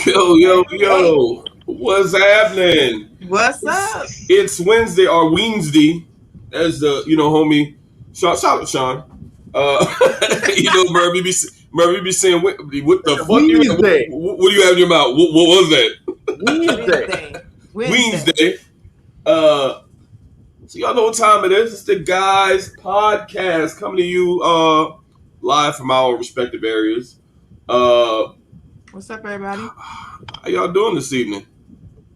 Yo. What's happening? What's up? It's Wednesday or Wednesday, as the homie shout out Sean. Uh, Murphy be saying what the fuck Wednesday. what do you have in your mouth? What was that? Wednesday. Wednesday. Uh, so y'all know what time it is. It's the guys podcast coming to you live from our respective areas. What's up, everybody? How y'all doing this evening?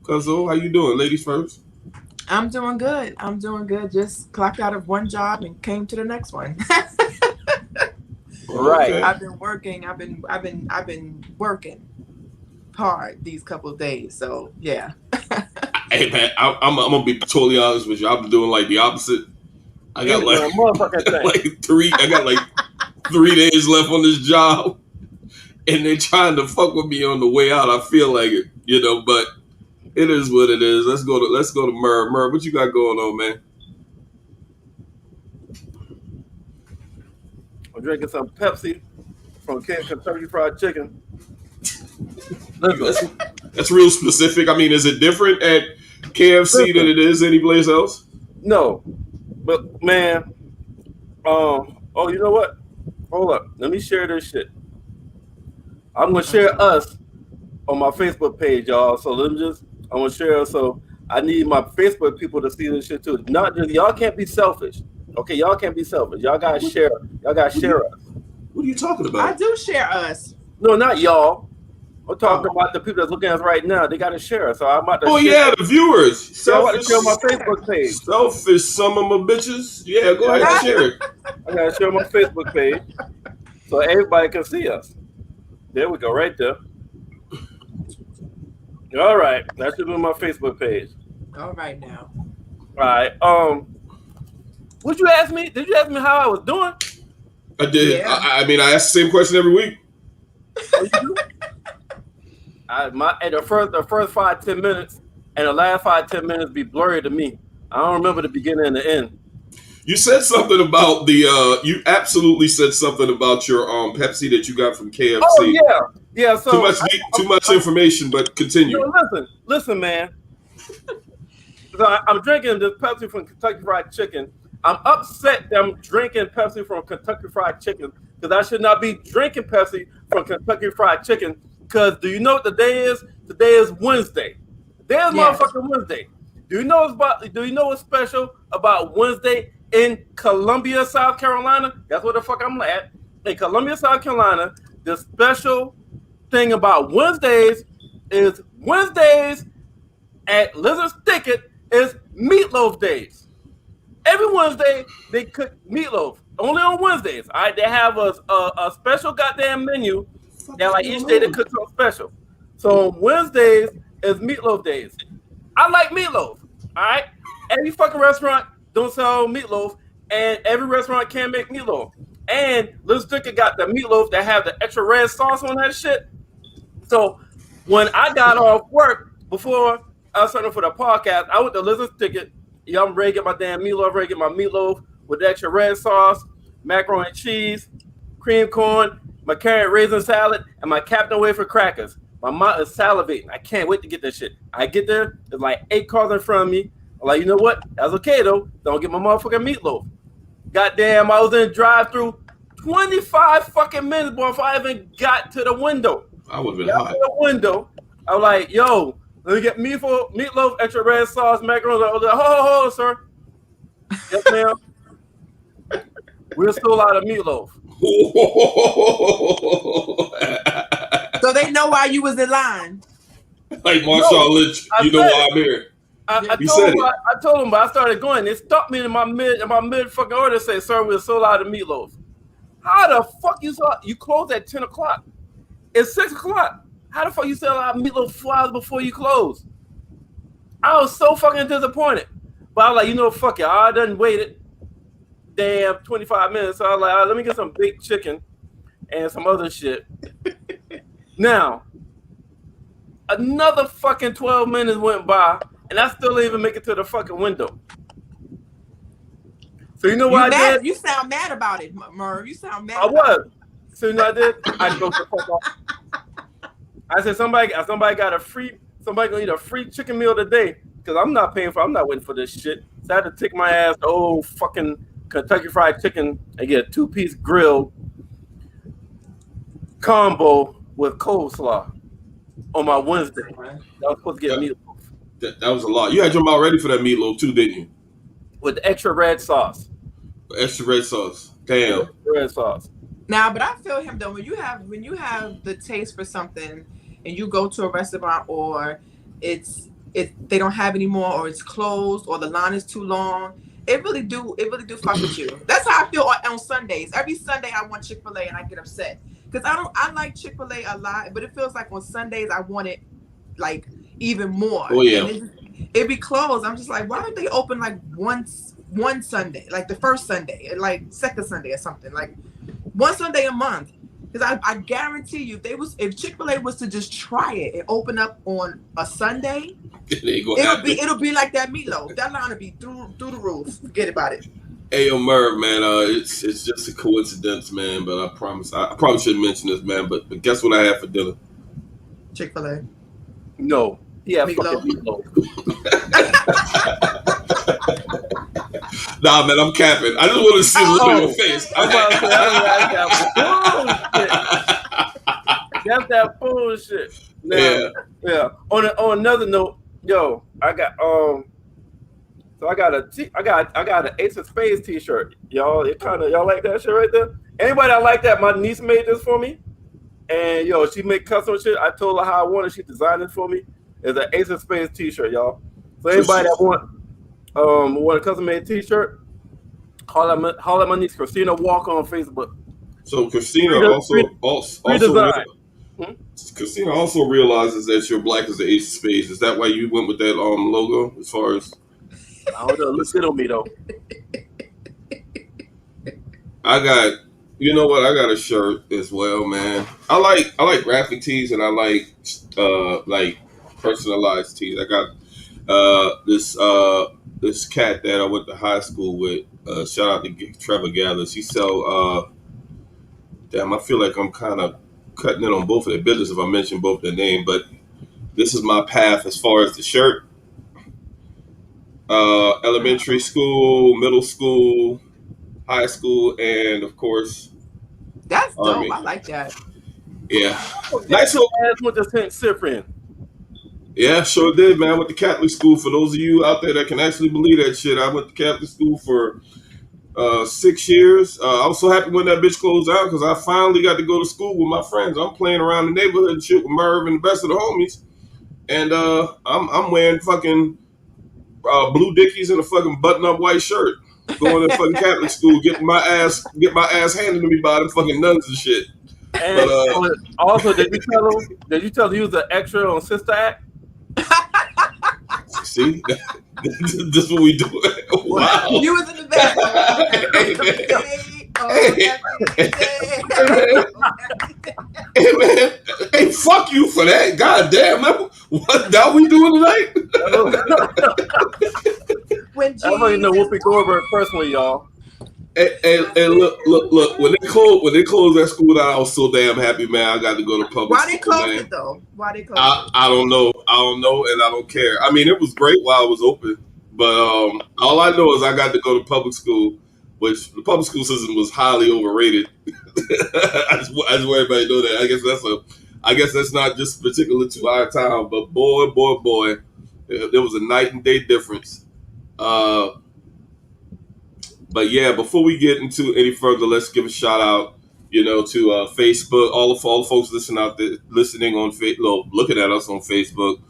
Cuzzo, how you doing? Ladies first. I'm doing good. Just clocked out of one job and came to the next one. Right. Okay. I've been working. I've been working hard these couple of days. So yeah. Hey man, I'm gonna be totally honest with you. I'm doing like the opposite. I got I got like 3 days left on this job, and they're trying to fuck with me on the way out. I feel like it, but it is what it is. Let's go to Merv. Merv, what you got going on, man? I'm drinking some Pepsi from Kentucky Fried Chicken. That's real specific. I mean, is it different at KFC than it is anyplace else? No, but man, you know what? Hold up, let me share this shit. I'm gonna share us on my Facebook page, y'all. So I'm gonna share. So I need my Facebook people to see this shit too. Not just y'all can't be selfish. Okay, y'all can't be selfish. Y'all gotta share. Y'all gotta share us. What are you talking I about? do share us. No, not y'all. I'm talking about the people that's looking at us right now. They gotta share us. So I'm about to. Oh yeah, the viewers. So I want to share my Facebook page. Selfish some of my bitches. Yeah, go ahead and share it. I gotta share my Facebook page so everybody can see us. There we go, right there. All right, that should be my Facebook page. All right now. All right. Would you ask me? Did you ask me how I was doing? I did. Yeah. I mean, I ask the same question every week. Oh, you do? The first 5-10 minutes and the last 5-10 minutes be blurry to me. I don't remember the beginning and the end. You said something about the. You absolutely said something about your Pepsi that you got from KFC. Oh yeah. So too much information, but continue. No, listen, man. So I'm drinking this Pepsi from Kentucky Fried Chicken. I'm upset that I'm drinking Pepsi from Kentucky Fried Chicken because I should not be drinking Pepsi from Kentucky Fried Chicken. Because do you know what the day is? Today is Wednesday. Today is motherfucking Wednesday. Do you know what's special about Wednesday in Columbia, South Carolina? That's where the fuck I'm at. In Columbia, South Carolina, the special thing about Wednesdays is Wednesdays at Lizard's Thicket is meatloaf days. Every Wednesday they cook meatloaf. Only on Wednesdays. All right, they have a special goddamn menu. That like each day they cook something special. So Wednesdays is meatloaf days. I like meatloaf. All right, every fucking restaurant don't sell meatloaf, and every restaurant can make meatloaf. And Lizard's Thicket got the meatloaf that have the extra red sauce on that shit. So when I got off work before I was starting for the podcast, I went to Lizard's Thicket. Yeah, I'm ready to get my damn meatloaf, ready to get my meatloaf with the extra red sauce, macaroni and cheese, cream corn, my carrot raisin salad, and my Captain Wafer crackers. My mouth is salivating. I can't wait to get that shit. I get there, there's like 8 cars in front of me. I'm like, you know what? That's okay though. Don't get my motherfucking meatloaf. Goddamn, I was in drive-through 25 fucking minutes before I even got to the window. I would have been hot. To the window. I was like, yo, let me get meatloaf, extra red sauce, macaroni. I was like, ho, sir. Yes, ma'am. We're still out of meatloaf. So they know why you was in line. Like Marshawn Lynch, you know why I'm here. I told him, but I started going. They stopped me in my mid fucking order and said, sir, we're sold out of meatloaf. How the fuck you close at 10 o'clock? It's 6 o'clock. How the fuck you sell out of meatloaf 4 hours before you close? I was so fucking disappointed. But I was like, you know, fuck it. I done waited damn 25 minutes. So I was like, all right, let me get some big chicken and some other shit. Now, another fucking 12 minutes went by, and I still didn't even make it to the fucking window. So you know what I did? You sound mad about it, Merv. You sound mad. I was. So you know what I did? I drove the fuck off. I said somebody got a free. Somebody gonna eat a free chicken meal today because I'm not paying for. I'm not waiting for this shit. So I had to take my ass to old fucking Kentucky Fried Chicken and get a 2-piece grilled combo with coleslaw on my Wednesday. I was supposed to get meatloaf. That was a lot. You had your mouth ready for that meatloaf too, didn't you? With the extra red sauce. Extra red sauce. Damn. Red sauce. Now, but I feel him though. When you have the taste for something, and you go to a restaurant, or they don't have anymore, or it's closed, or the line is too long, it really do fuck with you. That's how I feel on Sundays. Every Sunday I want Chick-fil-A and I get upset because I like Chick-fil-A a lot, but it feels like on Sundays I want it like even more. Oh yeah. It be closed. I'm just like, why don't they open like one Sunday, like the first Sunday, like second Sunday or something, like one Sunday a month? Because I guarantee you, if Chick-fil-A was to just try it and open up on a Sunday, it'll be like that meatloaf. That line will be through the roof. Forget about it. Hey, yo, Merv, man, it's just a coincidence, man. But I promise, I probably shouldn't mention this, man. But guess what I had for dinner? Chick-fil-A. No. Yeah, meatloaf. Nah, man, I'm capping. I just want to see the look on your face. That's that bullshit. Now, yeah. On another note, yo, I got an Ace of Spades T-shirt. Y'all like that shit right there? Anybody that like that? My niece made this for me, and yo, she made custom shit. I told her how I wanted. She designed it for me. It's an Ace of Spades T-shirt, y'all. So anybody that want a custom made T-shirt, holler at my niece Christina Walker on Facebook. So Christina Christina also realizes that you're black as the Ace of Spades. Is that why you went with that logo? As far as I don't know, look good on me though. I got a shirt as well, man. I like graphic tees and I like personalized tees. I got this cat that I went to high school with. Shout out to Trevor Gathers. He sell damn, I feel like I'm kind of cutting in on both of their business if I mention both their name, but this is my path as far as the shirt. Elementary school, middle school, high school, and of course, that's Army. dope. I like that. Yeah, nice little ass with the St. Cyprian. Yeah, sure did, man. I went to Catholic school. For those of you out there that can actually believe that shit, I went to Catholic school for 6 years. I was so happy when that bitch closed out because I finally got to go to school with my friends. I'm playing around the neighborhood and shit with Merv and the best of the homies, and I'm wearing fucking blue dickies and a fucking button-up white shirt, going to fucking Catholic school, get my ass handed to me by them fucking nuns and shit. And but, also, did you tell them you was an extra on Sister Act? See, this is what we do. Wow. You was in the back. Hey man, hey, fuck you for that. God damn, man. What that we doing tonight? I don't even know Whoopi Goldberg personally, y'all. Hey, look. When they closed that school down, I was so damn happy, man. I got to go to public. Why they closed it though? Why they closed it? I don't know, and I don't care. I mean, it was great while it was open, but all I know is I got to go to public school, which the public school system was highly overrated. I just want everybody to know that. I guess that's not just particular to our town, but boy, there was a night and day difference. But yeah, before we get into any further, let's give a shout out, to Facebook, all the folks listening on Facebook, looking at us on Facebook,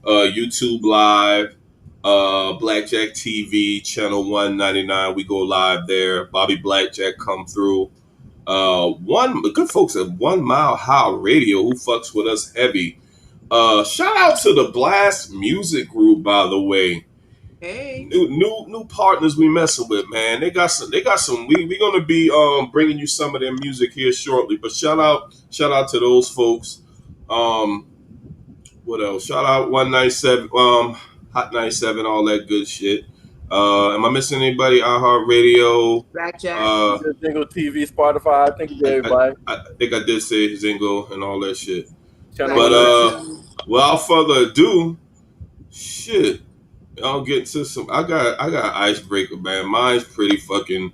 YouTube Live, Blackjack TV, channel 199. We go live there. Bobby Blackjack come through. The good folks at 1 Mile High Radio who fucks with us heavy. Shout out to the Blast Music Group, by the way. Hey. New partners we messing with, man. They got some. We're gonna be bringing you some of their music here shortly. But shout out to those folks. What else? Shout out 197, Hot 97, all that good shit. Am I missing anybody? iHeartRadio, Blackjack, Zingo TV, Spotify. Thank you, everybody. I think I did say Zingo and all that shit. But without further ado, shit, I'll get to some. I got an icebreaker, man. Mine's pretty fucking.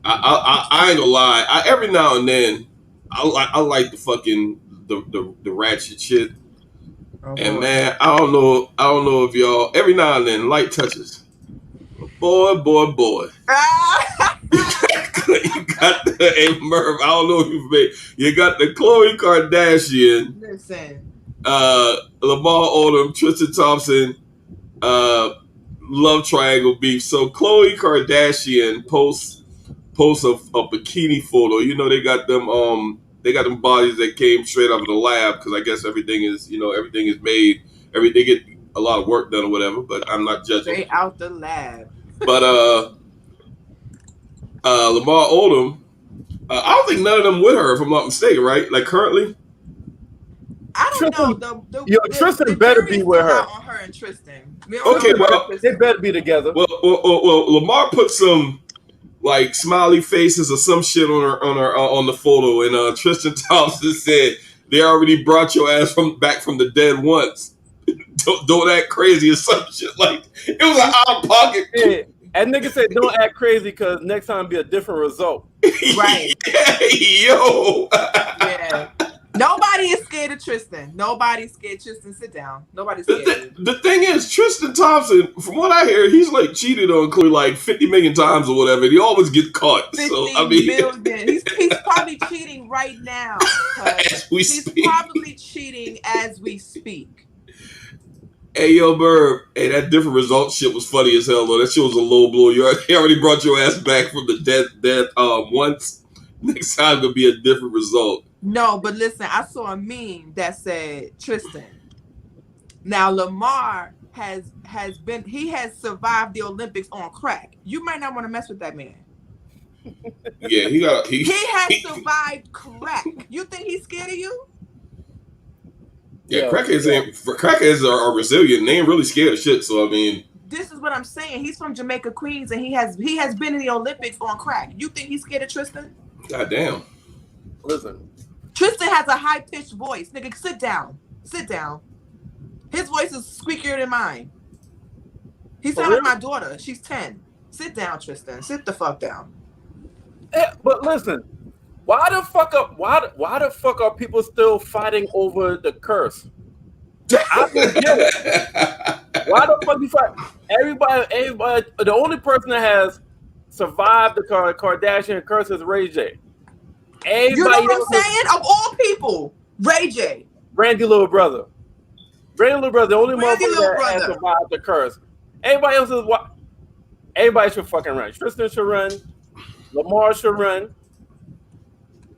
I ain't gonna lie. Every now and then, I like the fucking the ratchet shit. Oh, and boy. Man, I don't know if y'all. Every now and then, light touches. Boy. You got the hey Merv. I don't know if you've made. You got the Khloe Kardashian. Listen. Lamar Odom, Tristan Thompson, love triangle beef. So Khloe Kardashian posts a bikini photo. You know they got them bodies that came straight out of the lab because I guess everything is made. They get a lot of work done or whatever. But I'm not judging. Straight out the lab. But Lamar Odom, I don't think none of them with her, if I'm not mistaken, right? Like currently. I don't know. Tristan better be with her. On her and Tristan. Okay, well, they better be together. Well, Lamar put some like smiley faces or some shit on the photo, and Tristan Thompson said they already brought your ass back from the dead once. don't act crazy or some shit like it was an out of pocket. Yeah. And nigga said don't act crazy because next time be a different result. Right. Yo. Yeah. Nobody is scared of Tristan. Nobody's scared. Tristan, sit down. Nobody's scared. The thing is, Tristan Thompson, from what I hear, he's like cheated on Khloe like 50 million times or whatever. And he always gets caught. 50 so I mean, million. He's probably cheating right now. He's probably cheating as we speak. Hey, yo, Burb. Hey, that different result shit was funny as hell, though. That shit was a low blow. He already brought your ass back from the death once. Next time gonna be a different result. No, but listen, I saw a meme that said Tristan. Now Lamar has survived the Olympics on crack. You might not want to mess with that man. Yeah, he has survived crack. You think he's scared of you? Yeah, crackheads are resilient. They ain't really scared of shit. So I mean, this is what I'm saying. He's from Jamaica, Queens, and he has been in the Olympics on crack. You think he's scared of Tristan? God damn. Listen, Tristan has a high pitched voice. Nigga, sit down. Sit down. His voice is squeakier than mine. He sounds like my daughter. She's 10. Sit down, Tristan. Sit the fuck down. Yeah, but listen. Why the fuck are people still fighting over the curse? I don't get it. Why the fuck you fight? Everybody. The only person that has survived the Kardashian curse is Ray J. You know what I'm saying? Of all people, Ray J. Randy little brother. Randy little brother, the only motherfucker that has survived the curse. Everybody else is what? Everybody should fucking run. Tristan should run. Lamar should run.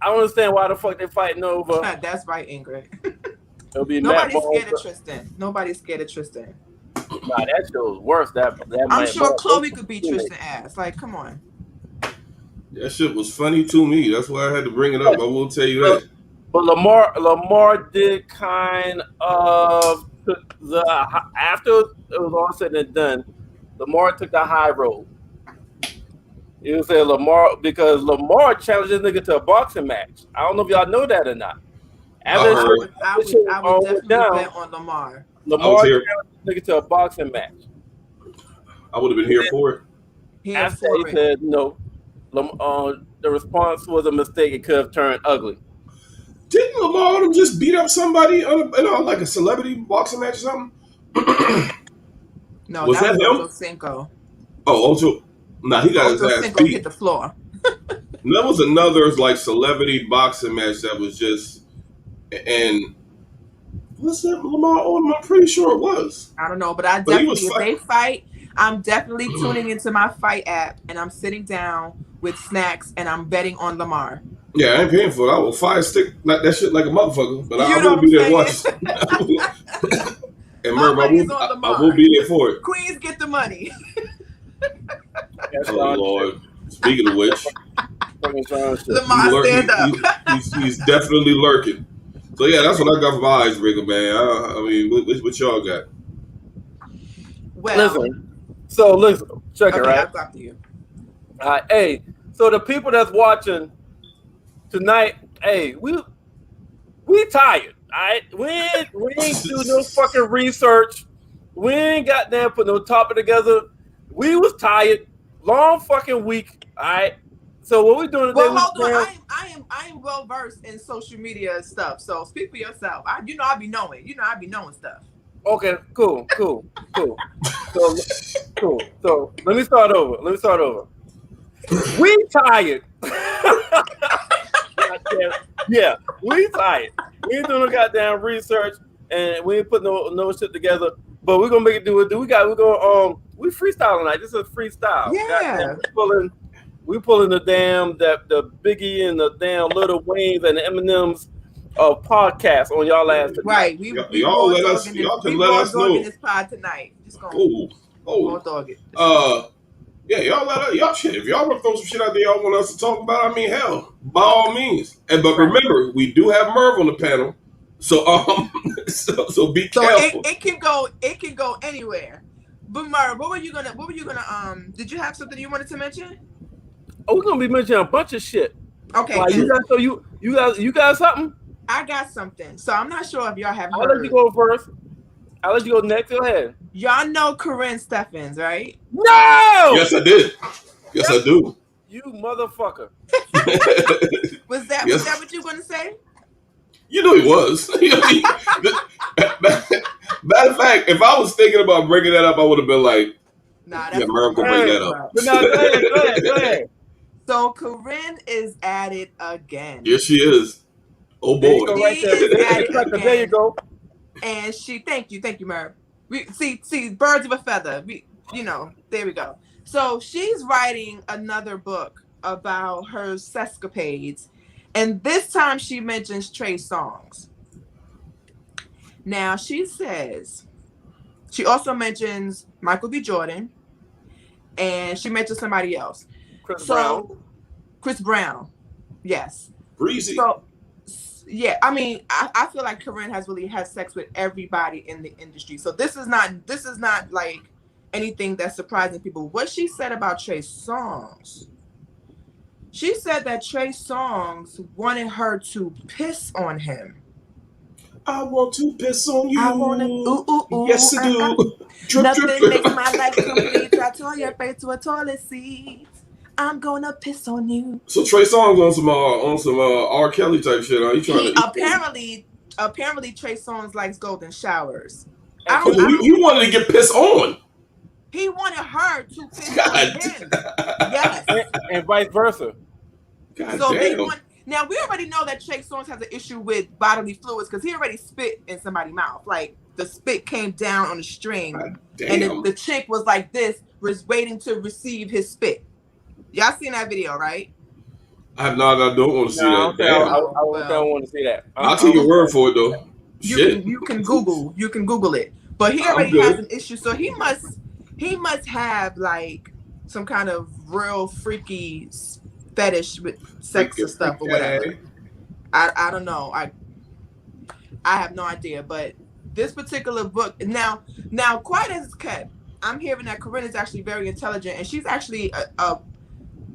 I don't understand why the fuck they fighting over. That's right, Ingrid. It'll be Nobody's scared of Tristan. Nobody's scared of Tristan. Nah, that shit was worse. I'm sure Khloe could beat Tristan ass. Like, come on. That shit was funny to me. That's why I had to bring it up. I will tell you that. But Lamar did kind of after it was all said and done, Lamar took the high road. You say Lamar because Lamar challenged this nigga to a boxing match. I don't know if y'all know that or not. I would definitely bet on Lamar. Lamar challenged this nigga to a boxing match. I would have been here for it. After he said no, the response was a mistake. It could have turned ugly. Didn't Lamar Odom just beat up somebody in like a celebrity boxing match or something? No, was that him? Cinco. Oh, Ocho. Nah, he got his ass beat. Hit the floor. That was another like celebrity boxing match that was just and what's that Lamar Odom? I'm pretty sure it was. I don't know, but if they fight, I'm definitely tuning into my fight app and I'm sitting down with snacks and I'm betting on Lamar. Yeah, I ain't paying for it. I will fire stick like that shit like a motherfucker, but I will be there to watch. And Merv, I will be there for it. Queens get the money. Oh Lord! Speaking of which, Lamar stand up. He's definitely lurking. So yeah, that's what I got for my icebreaker, man. I mean, what y'all got? Well, listen, check it right. I'll talk to you. Hey, so the people that's watching tonight, hey, we tired. We ain't do no fucking research. We ain't goddamn put no topic together. We was tired, long fucking week. All right. So what we doing today? Well, hold on. I am well versed in social media stuff. So speak for yourself. I be knowing. I be knowing stuff. Okay, cool. So cool. So let me start over. We tired. Yeah, we tired. We ain't doing no goddamn research, and we ain't put no shit together. But we're gonna make it do it. We freestyling tonight. This is a freestyle. Yeah. Goddamn, we pulling the Biggie and the damn Little Wayne's and the Eminem's podcast on y'all ass tonight. Right. Y'all can let us know this pod tonight. Just gonna dog it. Yeah, y'all shit. If y'all want to throw some shit out there y'all want us to talk about, I mean, hell, by all means. But remember, we do have Merv on the panel, so so be careful. It can go anywhere. But Merv, what were you gonna did you have something you wanted to mention? Oh, we're gonna be mentioning a bunch of shit. Okay. Like, you got something? I got something. So I'm not sure if y'all have heard. I'll let you go first. I'll let you go next. Go ahead. Y'all know Corinne Steffens, right? No! Yes, I did. Yes, I do. You motherfucker. Was that what you were going to say? You know he was. Matter of fact, if I was thinking about bringing that up, I would have been like, nah, that's Merv can bring that up. But now, go ahead. So Corinne is at it again. Yes, she is. Oh, boy. There you go. And thank you, Merv. We see birds of a feather. There we go. So she's writing another book about her sescapades, and this time she mentions Trey Songz. Now she also mentions Michael B. Jordan, and she mentions somebody else. Chris Brown. Yes. Breezy. So, yeah, I mean, I feel like Corinne has really had sex with everybody in the industry. So this is not like anything that's surprising people. What she said about Trey Songz, she said that Trey Songz wanted her to piss on him. I want to piss on you. I want to, ooh. Yes, I do. Nothing makes my life complete. I tore your face to a toilet seat. I'm gonna piss on you. So Trey Songz on some R. Kelly type shit. Are you trying to? Apparently, Trey Songz likes golden showers. He wanted to get pissed on. He wanted her to piss on him. Yes, and vice versa. God so damn. Now we already know that Trey Songz has an issue with bodily fluids because he already spit in somebody's mouth. Like the spit came down on a string, and the chick was like this, was waiting to receive his spit. Y'all seen that video, right? I have not. I don't want to see that. I don't want to see that. I'll take your word for it, though. You can Google it. But he already has an issue, so he must have like some kind of real freaky fetish with sex or stuff or whatever. I don't know. I have no idea. But this particular book now, quite as it's kept, I'm hearing that Corinne is actually very intelligent, and she's actually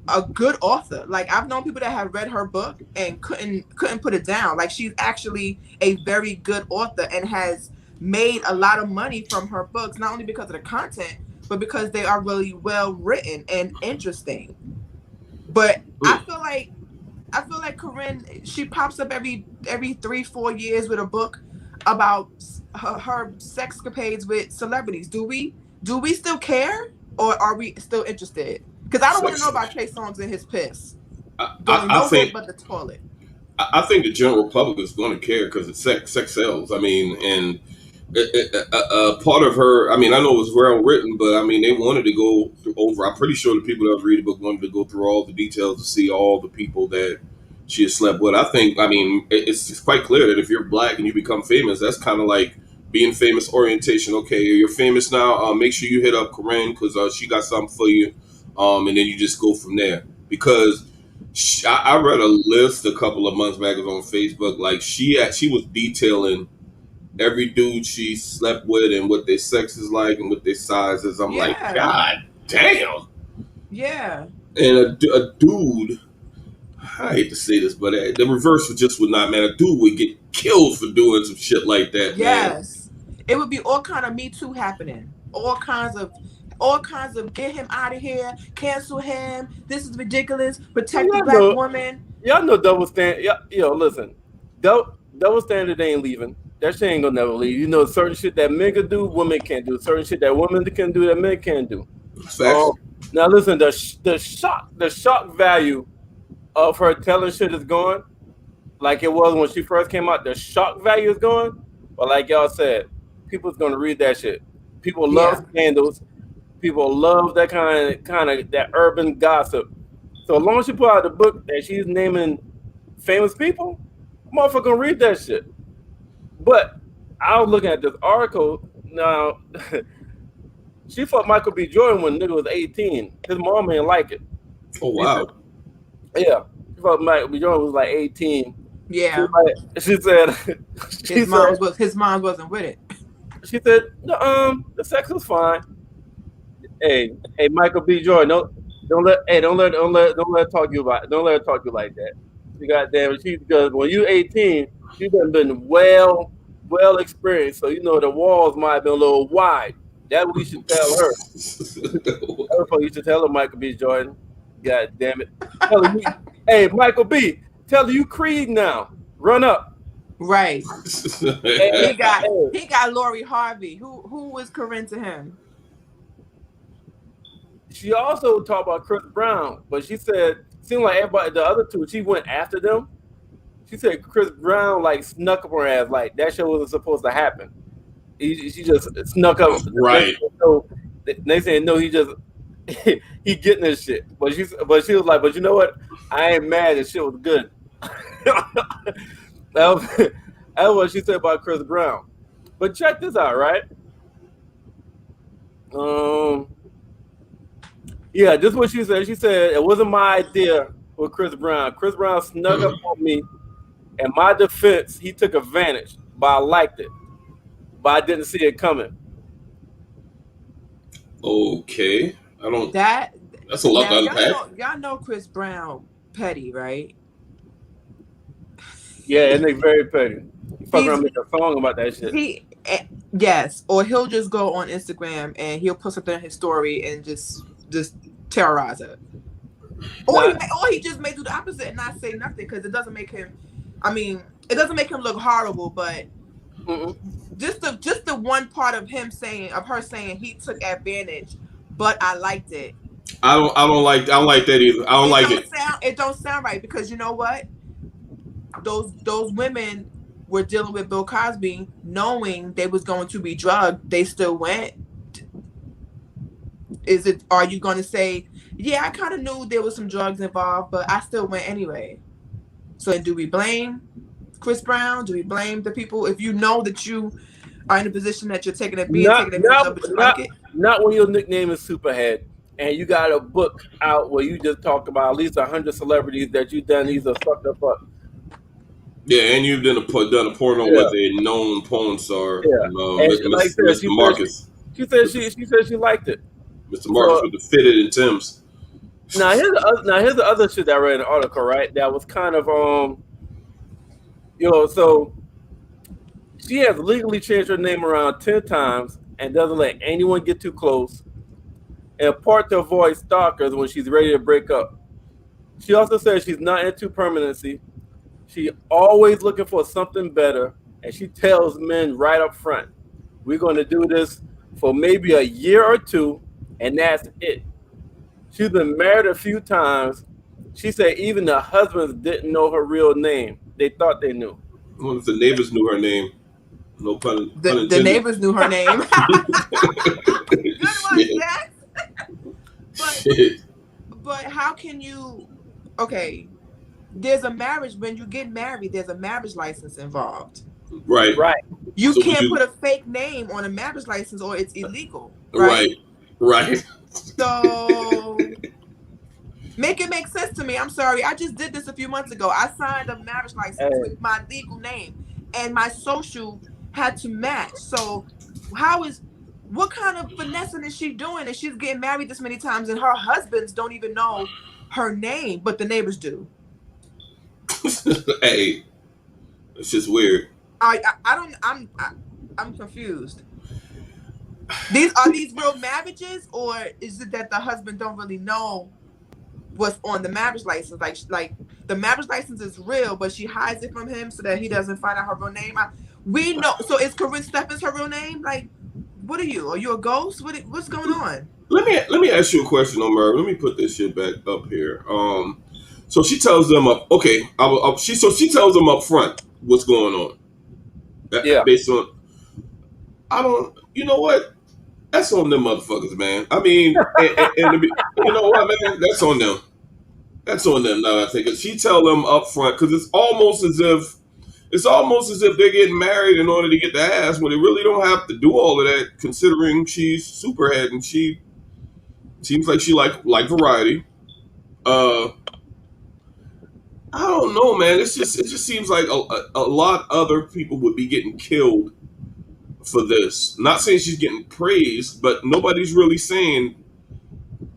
a good author. Like I've known people that have read her book and couldn't put it down. Like she's actually a very good author and has made a lot of money from her books, not only because of the content, but because they are really well written and interesting. But I feel like Corinne, she pops up every 3-4 years with a book about her sexcapades with celebrities. Do we still care, or are we still interested? Because I don't want to know about Trey Songz and his piss. I think, but the toilet. I think the general public is going to care because it's sex sells. I mean, and part of her, I mean, I know it was well written, but I mean, they wanted to go over. I'm pretty sure the people that read the book wanted to go through all the details to see all the people that she has slept with. I mean, it's quite clear that if you're black and you become famous, that's kind of like being famous orientation. Okay, you're famous now. Make sure you hit up Corinne because she got something for you. And then you just go from there. Because I read a list a couple of months back. It was on Facebook. Like she was detailing every dude she slept with and what their sex is like and what their size is. I'm like, God damn. Yeah. And a dude I hate to say this, but the reverse would not matter. Dude would get killed for doing some shit like that, man. Yes. It would be all kind of Me Too happening. All kinds of get him out of here, cancel him. This is ridiculous. Protect the black woman. Y'all know double standard. Listen, double standard ain't leaving. That shit ain't gonna never leave. You know, certain shit that men can do, women can't do. Certain shit that women can do, that men can't do. Now listen, the shock value of her telling shit is gone, like it was when she first came out. The shock value is gone, but like y'all said, people's gonna read that shit. People love scandals. People love that kind of that urban gossip. So as long as she put out the book that she's naming famous people, motherfucker gonna read that shit. But I was looking at this article now. She fucked Michael B. Jordan when nigga was 18. His mom ain't like it. Oh wow. Yeah. She fucked Michael B. Jordan was like 18. Yeah. She said his mom wasn't with it. She said, the sex was fine. Hey, Michael B. Jordan, don't let her talk you about. Don't let her talk you like that. You goddamn, because when you 18, she done been well experienced, so you know the walls might have been a little wide. That's what we should tell her. That's what you should tell her, Michael B. Jordan. God damn it. Hey, Michael B. Tell her you Creed now. Run up. Right. He got Lori Harvey. Who was Corinne to him? She also talked about Chris Brown, but she said, seemed like everybody, the other two, she went after them. She said Chris Brown like snuck up her ass, like that show wasn't supposed to happen. She just snuck up. Right. So they saying no, he he getting this shit. But she was like, but you know what? I ain't mad. This shit was good. That's what she said about Chris Brown. But check this out, right? Yeah, this is what she said. She said it wasn't my idea with Chris Brown. Chris Brown snuck up on me. In my defense, he took advantage, but I liked it. But I didn't see it coming. Okay. That's a lot to unpack. Y'all know Chris Brown petty, right? Yeah, and they very petty. He fucking around make a song about that shit. Yes, or he'll just go on Instagram and he'll put something in his story and just terrorize her. Or he just may do the opposite and not say nothing because it doesn't make him. I mean, it doesn't make him look horrible, but just the one part of her saying he took advantage, but I liked it. I don't like that either. I don't like it. It don't sound right because you know what? Those women were dealing with Bill Cosby, knowing they was going to be drugged. They still went. Are you going to say, yeah, I kind of knew there was some drugs involved, but I still went anyway? So do we blame Chris Brown? Do we blame the people? If you know that you are in a position that you're taking advantage of, but you like it? Not when your nickname is Superhead and you got a book out where you just talked about at least 100 celebrities that you done either fucked up. Yeah, and you've done a porno with a known porn star, Mr. Marcus. She said she liked it. Mr. Marcus with the fitted and Tim's. Now here's the other shit that I read in the article, right? That was kind of so she has legally changed her name around 10 times and doesn't let anyone get too close, in part to avoid stalkers when she's ready to break up. She also says she's not into permanency. She's always looking for something better, and she tells men right up front, we're going to do this for maybe a year or two, and that's it. She's been married a few times. She said even the husbands didn't know her real name. They thought they knew. Well, if the neighbors knew her name. No pun intended. The neighbors knew her name. Good one, Jack. But how can you... Okay, there's a marriage. When you get married, there's a marriage license involved. Right. You can't put a fake name on a marriage license or it's illegal. Right. So make it make sense to me. I'm sorry. I just did this a few months ago. I signed a marriage license with my legal name and my social had to match. So what kind of finessing is she doing? And she's getting married this many times and her husbands don't even know her name, but the neighbors do. Hey, it's just weird. I'm confused. These real marriages, or is it that the husband don't really know what's on the marriage license? Like the marriage license is real, but she hides it from him so that he doesn't find out her real name. We know. So is Corinne Stephens her real name? Like, what are you? Are you a ghost? What's going on? Let me ask you a question, Omar. Let me put this shit back up here. So she tells them up. Okay, she tells them up front what's going on. Yeah. Based on, I don't. You know what? That's on them motherfuckers, man. I mean, you know what, man? That's on them. That's on them. Now I think she tell them up front because it's almost as if they're getting married in order to get the ass when they really don't have to do all of that. Considering she's superhead and she seems like she like variety. Uh, I don't know, man. It just seems like a lot other people would be getting killed for this. Not saying she's getting praised, but nobody's really saying,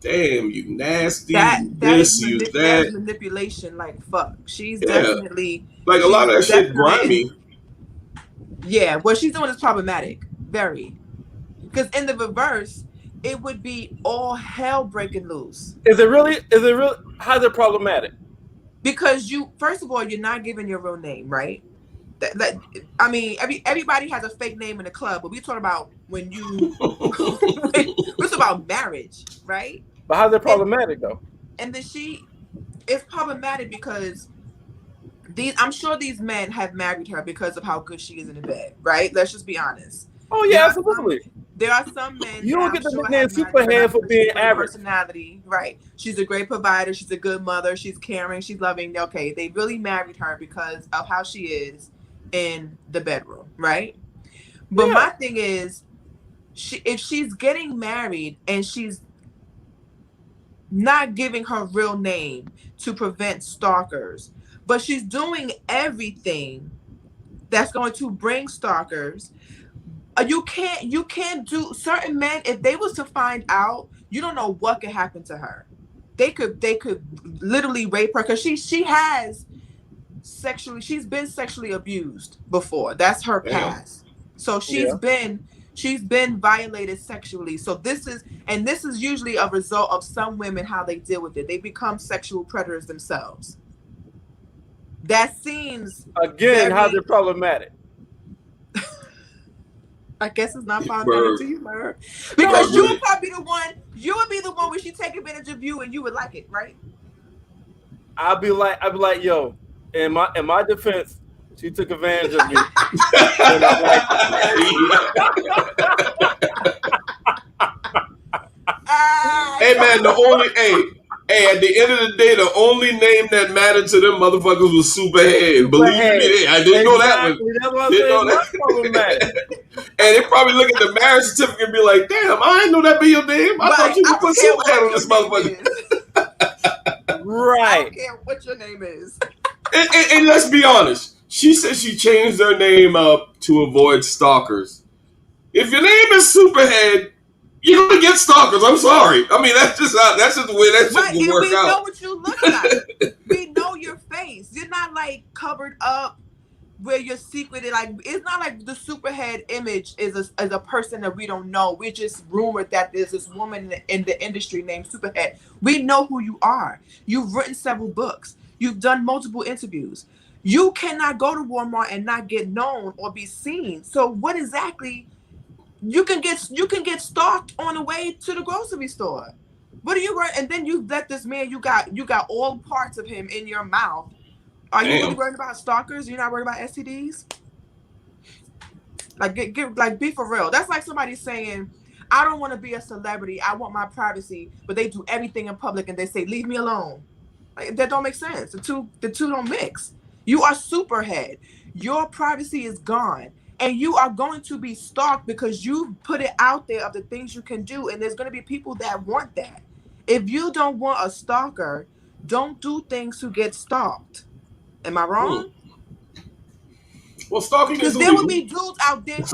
"Damn, you nasty, you this, you that that." is manipulation. Like fuck, she's Yeah, definitely like a lot of that shit grimy. Yeah, what she's doing is problematic, very. Because in the reverse, it would be all hell breaking loose. Is it really? How's it problematic? Because first of all, you're not giving your real name, right? I mean, everybody has a fake name in the club, but we're talking about when you we're talking about marriage, right? But how's it problematic though? And then it's problematic because I'm sure these men have married her because of how good she is in the bed, right? Let's just be honest. Oh yeah, absolutely. There are some men. You don't get the nickname superhead for being average. Personality, right? She's a great provider. She's a good mother. She's caring. She's loving. Okay, they really married her because of how she is in the bedroom, right? But my thing is, if she's getting married and she's not giving her real name to prevent stalkers, but she's doing everything that's going to bring stalkers. You can't do certain men. If they was to find out, you don't know what could happen to her. They could literally rape her because she's been sexually abused before. That's her past. So she's been violated sexually. So this is usually a result of some women how they deal with it. They become sexual predators themselves. That seems again how's it problematic? I guess it's not problematic to you, Merv. Because you would probably be the one where she take advantage of you and you would like it, right? I'd be like, yo, in my defense, she took advantage of me. Hey man, at the end of the day, the only name that mattered to them motherfuckers was Superhead. Believe me, I didn't know that one. Didn't know that. And they probably look at the marriage certificate and be like, "Damn, I didn't know that be your name. I thought you would put Superhead on this motherfucker." Right. I don't care what your name is. And let's be honest. She said she changed her name up to avoid stalkers. If your name is Superhead, you're gonna get stalkers. I'm sorry. I mean, that's just the way that shit will work out. We know what you look like. We know your face. You're not like covered up where you're secreted. Like it's not like the Superhead image is a person that we don't know. We're just rumored that there's this woman in the industry named Superhead. We know who you are. You've written several books. You've done multiple interviews. You cannot go to Walmart and not get known or be seen. So what exactly? You can get stalked on the way to the grocery store. What are you worried? And then you let this man, you got all parts of him in your mouth. Are you really worried about stalkers? You're not worried about STDs? Like be for real. That's like somebody saying, I don't want to be a celebrity. I want my privacy, but they do everything in public and they say, leave me alone. Like, that don't make sense. The two don't mix. You are Superhead. Your privacy is gone. And you are going to be stalked because you put it out there of the things you can do. And there's going to be people that want that. If you don't want a stalker, don't do things to get stalked. Am I wrong? Well, stalking is illegal. Because there will be dudes out there.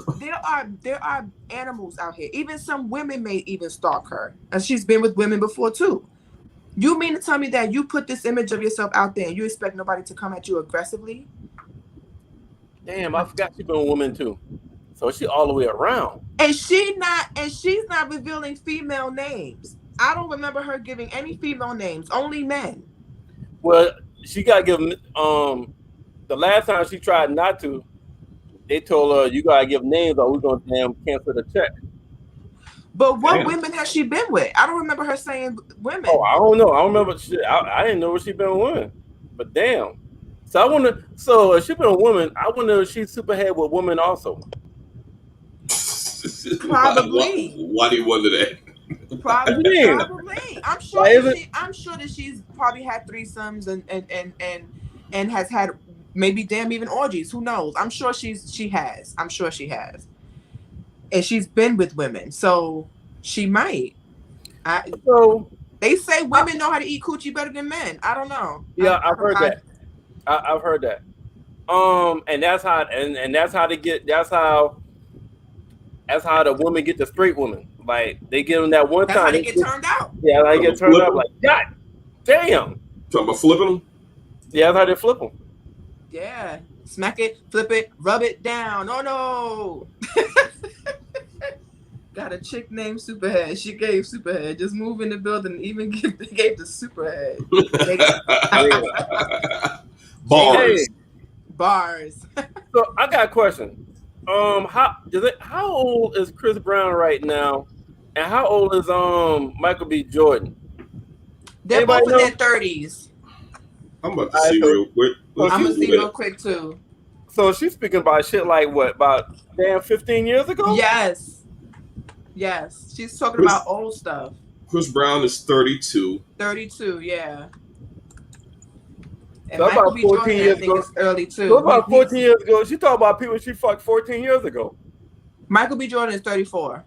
There are animals out here. Even some women may even stalk her. And she's been with women before too. You mean to tell me that you put this image of yourself out there and you expect nobody to come at you aggressively? Damn, I forgot she's been a woman too. So she all the way around. And she's not revealing female names. I don't remember her giving any female names, only men. Well, she got to give the last time she tried not to, they told her you gotta give names or we're gonna damn cancel the check. But what women has she been with? I don't remember her saying women. Oh, I don't know. I don't remember shit. I didn't know where she been with women. But damn. So I wonder. So if she been a woman, I wonder if she's superhead with women also. Probably. Why do you wonder that? Probably. I'm sure that she's probably had threesomes and has had maybe damn even orgies. Who knows? I'm sure she has. I'm sure she has. And she's been with women, so she might. So they say women know how to eat coochie better than men. I don't know. Yeah, I've heard that. I've heard that. And that's how that's how the women get the straight woman. Like they give them that one that's time. How they get turned out. Yeah, they get turned out. Like God damn. Talking about flipping them. Yeah, that's how they flip them. Yeah, smack it, flip it, rub it down. Oh no. Got a chick named Superhead. She gave Superhead. Just move in the building. Even gave the Superhead. Bars. So I got a question. How old is Chris Brown right now, and how old is Michael B. Jordan? They're both in their 30s. I'm about to see real quick. I'm gonna see real quick too. So she's speaking about shit like what? About damn 15 years ago? Yes. She's talking about old stuff. Chris Brown is 32. 32, yeah. And so Michael B. Jordan, I think, is early too. So about 14 years ago. She talked about people she fucked 14 years ago. Michael B. Jordan is 34.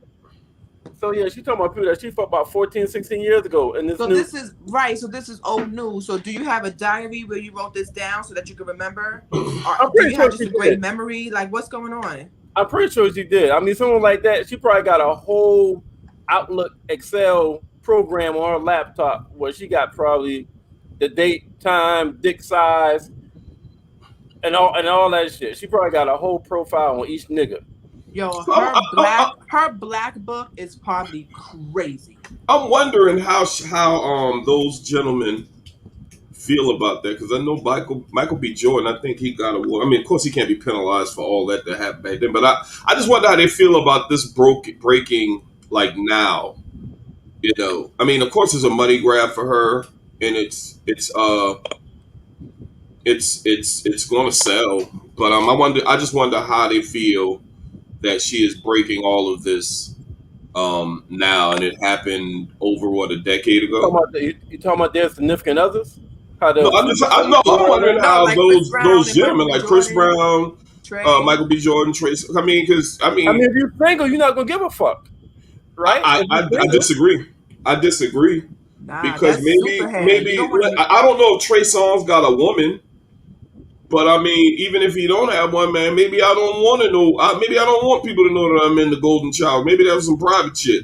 So yeah, she talking about people that she fucked about 14, 16 years ago. And this is right. So this is old news. So do you have a diary where you wrote this down so that you can remember? Or do you have just a great memory? Like what's going on? I'm pretty sure she did. I mean, someone like that, she probably got a whole Outlook Excel program on her laptop where she got probably the date, time, dick size, and all that shit. She probably got a whole profile on each nigga. Yo, her black book is probably crazy. I'm wondering how those gentlemen feel about that, because I know Michael B. Jordan, I think he got award. I mean, of course, he can't be penalized for all that happened back then, but I just wonder how they feel about this breaking like now. You know, I mean, of course, it's a money grab for her, and it's going to sell. But I just wonder how they feel that she is breaking all of this now, and it happened over a decade ago. You talking about their significant others? I'm wondering how like those gentlemen like Chris Brown, Michael B. Jordan, Trace. I mean, if you're single, you're not gonna give a fuck, right? I disagree. Because maybe I don't know if Trey Songz got a woman, but I mean, even if he don't have one, man, maybe I don't want to know. Maybe I don't want people to know that I'm in the Golden Child. Maybe that was some private shit,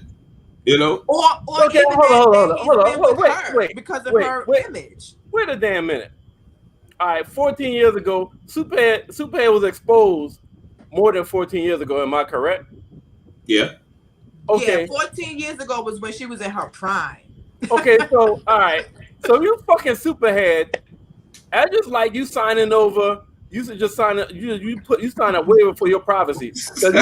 you know. Or okay, hold on, wait, because of her image. Wait a damn minute. All right, 14 years ago, Superhead was exposed more than 14 years ago. Am I correct? Yeah. Okay. Yeah, 14 years ago was when she was in her prime. Okay, so all right, so you fucking Superhead. I just like you signing over. You should just sign up. You sign a waiver for your privacy because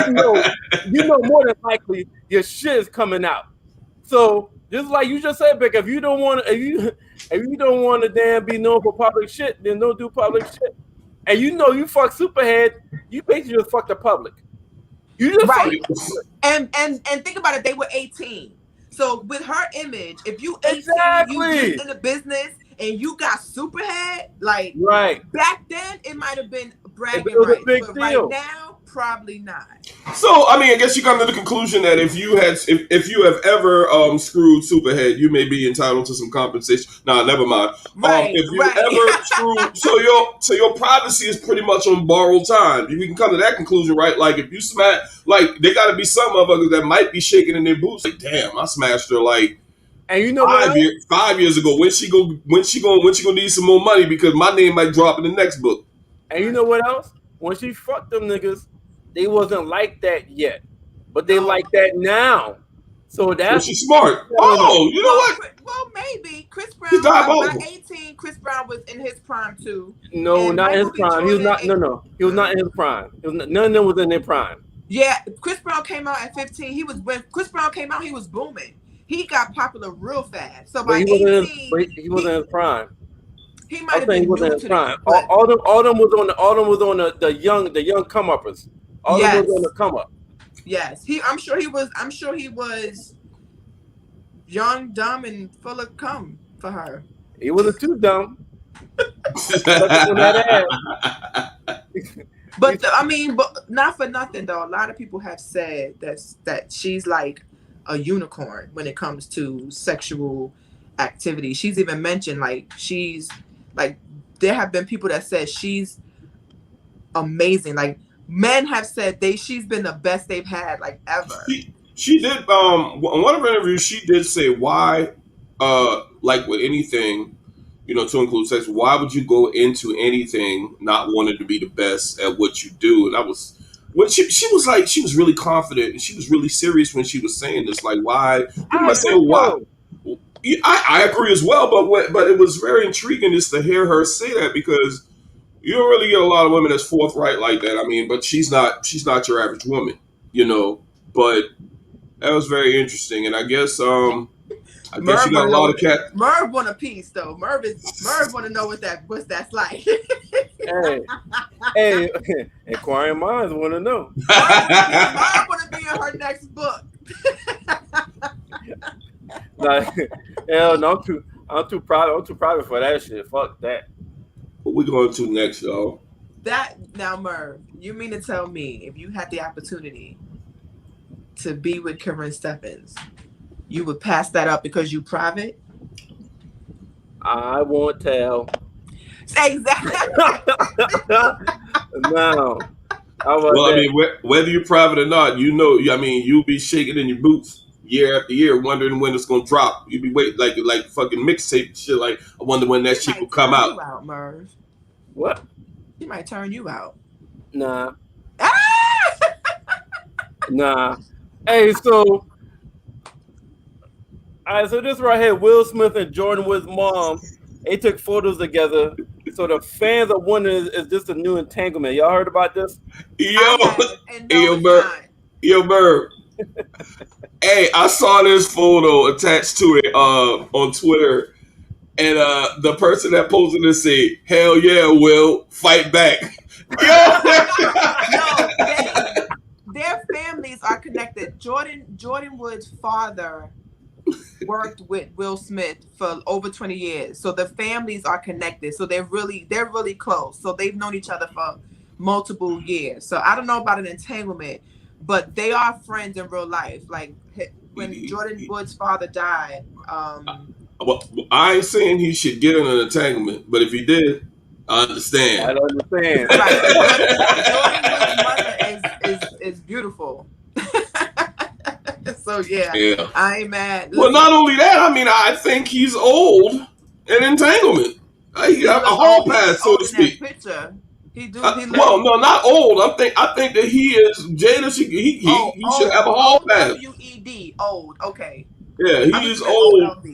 you know more than likely your shit is coming out. So just like you just said, Beck, if you don't want to damn be known for public shit, then don't do public shit. And you fuck Superhead, you basically just fuck the public. You just right. And think about it, they were 18. So with her image, if you 18, you just in the business and you got Superhead, like right back then it might have been bragging rights, but right now probably not. So I mean, I guess you come to the conclusion that if you have ever screwed Superhead, you may be entitled to some compensation. Nah, never mind. Right, if you ever screwed, so your privacy is pretty much on borrowed time. We can come to that conclusion, right? Like if you smash, like there got to be some motherfuckers that might be shaking in their boots. Like, damn, I smashed her like And you know what? 5 years ago, when she gonna need some more money because my name might drop in the next book. And you know what else? When she fucked them niggas, they wasn't like that yet, but they like that now. So that's she's smart. Oh, you know what? Well, maybe Chris Brown. He's diabolical. By 18, Chris Brown was in his prime too. No, and not in Michael his prime. B. He was not. Jordan, No. He was not in his prime. None of them was in their prime. Yeah, Chris Brown came out at 15. When Chris Brown came out, he was booming. He got popular real fast. So by 18, he wasn't in his prime. He might have been new to prime. All them was on the young come uppers. All them was on the come up. Yes, I'm sure he was young, dumb, and full of cum for her. He wasn't too dumb. But not for nothing though. A lot of people have said that she's like a unicorn when it comes to sexual activity. She's even mentioned there have been people that said she's amazing. Like men have said she's been the best they've had ever. She did in one of her interviews she did say why like with anything, to include sex, why would you go into anything not wanting to be the best at what you do? And I was when she was like, she was really confident and she was really serious when she was saying this. Like, why? I saying why? I agree as well, but it was very intriguing just to hear her say that because you don't really get a lot of women that's forthright like that. I mean, but she's not your average woman, But that was very interesting, and I guess I guess you got a lot of cat. Merv want a piece though. Merv want to know what that's like. hey, inquiring minds want to know. Merv want to be in her next book. Hell no, I'm too private for that shit. Fuck that. What we going to next, y'all? Now, Merv, you mean to tell me if you had the opportunity to be with Karen Stephens, you would pass that up because you private? I won't tell. Exactly. No. I mean, whether you're private or not, you'll be shaking in your boots year after year, wondering when it's gonna drop. You be waiting like fucking mixtape shit. Like I wonder when that shit will come out. Out, Merv. What? She might turn you out. Nah. Nah. Hey, so this right here, Will Smith and Jordan Wood's mom, they took photos together. So the fans are wondering, is this a new entanglement? Y'all heard about this? Yo, Bird. Hey, I saw this photo attached to it on Twitter, and the person that posted it said, "Hell yeah, Will, fight back." Their families are connected. Jordan Wood's father worked with Will Smith for over 20 years, so the families are connected. So they're really close. So they've known each other for multiple years. So I don't know about an entanglement, but they are friends in real life. Like when Jordan Wood's father died. Well, I ain't saying he should get in an entanglement, but if he did, I understand. I don't understand. Jordan Wood's mother is beautiful. So yeah, I ain't mad. Well, not only that, I mean, I think he's old in entanglement. He got a hall pass, so to speak. Well, no, not old. I think that he is Jada. He should have a hall pass. WED, old. Okay. Yeah, he is old.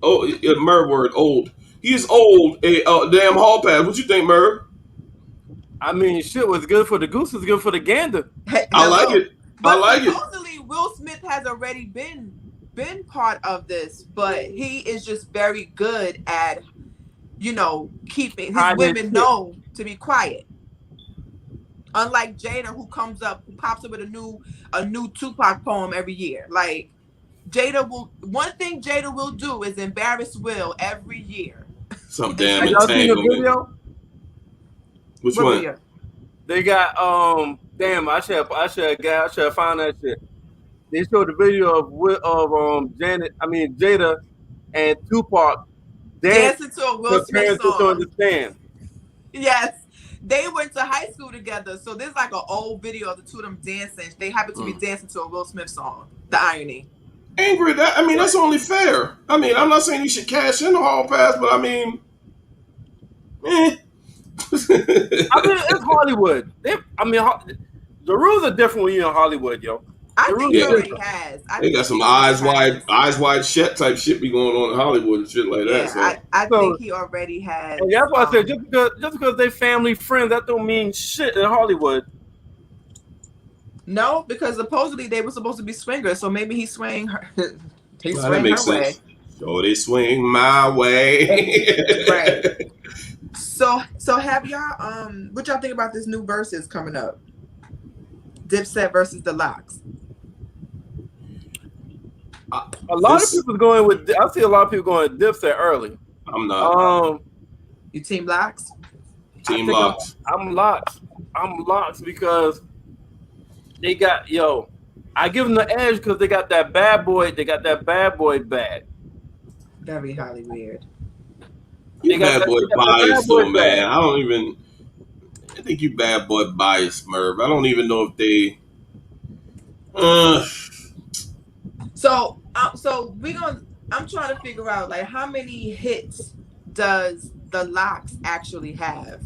Oh, Merv word, old. He is old. A damn hall pass. What you think, Merv? I mean, shit. What's good for the goose is good for the gander. I like it. Supposedly, Will Smith has already been part of this, but he is just very good at, keeping his women known to be quiet. Unlike Jada, who pops up with a new Tupac poem every year. Like one thing Jada will do is embarrass Will every year. Some damn entanglement. Which one? Video? They got damn, I should have found that shit. They showed the video of Jada and Tupac dancing to a Will Smith song. To understand. Yes. They went to high school together, so there's like an old video of the two of them dancing. They happen to be dancing to a Will Smith song. The irony. angry at that. I mean, that's only fair. I mean, I'm not saying you should cash in the hall pass, but I mean, I mean, it's Hollywood. The rules are different when you're in Hollywood, yo. I think he already has. They got some eyes wide shut type shit be going on in Hollywood and shit like that. So. I think he already has. And that's why I said just because they family friends, that don't mean shit in Hollywood. No, because supposedly they were supposed to be swingers, so maybe he's swaying her. He's swaying her way. Oh, they swing my way. Right. So have y'all what y'all think about this new verses coming up? Dipset versus the Lox. A lot of people going with. I see a lot of people going with Dipset early. I'm not. You team Lox? Team Lox. I'm Lox. I'm Lox because they got I give them the edge because they got that bad boy. They got that bad boy bag. Very highly weird. You bad boy biased though, man. I think you bad boy biased, Merv. I don't even know if they. So I'm trying to figure out like how many hits does the Lox actually have?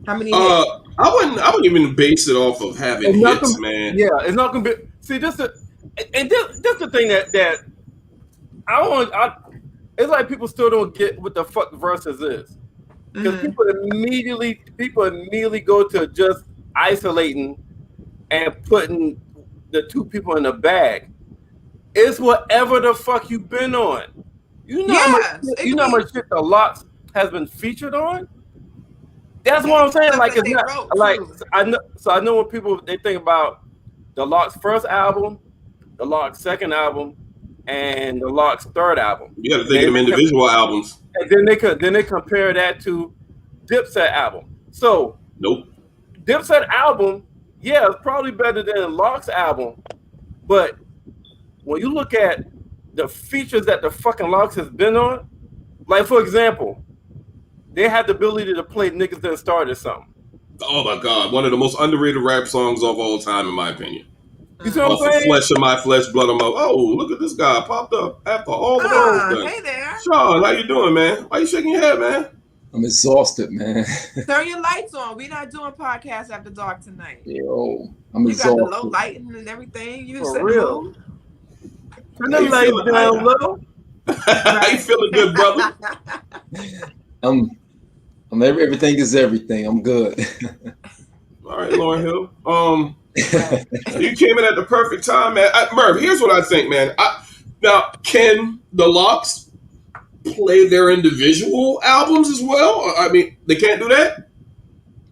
How many? Hits? I wouldn't even base it off of having hits, man. Yeah, it's not gonna be. See, this is the thing that I want. It's like people still don't get what the fuck versus is. Because people immediately go to just isolating and putting the two people in a bag. It's whatever the fuck you've been on. You know how much shit the Lox has been featured on? That's what I'm saying. Like it's not like I know when people they think about the Lox first album, the Lox second album, and the Lox third album. You got to think of them individual albums. And then they compare that to Dipset album. So nope. Dipset album, yeah, it's probably better than Lox album. But when you look at the features that the fucking Lox has been on, like for example, they had the ability to play Niggas That Started Something. Oh my God, one of the most underrated rap songs of all time, in my opinion. You see what I'm saying? Flesh of my flesh, blood of my. Oh, look at this guy popped up after all the roles. Hey there, Sean. How you doing, man? Why you shaking your head, man? I'm exhausted, man. Turn your lights on. We're not doing podcasts after dark tonight. Yo, I'm exhausted. You got the low lighting and everything. You for real. Turn the lights down low. How you feeling, good brother? Everything is everything. I'm good. All right, Lauren Hill. You came in at the perfect time, man. Merv, here's what I think, man. Now, can the Lox play their individual albums as well? I mean, they can't do that?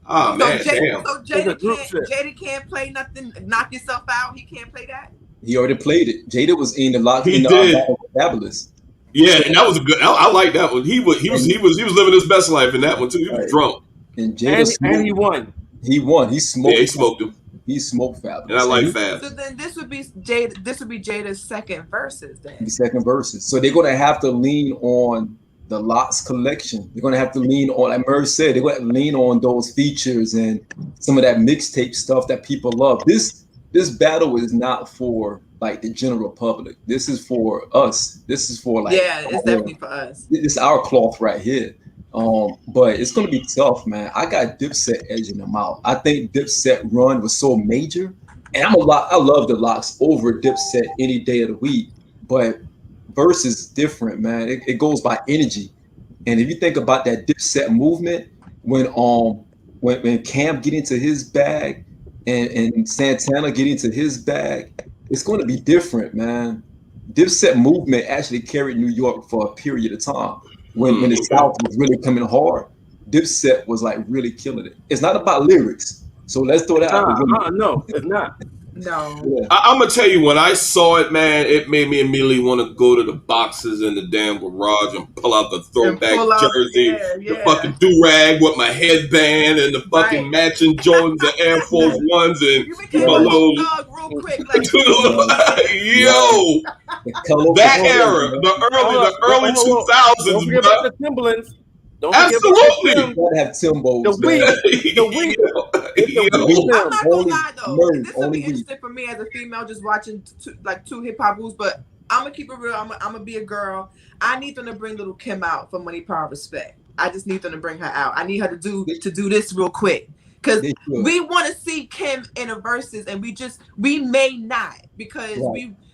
Oh, man, damn. So Jada can't play nothing, knock yourself out? He can't play that? He already played it. Jada was in the Lox. He did. Fabulous. Yeah, and that was a good. I like that one. He was living his best life in that one too. He was drunk. And Jada and he won. He won. He smoked. Yeah, he smoked him. He smoked Fabulous. And I like Fab. So then this would be Jada's second verses then. Second verses. So they're gonna have to lean on the Lox collection. They're gonna have to lean on, like Merv said, they're gonna lean on those features and some of that mixtape stuff that people love. This battle is not for like the general public. This is for us. This is for it's definitely for us. It's our cloth right here. But it's gonna be tough, man. I got Dipset edging them out. I think Dipset run was so major, and I love the Lox over Dipset any day of the week. But versus different, man. It goes by energy, and if you think about that Dipset movement, when Cam get into his bag and Santana get into his bag, it's going to be different, man. Dipset movement actually carried New York for a period of time. When the South was really coming hard, Dipset was like really killing it. It's not about lyrics. So let's throw that out. No, it's not. No. Yeah. I'm going to tell you, when I saw it, man, it made me immediately want to go to the boxes in the damn garage and pull out the throwback jersey, the fucking do-rag with my headband and the fucking matching Jordans, the Air Force Ones, and my little... real quick, yo! That era, the early 2000s, don't forget about the Timberlands. Don't forget Absolutely. about You gotta have Timbos, the man. weed. It's the weed. I'm not gonna lie though. Merge, This will only be weed. interesting for me as a female just watching two hip hop groups, but I'm gonna keep it real. I'm gonna be a girl. I need them to bring Little Kim out for Money, Power, Respect. I just need them to bring her out. I need her to do this real quick because we want to see Kim in a versus, and we may not because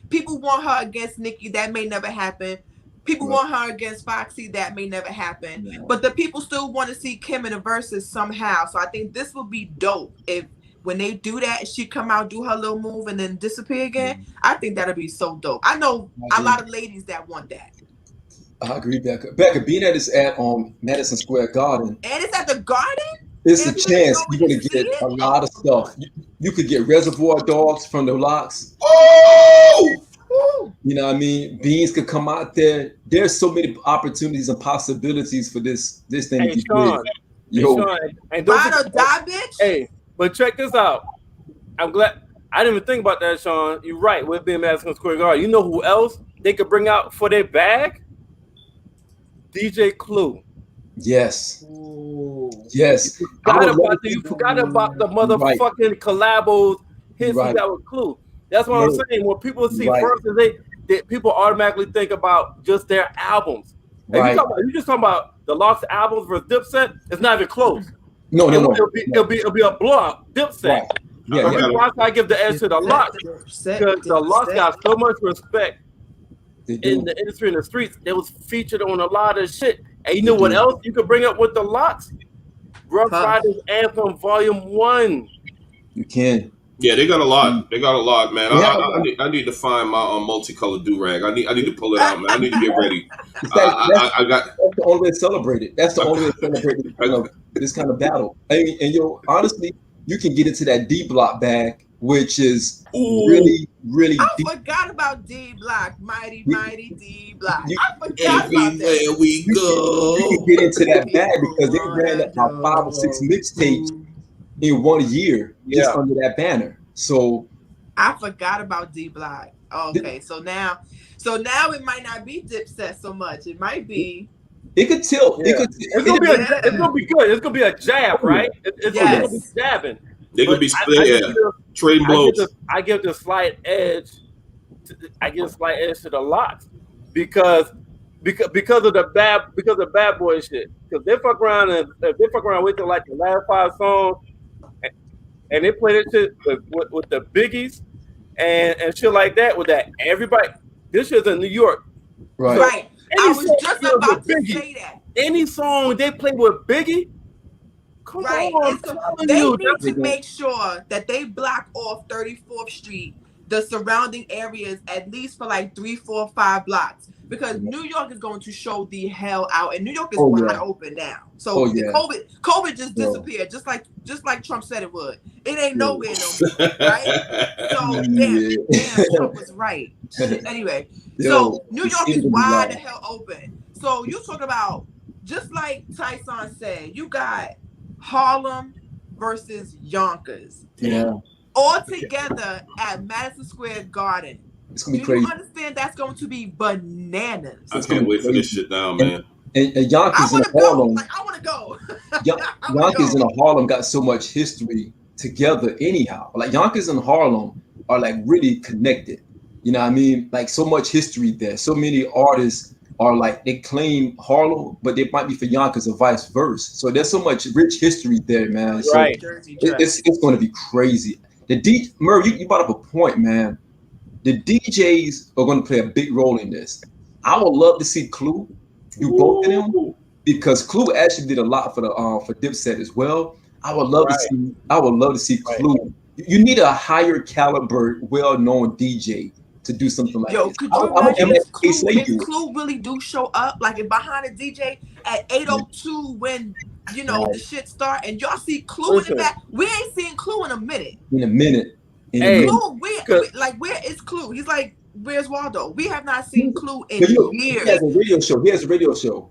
people want her against Nicki. That may never happen. People want her against Foxy. That may never happen. But the people still want to see Kim in a versus somehow. So I think this will be dope if when they do that, she come out, do her little move, and then disappear again. I think that'll be so dope. I know a lot of ladies that want that. I agree, Becca. Becca, being that it's at Madison Square Garden. And it's at the Garden? It's a chance you're going to get a lot of stuff. You could get Reservoir Dogs from the Locks. Oh! You know what I mean? Beans could come out there. There's so many opportunities and possibilities for this thing. Hey, Sean. Yo. Sean, and don't forget, die, bitch. Hey, but check this out. I'm glad. I didn't even think about that, Sean. You're right. With being Madison Square Garden. You know who else they could bring out for their bag? DJ Clue. Yes. Ooh. Yes. You forgot about the motherfucking collabos hits that was Clue. That's what I'm saying. When people see verses, they people automatically think about just their albums. And you just talking about the Lost albums versus Dipset. It's not even close. No. It'll be a blowout. Dipset. Why I give the edge to the Lost? Because the Lost got so much respect in the industry, in the streets. It was featured on a lot of shit. And you know what else you could bring up with the Lots? Rough Riders Anthem Volume 1. You can. Yeah, they got a lot. They got a lot, man. I need to find my multicolored do-rag. I need to pull it out, man. I need to get ready. That's the only way to celebrate it. That's the only way to celebrate this kind of battle. And honestly, you can get into that D Block bag, which is really, really deep. I forgot about D Block, mighty D Block. I forgot about that. Everywhere we go. You can get into that bag because they ran about 5 or 6 mixtapes in 1 year just under that banner. So I forgot about D Block. Okay, so now it might not be Dipset so much. It might be. It could tilt. Yeah. It's gonna be good. It's gonna be a jab, right? It's gonna be jabbing. They could be split. Trading blows. I give the slight edge. I give a slight edge to the Lots because of the bad boy shit. Because they fuck around wait till like the last 5 songs, and they play that shit with the biggies and shit like that. With that, everybody. This shit's in New York, right? Right. I was just about to say that. Any song they play with Biggie, come on. So they need to make sure that they block off 34th Street, the surrounding areas, at least for like 3, 4, 5 blocks. Because New York is going to show the hell out, and New York is wide open now. So COVID just disappeared, just like Trump said it would. It ain't nowhere no more, right? So damn, Trump was right. Anyway, so New York is wide the hell open. So you talk about, just like Tyson said, you got Harlem versus Yonkers. Yeah. All together at Madison Square Garden. It's gonna be crazy. You understand that's going to be bananas. I can't wait for this shit down, man. And Yonkers in Harlem. I want to go. Yonkers in Harlem got so much history together anyhow. Like Yonkers and Harlem are like really connected. You know what I mean? Like so much history there. So many artists are like, they claim Harlem, but they might be for Yonkers or vice versa. So there's so much rich history there, man. So right. It's going to be crazy. Murray, you brought up a point, man. The DJs are going to play a big role in this. I would love to see Clue do both of them because Clue actually did a lot for Dipset as well. I would love to see Clue. Right. You need a higher caliber, well-known DJ to do something like this. Could you imagine if Clue really do show up, like if behind a DJ at 8:02 when the shit start, and y'all see Clue in the back? We ain't seen Clue in a minute. Clue, where is Clue? He's like, where's Waldo? We have not seen Clue in years. He has a radio show.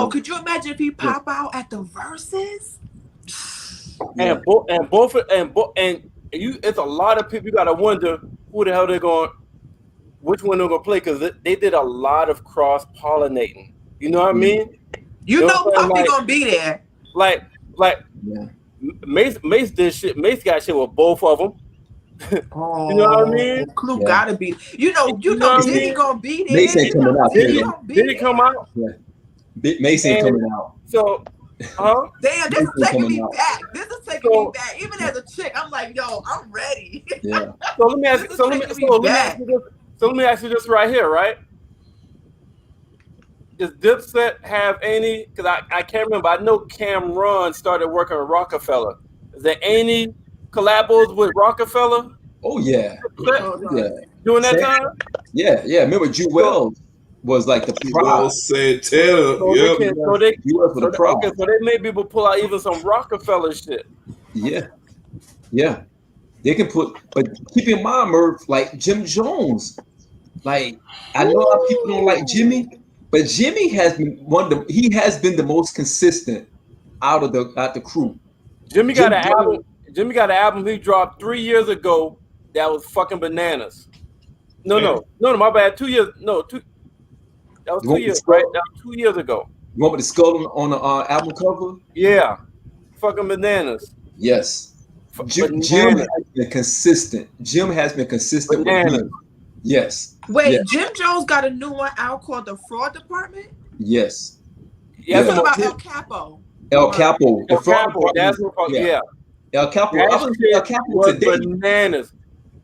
Could you imagine if he pop out at the verses? It's a lot of people. You gotta wonder who the hell which one they're gonna play, because they did a lot of cross pollinating. You know what I mean? You know Puffy like, gonna be there. Like Yeah. Mace did shit. Mace got shit with both of them. Oh, You know what I mean? Clue Yeah. gotta be. You know what I Diddy mean? gonna be there. Mace ain't coming out Diddy there, gonna be Did he there. come out? Mace ain't coming out. So, huh? Damn, this is Mace ain't taking coming me out. back. This is taking me back. Even as a chick, I'm like, yo, I'm ready. Yeah. So let me ask. This is So let me ask you this. So let me ask you this right here, right? Does Dipset have any? Because I can't remember. I know Cameron started working with Rockefeller. Is there any collabos with Rockefeller? Oh yeah. Yeah. During that time? Yeah. Remember, Jewel was like the Well, prop. Santana. Yep. Jewel for the prop. Okay, so they may be able to pull out even some Rockefeller shit. Yeah. They can put, but keep in mind, Murph, like Jim Jones. Like, I know a lot of people don't like Jimmy, but Jimmy has been he has been the most consistent out the crew. Jimmy got an album. Jimmy got an album he dropped 3 years ago that was fucking bananas. No, my bad. 2 years. No, two. That was 2 years, right? That was 2 years ago. You want me to skull on the album cover? Yeah, fucking bananas. Yes. Jim has been consistent. Jim has been consistent with me. Yes. Wait, yes. Jim Jones got a new one out called The Fraud Department? Yes. You're talking about El Capo. El Capo. El Capo. That's what. Yeah. El Capo. El Capo today. Bananas.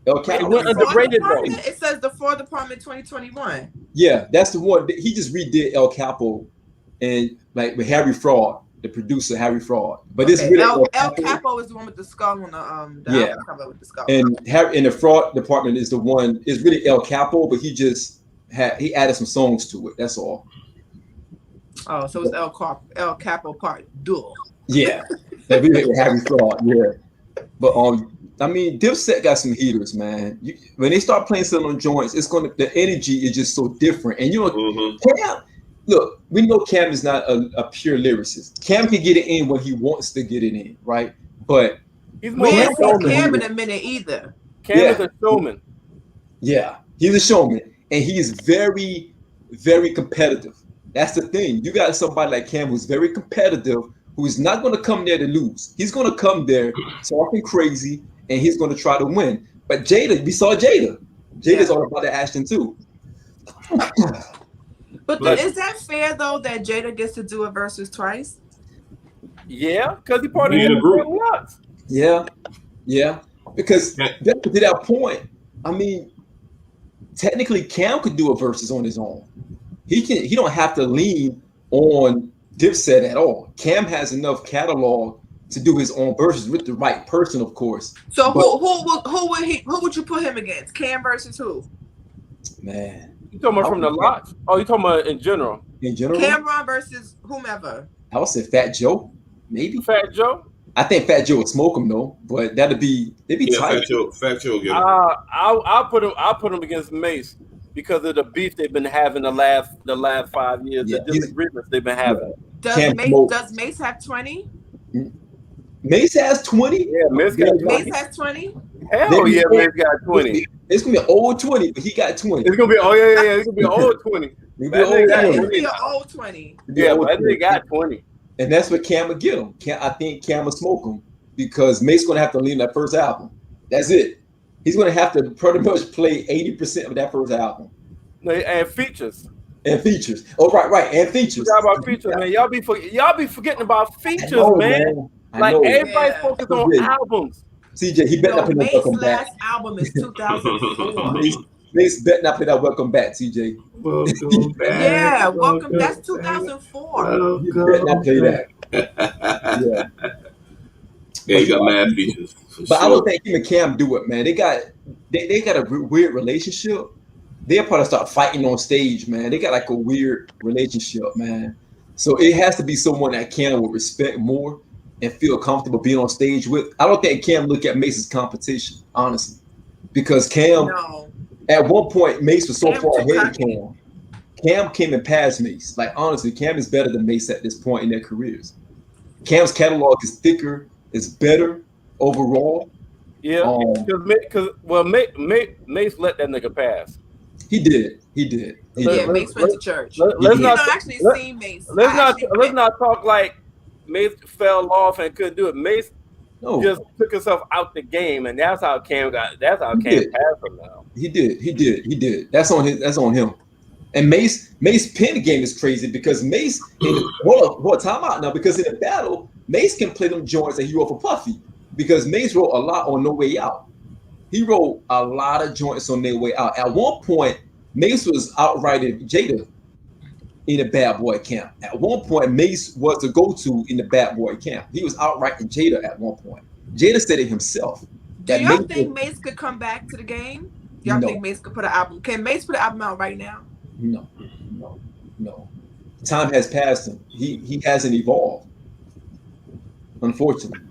El Capo. It went underrated though. It says The Fraud Department 2021. Yeah, that's the one. He just redid El Capo, and like with Harry Fraud, the producer Harry Fraud. But this really El Capo is the one with the skull on the album cover with the skull. And the Fraud Department is the one. It's really El Capo, but he added some songs to it. That's all. Oh, so it's El Capo Part Duel. Yeah, Harry Fraud. Yeah, but I mean, Dipset got some heaters, man. When they start playing some on joints, the energy is just so different. And you know, Cam, look, we know Cam is not a pure lyricist. Cam can get it in when he wants to get it in, right? But we ain't seen Cam in a minute either. Cam is a showman. Yeah, he's a showman, and he's very, very competitive. That's the thing. You got somebody like Cam who's very competitive, who's not going to come there to lose. He's going to come there talking crazy, and he's going to try to win. But Jada, we saw Jada. Jada's all about the action too. But is that fair though that Jada gets to do a versus twice? Yeah, because he part of the group. Yeah. Because to that point, I mean, technically Cam could do a versus on his own. He don't have to lean on Dipset at all. Cam has enough catalog to do his own verses with the right person, of course. So who would you put him against? Cam versus who? Man, you talking about from the lots? Oh, you talking about in general? In general, Cameron versus whomever. I would say Fat Joe, maybe. Fat Joe. I think Fat Joe would smoke him though, but they'd be tight. Fat Joe. I'll put him against Mace because of the beef they've been having the last 5 years. The disagreements they've been having. Does Mace have 20? Mace has 20. Yeah, Mace has 20. Hell yeah, Mace got 20. It's gonna be an old 20, but he got 20. It's gonna be it's gonna be an old 20. It'll be an old 20. Yeah, but they got 20. And that's what Cam will get him. I think Cam will smoke him because Mace's gonna have to leave that first album. That's it. He's gonna have to pretty much play 80% of that first album. And features. Oh, right. And features. Talk about features, man. Y'all be forgetting about features, man. Like everybody focus on albums. CJ, he better not play that Welcome Back. Last album is 2004. Mace better not play that Welcome Back, CJ. Welcome back. Yeah, welcome. That's 2004. He better not play that. Yeah, he got mad features. But I don't think him and Cam do it, man. They got a weird relationship. They'll probably start fighting on stage, man. They got like a weird relationship, man. So it has to be someone that Cam will respect more and feel comfortable being on stage with. I don't think Cam look at Mace as competition, honestly, because Cam, at one point, Mace was so far ahead of Cam. Cam came and passed Mace. Like, honestly, Cam is better than Mace at this point in their careers. Cam's catalog is thicker, is better overall. Yeah, because Mace let that nigga pass. He did. He did. He Yeah, did. Mace went to church. Let's You not know, actually seen Mace. let's not talk like Mace fell off and couldn't do it. Mace No, just took himself out the game, and that's how Cam passed him now. he did. He did. He did. That's on his. That's on him. And Mace pin game is crazy because Mace in the hold time out now because in the battle Mace can play them joints that he wrote for Puffy because Mace wrote a lot on No Way Out. He wrote a lot of joints on their way out. At one point, Mace was outwriting Jada in the Bad Boy camp. At one point, Mace was the go-to in the Bad Boy camp. He was outwriting Jada at one point. Jada said it himself. Do y'all think Mace could come back to the game? Y'all No. think Mace could put an album? Can Mace put an album out right now? No. Time has passed him. He hasn't evolved. Unfortunately.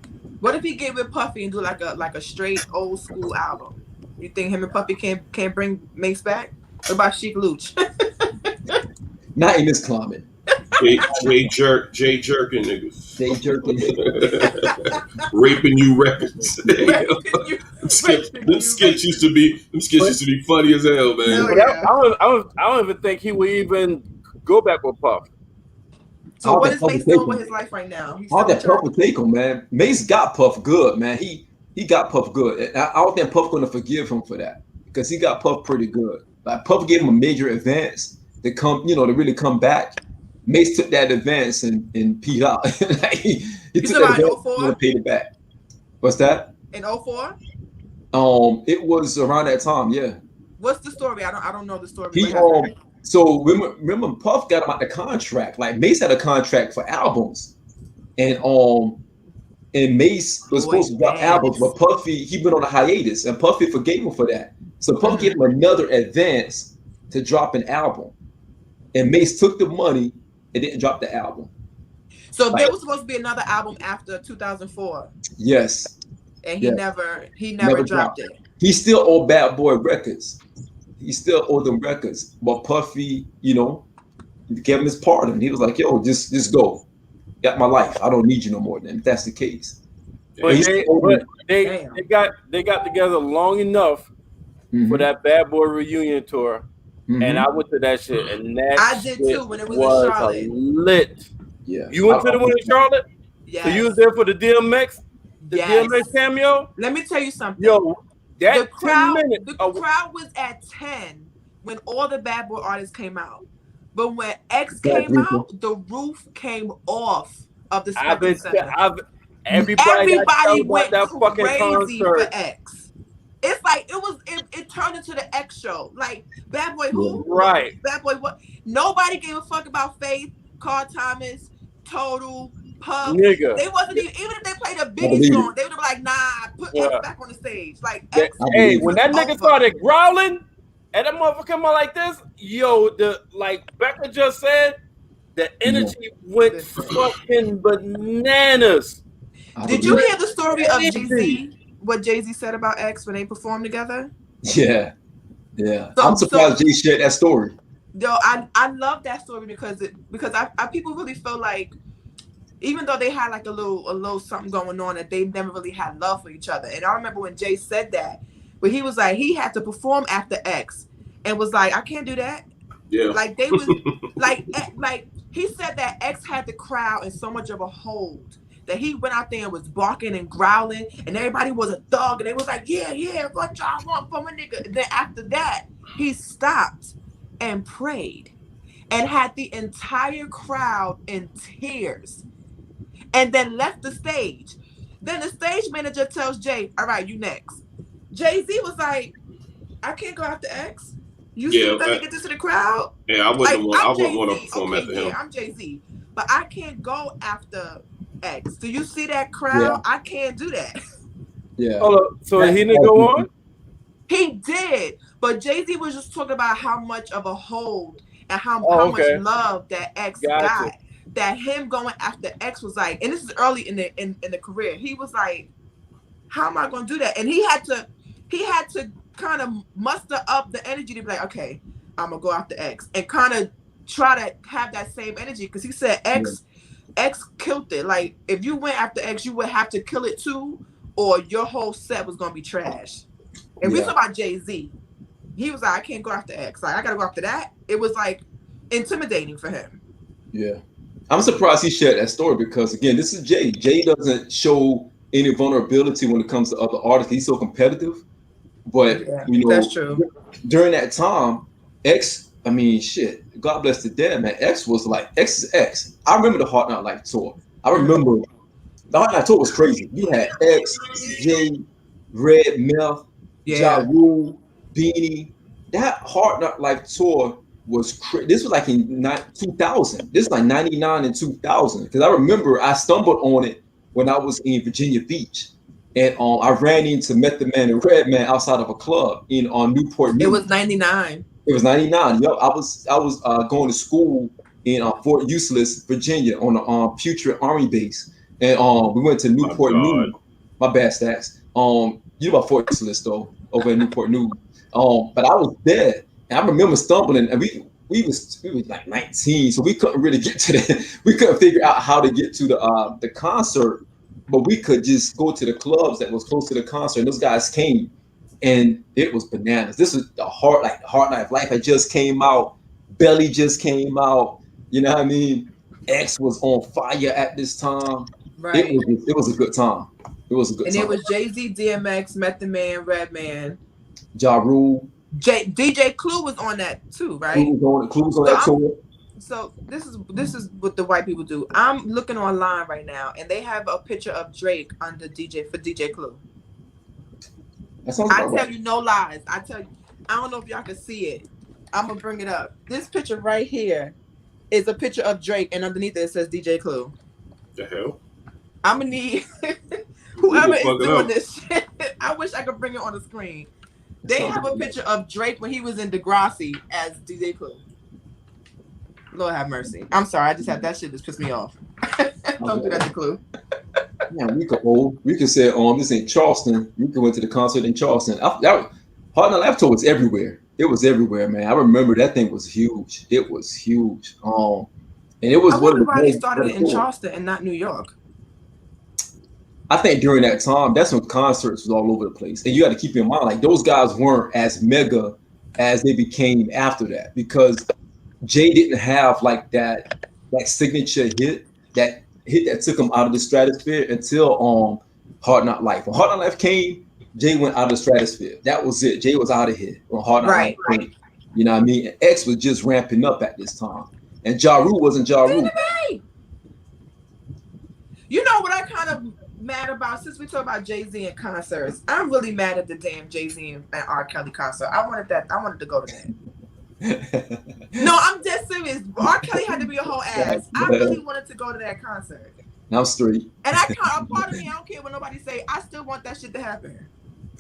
What if he get with Puffy and do like a straight old school album? You think him and Puffy can't bring Mace back? What about Sheik Luch? Not in this climate. Jay jerking niggas. Jay jerking. Raping you records. Them skits used to be funny as hell, man. But I don't even think he would even go back with Puff. So what is Mace doing with his life right now? All that Puff would take him, man. Mace got Puff good, man. He got Puff good. I don't think Puff gonna forgive him for that because he got Puff pretty good. Like Puff gave him a major advance to really come back. Mace took that advance and peed out. Like, he took that advance and paid it back. What's that? In 04? It was around that time, yeah. What's the story? I don't know the story. So remember Puff got him out the contract. Like Mace had a contract for albums. And Mace was supposed to drop albums, but Puffy, he went on a hiatus and Puffy forgave him for that. So Puff gave him another advance to drop an album. And Mace took the money and didn't drop the album. So there was supposed to be another album after 2004. Yes. And he never dropped it. He still owed Bad Boy records. He still owed them records. But Puffy, gave him his pardon. He was like, yo, just go. Got my life. I don't need you no more then, if that's the case. But they got together long enough for that Bad Boy reunion tour. Mm-hmm. And I went to that shit, and I did too when it was in Charlotte. Lit. Yeah. You went to the one in Charlotte? Yeah. So you was there for the DMX? DMX cameo? Let me tell you something. Yo, the crowd was at 10 when all the Bad Boy artists came out. But when X came out, the roof came off of the Spectrum Center. Everybody went crazy for X. It's like it turned into the X show. Like Bad Boy who? Right. Bad Boy what? Nobody gave a fuck about Faith, Carl Thomas, Total, Puff. Nigga. They wasn't even if they played a Biggie song, they would have been like, nah, put X back on the stage. Like X. Hey, when that nigga started growling and that motherfucker come out like this, yo, like Becca just said, the energy went fucking bananas. Did you hear the story of Jay-Z? What Jay-Z said about X when they performed together? Yeah. So, I'm surprised Jay shared that story. Yo, I love that story because I people really feel like even though they had like a little something going on that they never really had love for each other. And I remember when Jay said that, but he was like he had to perform after X and was like, I can't do that. Yeah. Like they was like he said that X had the crowd in so much of a hold that he went out there and was barking and growling, and everybody was a thug, and they was like, yeah, what y'all want from a nigga? And then after that, he stopped and prayed and had the entire crowd in tears and then left the stage. Then the stage manager tells Jay, all right, you next. Jay-Z was like, I can't go after X. You still let me get this to the crowd? Yeah, I wouldn't want to perform after him. Yeah, I'm Jay-Z, but I can't go after X. Do you see that crowd? I can't do that. Yeah. So he didn't go on? He did, but Jay-Z was just talking about how much of a hold and how much love that X got. That him going after X was like, and this is early in the career. He was like, how am I going to do that? And he had to kind of muster up the energy to be like, okay, I'm gonna go after X and kind of try to have that same energy because he said X killed it. Like if you went after X, you would have to kill it too, or your whole set was gonna be trash. And we talk about Jay-Z. he was like, I can't go after X. Like, I gotta go after that. It was like intimidating for him. Yeah. I'm surprised he shared that story because again, this is Jay. Jay doesn't show any vulnerability when it comes to other artists. He's so competitive. But Yeah, you know, that's true. during that time, X, I mean, shit, God bless the dead, man. X was like X is X. I remember the Hard Knock Life tour. I remember the Hard Knock tour was crazy. We had X, J, Red, Meth, Ja Yeah. Rule, Beanie. That Hard Knock Life tour was crazy. This was like in 2000. This is like 99 and 2000. Because I remember I stumbled on it when I was in Virginia Beach. And I ran into Method Man and Redman outside of a club in on Newport News. It was 99. It was 99. Yo, I was going to school in Fort Useless, Virginia, on the Putrid Army base, and we went to Newport News. My bad, Stacks. You know about Fort Useless though, over in Newport News. But I was there, and I remember stumbling, and we was like 19, so we couldn't really get to the. We couldn't figure out how to get to the concert, but we could just go to the clubs that was close to the concert, and those guys came. And it was bananas. This was the Hard Knock Life had just came out. Belly just came out. You know what I mean? X was on fire at this time. Right. It was a good time. It was a good and time. And it was Jay-Z, DMX, Method Man, Redman. Ja Rule. DJ Clue was on that too, right? Clue was on that tour. So this is what the white people do. I'm looking online right now, and they have a picture of Drake under DJ Clue. I tell you no lies. I tell you, I don't know if y'all can see it. I'm gonna bring it up. This picture right here is a picture of Drake, and underneath it says DJ Clue. The hell? I'm gonna need whoever is doing this shit. I wish I could bring it on the screen. They have a picture of Drake when he was in Degrassi as DJ Clue. Lord have mercy. I'm sorry. I just had that shit just pissed me off. Don't do that to Clue. Yeah, we could say this in Charleston. We could went to the concert in Charleston. Hard Knock Life tour was everywhere. It was everywhere, man. I remember that thing was huge. It was huge. And it was why they started it in Charleston and not New York. I think during that time, that's when concerts was all over the place. And you got to keep in mind, like those guys weren't as mega as they became after that, because Jay didn't have like that signature hit that took him out of the stratosphere until Hard Knock Life. When Hard Knock Life came, Jay went out of the stratosphere. That was it. Jay was out of here when Hard Knock Life came. You know what I mean? And X was just ramping up at this time. And Ja Rule wasn't Ja Rule. You know what I kind of mad about, since we talk about Jay-Z and concerts, I'm really mad at the damn Jay-Z and R. Kelly concert. I wanted to go to that. No, I'm dead serious. R. Kelly had to be a whole ass. I really wanted to go to that concert. I'm straight. And a part of me, I don't care what nobody say. I still want that shit to happen.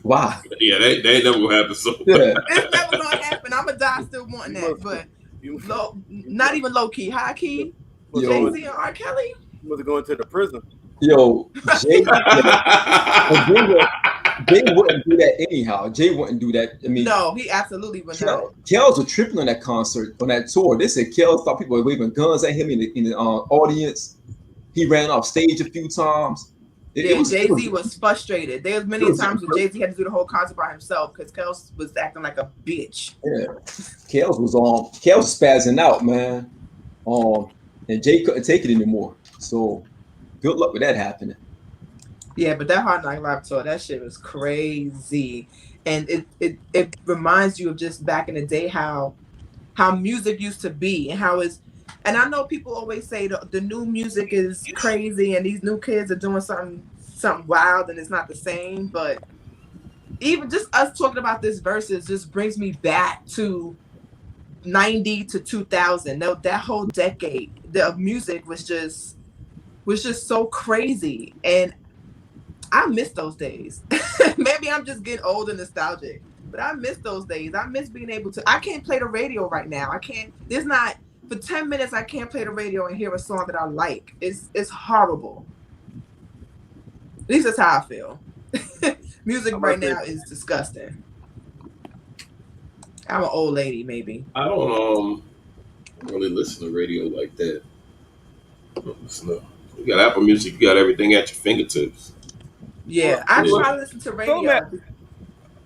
Why? Yeah, they ain't never gonna happen. So yeah. It's never gonna happen. I'm gonna die still wanting that, but not even low key, high key. Jay-Z and R. Kelly. You was going to the prison. Yo, Jay wouldn't do that anyhow. Jay wouldn't do that. I mean, no, he absolutely would not. Kels were tripping on that concert, on that tour. They said Kels thought people were waving guns at him in the audience. He ran off stage a few times. Jay-Z was frustrated. There was many times when Jay-Z had to do the whole concert by himself because Kels was acting like a bitch. Yeah, Kels was spazzing out, man. And Jay couldn't take it anymore. So good luck with that happening. Yeah, but that Hard Knock Live tour, that shit was crazy. And it reminds you of just back in the day how music used to be and how it's. And I know people always say the new music is crazy and these new kids are doing something wild and it's not the same. But even just us talking about this versus just brings me back to 90 to 2000. That whole decade, the music was just so crazy. And I miss those days. Maybe I'm just getting old and nostalgic, but I miss those days. I miss being able to. I can't play the radio right now. I can't. There's not. For 10 minutes, I can't play the radio and hear a song that I like. It's horrible. At least that's how I feel. Music right now is disgusting. I'm an old lady, maybe. I don't really listen to radio like that. You got Apple Music, you got everything at your fingertips. Yeah, I try to listen to radio.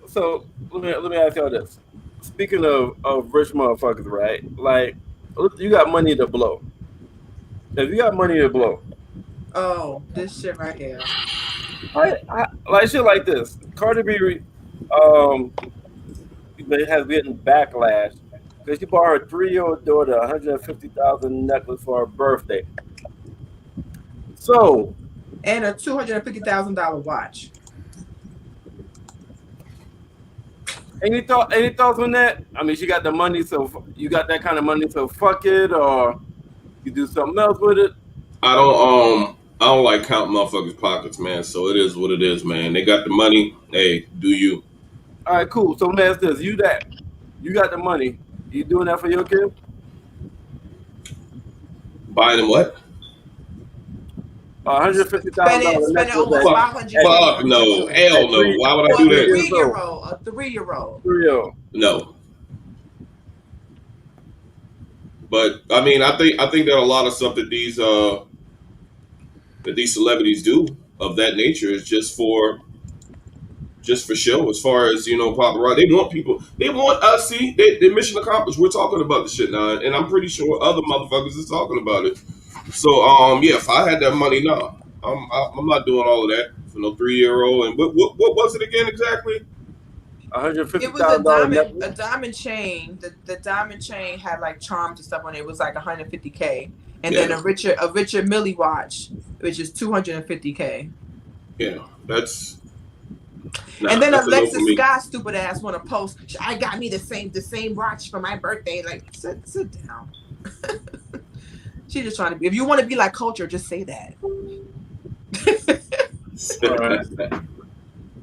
So let me ask y'all this. speaking of rich motherfuckers, right? Like, you got money to blow. If you got money to blow, Oh, this shit right here. like shit like this. Cardi B, um, has getting backlash because she bought her 3-year-old daughter a $150,000 necklace for her birthday. So, And a $250,000 watch. any thoughts on that? I mean, she got the money, so you got that kind of money, so fuck it, or you do something else with it. I don't like counting motherfuckers' pockets, man. So it is what it is, man. They got the money. Hey, do you? All right, cool. So let me ask this: you got the money? You doing that for your kid? Buying them what? $150,000 Spending necklace almost Fuck, 500K fuck on no. jewelry. Hell no. Why would I For do a that? 3-year-old. A 3-year-old. 3-year-old. No. But I mean, I think that a lot of stuff that these celebrities do of that nature is just for show. As far as paparazzi, they want people. They want us. See, they mission accomplished. We're talking about the shit now, and I'm pretty sure other motherfuckers is talking about it. So yeah, if I had that money, no, I'm not doing all of that for no 3-year-old. And what was it again exactly? It was a $150,000 necklace. diamond chain. The diamond chain had like charms and stuff on it. It was like 150K. And Yeah. then a Richard Mille watch, which is 250K. Yeah, that's. And then that's a no for Alexis me. Scott, stupid ass, want to post. I got me the same watch for my birthday. Like, sit down. She's just trying to be. If you want to be like Culture, just say that. All right.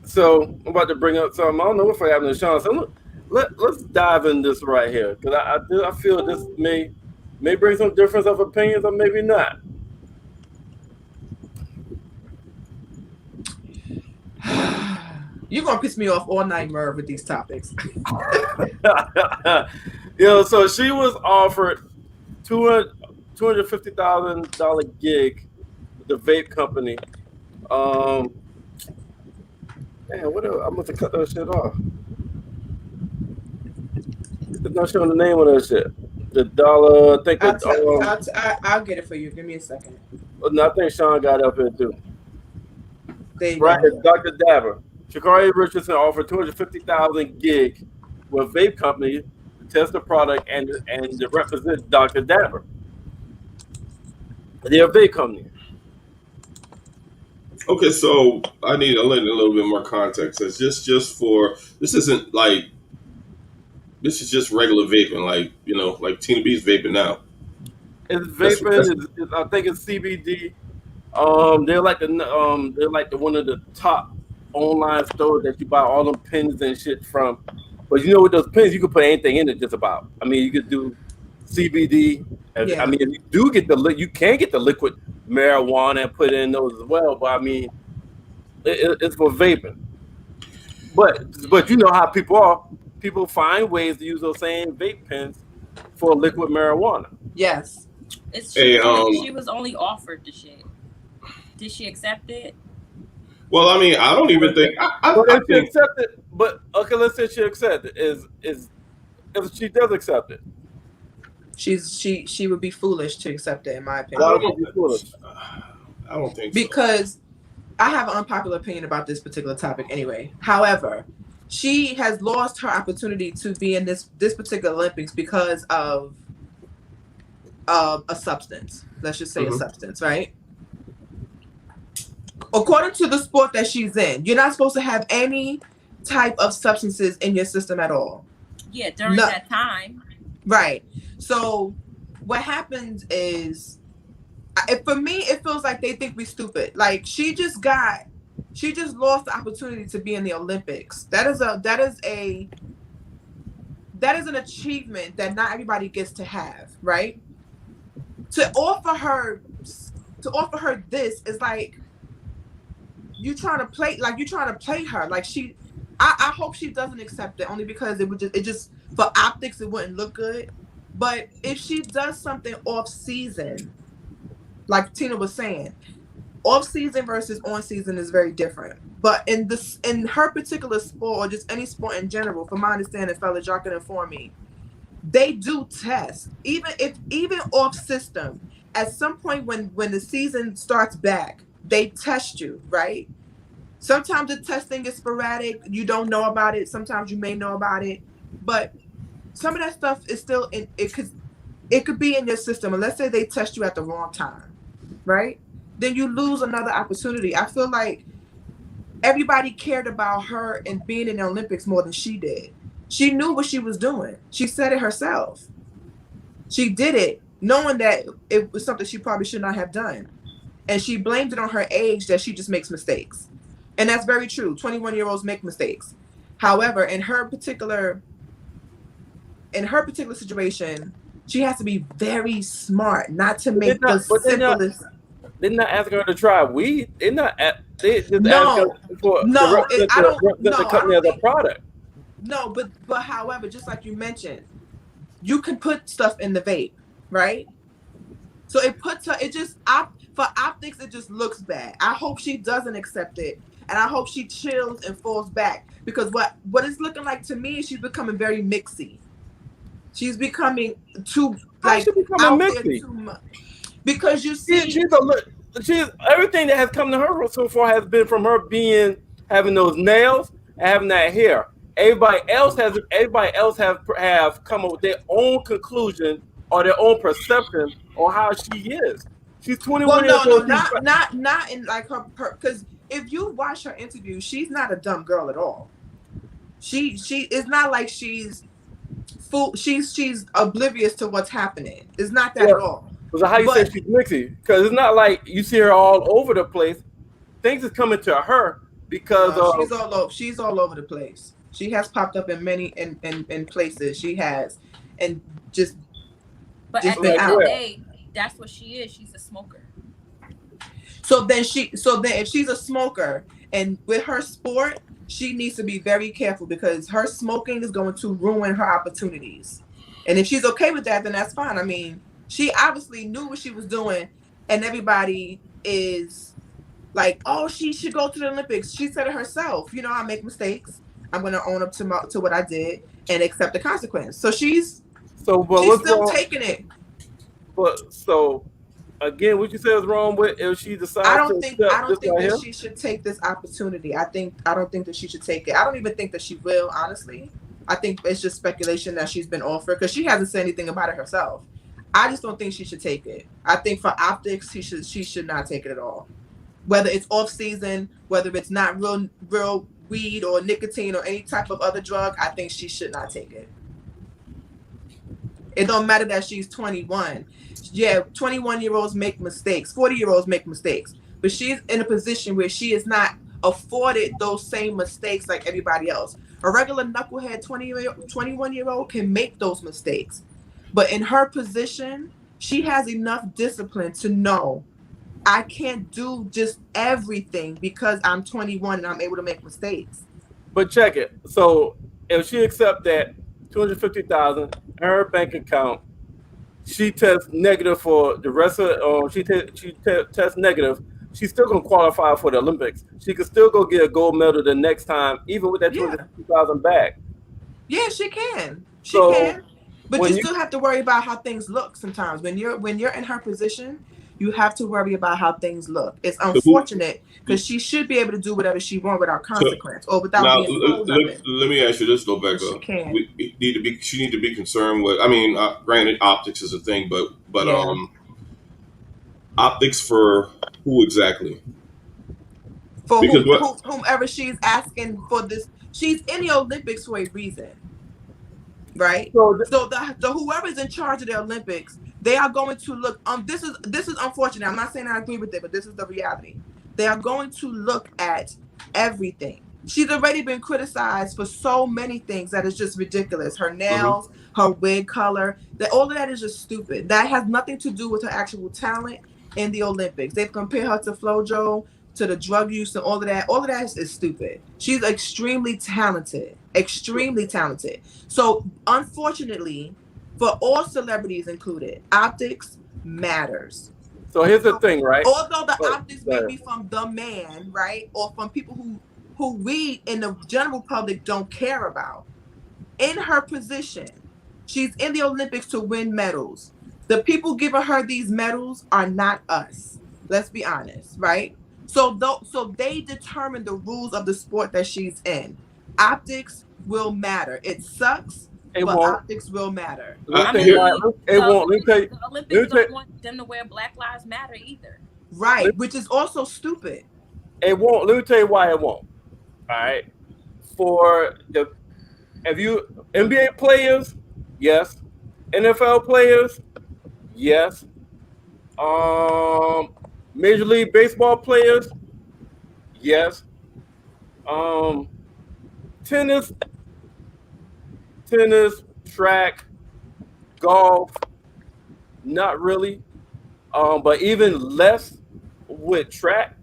So I'm about to bring up something. I don't know if I have no chance. So let's dive in this right here because I feel this may bring some difference of opinions or maybe not. You're gonna piss me off all night, Merv, with these topics. So she was offered $250,000 gig with the vape company. Man, what else? I'm gonna cut that shit off. It's not showing the name of that shit. The dollar, I think. I'll get it for you. Give me a second. No, I think Sean got it up here too. There you Right, go. it's Dr. Dabber. Shakari Richardson offered 250,000 gig with vape company to test the product and to represent Dr. Dabber. They're a vape company. Okay, so I need a little bit more context. It's just for this isn't like this is just regular vaping, like Tina B's vaping now. It's vaping. I think it's CBD. They're like the one of the top online stores that you buy all them pens and shit from. But with those pens, you could put anything in it. Just about. I mean, you could do CBD. Yeah. I mean, if you do get you can get the liquid marijuana and put it in those as well. But I mean, it's for vaping. But you know how people are. People find ways to use those same vape pens for liquid marijuana. Yes. She was only offered the shit. Did she accept it? Well, I mean, I don't even think. I She accept it, but okay, let's say she accepts it. Is if she does accept it? She would be foolish to accept it, in my opinion. Why would she be foolish? I don't think because I have an unpopular opinion about this particular topic anyway. However, she has lost her opportunity to be in this particular Olympics because of a substance. Let's just say a substance, right? According to the sport that she's in, you're not supposed to have any type of substances in your system at all. Yeah, during that time. Right. So what happens is, for me, it feels like they think we're stupid. Like she just lost the opportunity to be in the Olympics. That is an achievement that not everybody gets to have, right? To offer her this is like you trying to play her. Like I hope she doesn't accept it, only because it just for optics it wouldn't look good. But if she does something off season, like Tina was saying, off season versus on season is very different. But in her particular sport, or just any sport in general, from my understanding, fellas, y'all can inform me, they do test. Even off system, at some point when the season starts back, they test you, right? Sometimes the testing is sporadic. You don't know about it. Sometimes you may know about it. But some of that stuff is still in it. It could be in your system. And let's say they test you at the wrong time, right? Then you lose another opportunity. I feel like everybody cared about her and being in the Olympics more than she did. She knew what she was doing. She said it herself. She did it knowing that it was something she probably should not have done. And she blamed it on her age, that she just makes mistakes. And that's very true. 21-year-olds make mistakes. However, in her particular situation, she has to be very smart not to make the simplest. They're not asking her to try weed. They just asking No, her for no, I don't. the No, I company don't as a think. product. No, but however, just like you mentioned, you can put stuff in the vape, right? So it puts her. It just for optics, it just looks bad. I hope she doesn't accept it, and I hope she chills and falls back, because what it's looking like to me is she's becoming very mixy. She's becoming too like out there too much. Because you see, she's everything that has come to her so far has been from her having those nails and having that hair. Everybody else have come up with their own conclusion or their own perception on how she is. She's 21 years old. Not in like her, because if you watch her interview, she's not a dumb girl at all. She is not like she's oblivious to what's happening. It's not that at all. So how you say she's mixy? Because it's not like you see her all over the place. Things is coming to her because she's all over the place. She has popped up in many in places. She has, and just. But at the end of the day, that's what she is. She's a smoker. So then if she's a smoker, and with her sport, she needs to be very careful, because her smoking is going to ruin her opportunities. And if she's okay with that, then that's fine. I mean, she obviously knew what she was doing, and everybody is like, "Oh, she should go to the Olympics." She said it herself. You know, I make mistakes. I'm going to own up to what I did and accept the consequence. So she's still taking it. But so again, what you said is wrong with if she decides. I don't think that she should take this opportunity. I don't think that she should take it. I don't even think that she will, honestly. I think it's just speculation that she's been offered, because she hasn't said anything about it herself. I just don't think she should take it. I think for optics, she should not take it at all. Whether it's off season, whether it's not real weed or nicotine or any type of other drug, I think she should not take it. It don't matter that she's 21. Yeah, 21-year-olds make mistakes. 40-year-olds make mistakes. But she's in a position where she is not afforded those same mistakes like everybody else. A regular knucklehead 21-year-old can make those mistakes. But in her position, she has enough discipline to know, I can't do just everything because I'm 21 and I'm able to make mistakes. But check it. So if she accepts that $250,000 in her bank account, she tests negative for the rest of she tests negative, she's still gonna qualify for the Olympics. She could still go get a gold medal the next time, even with that $250,000 back. Yeah, she can. She can. But you still have to worry about how things look sometimes. When you're in her position, you have to worry about how things look. It's unfortunate, because she should be able to do whatever she wants without consequence or without being told of it. Let me ask you this, Rebecca. She can. She need to be concerned with. I mean, granted, optics is a thing, but optics for who exactly? For whomever she's asking for this. She's in the Olympics for a reason, right? So the whoever's in charge of the Olympics, they are going to look. This is unfortunate. I'm not saying I agree with it, but this is the reality. They are going to look at everything. She's already been criticized for so many things that is just ridiculous. Her nails, her wig color, all of that is just stupid. That has nothing to do with her actual talent in the Olympics. They've compared her to FloJo, to the drug use, and all of that. All of that is stupid. She's extremely talented. So unfortunately, for all celebrities included, optics matters. So here's the thing, right? Although the optics may be from the man, right, or from people who we in the general public don't care about. In her position, she's in the Olympics to win medals. The people giving her these medals are not us. Let's be honest, right? So they determine the rules of the sport that she's in. Optics will matter. It sucks, but optics will matter. It won't. The Olympics don't want them to wear Black Lives Matter either. Right, which is also stupid. It won't. Let me tell you why it won't. All right. If you NBA players, yes. NFL players, yes. Major League Baseball players, yes. Tennis, track, golf, not really. But even less with track,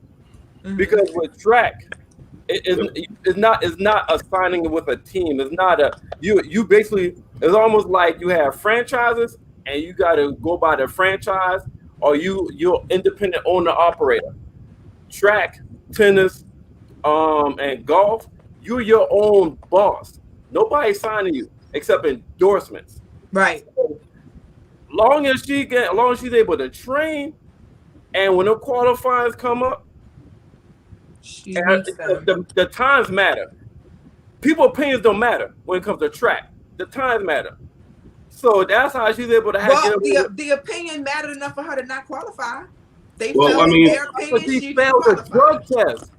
because with track, it's not assigning with a team. It's not you basically. It's almost like you have franchises and you got to go by the franchise, or you're independent owner operator. Track, tennis, and golf, you're your own boss. Nobody's signing you except endorsements. Right. So, long as she's able to train, and when the qualifiers come up, the times matter. People's opinions don't matter when it comes to track. The times matter. So that's how she's able to have. Well, the opinion mattered enough for her to not qualify. She failed a drug test.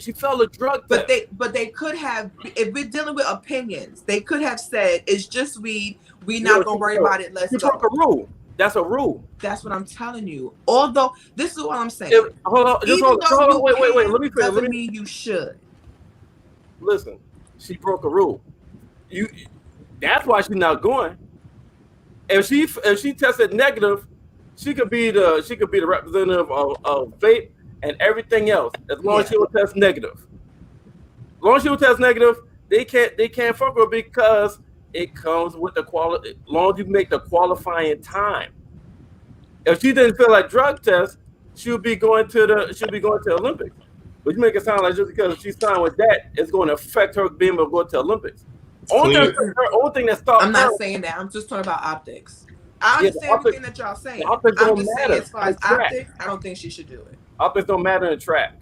She failed a drug test. But they could have, if we're dealing with opinions, they could have said it's just weed. We're not gonna worry about it. Let's go. Broke a rule. That's a rule. That's what I'm telling you. Although this is what I'm saying. Hold on. Wait. Let me finish. Doesn't mean you should. Listen, she broke a rule. That's why she's not going. If she tested negative, she could be the representative of vape and everything else. As long as she will test negative. As long as she will test negative, they can't fuck her because it comes with the quality. As long as you make the qualifying time. If she didn't feel like drug test, she'll be going to the Olympics. But you make it sound like just because she's signed with that, it's going to affect her being able to go to the Olympics. Only thing that stops. I'm not saying that. I'm just talking about optics. I understand everything that y'all saying. Optics I'm don't just matter. saying, as far as optics, I don't think she should do it. Optics don't matter in track.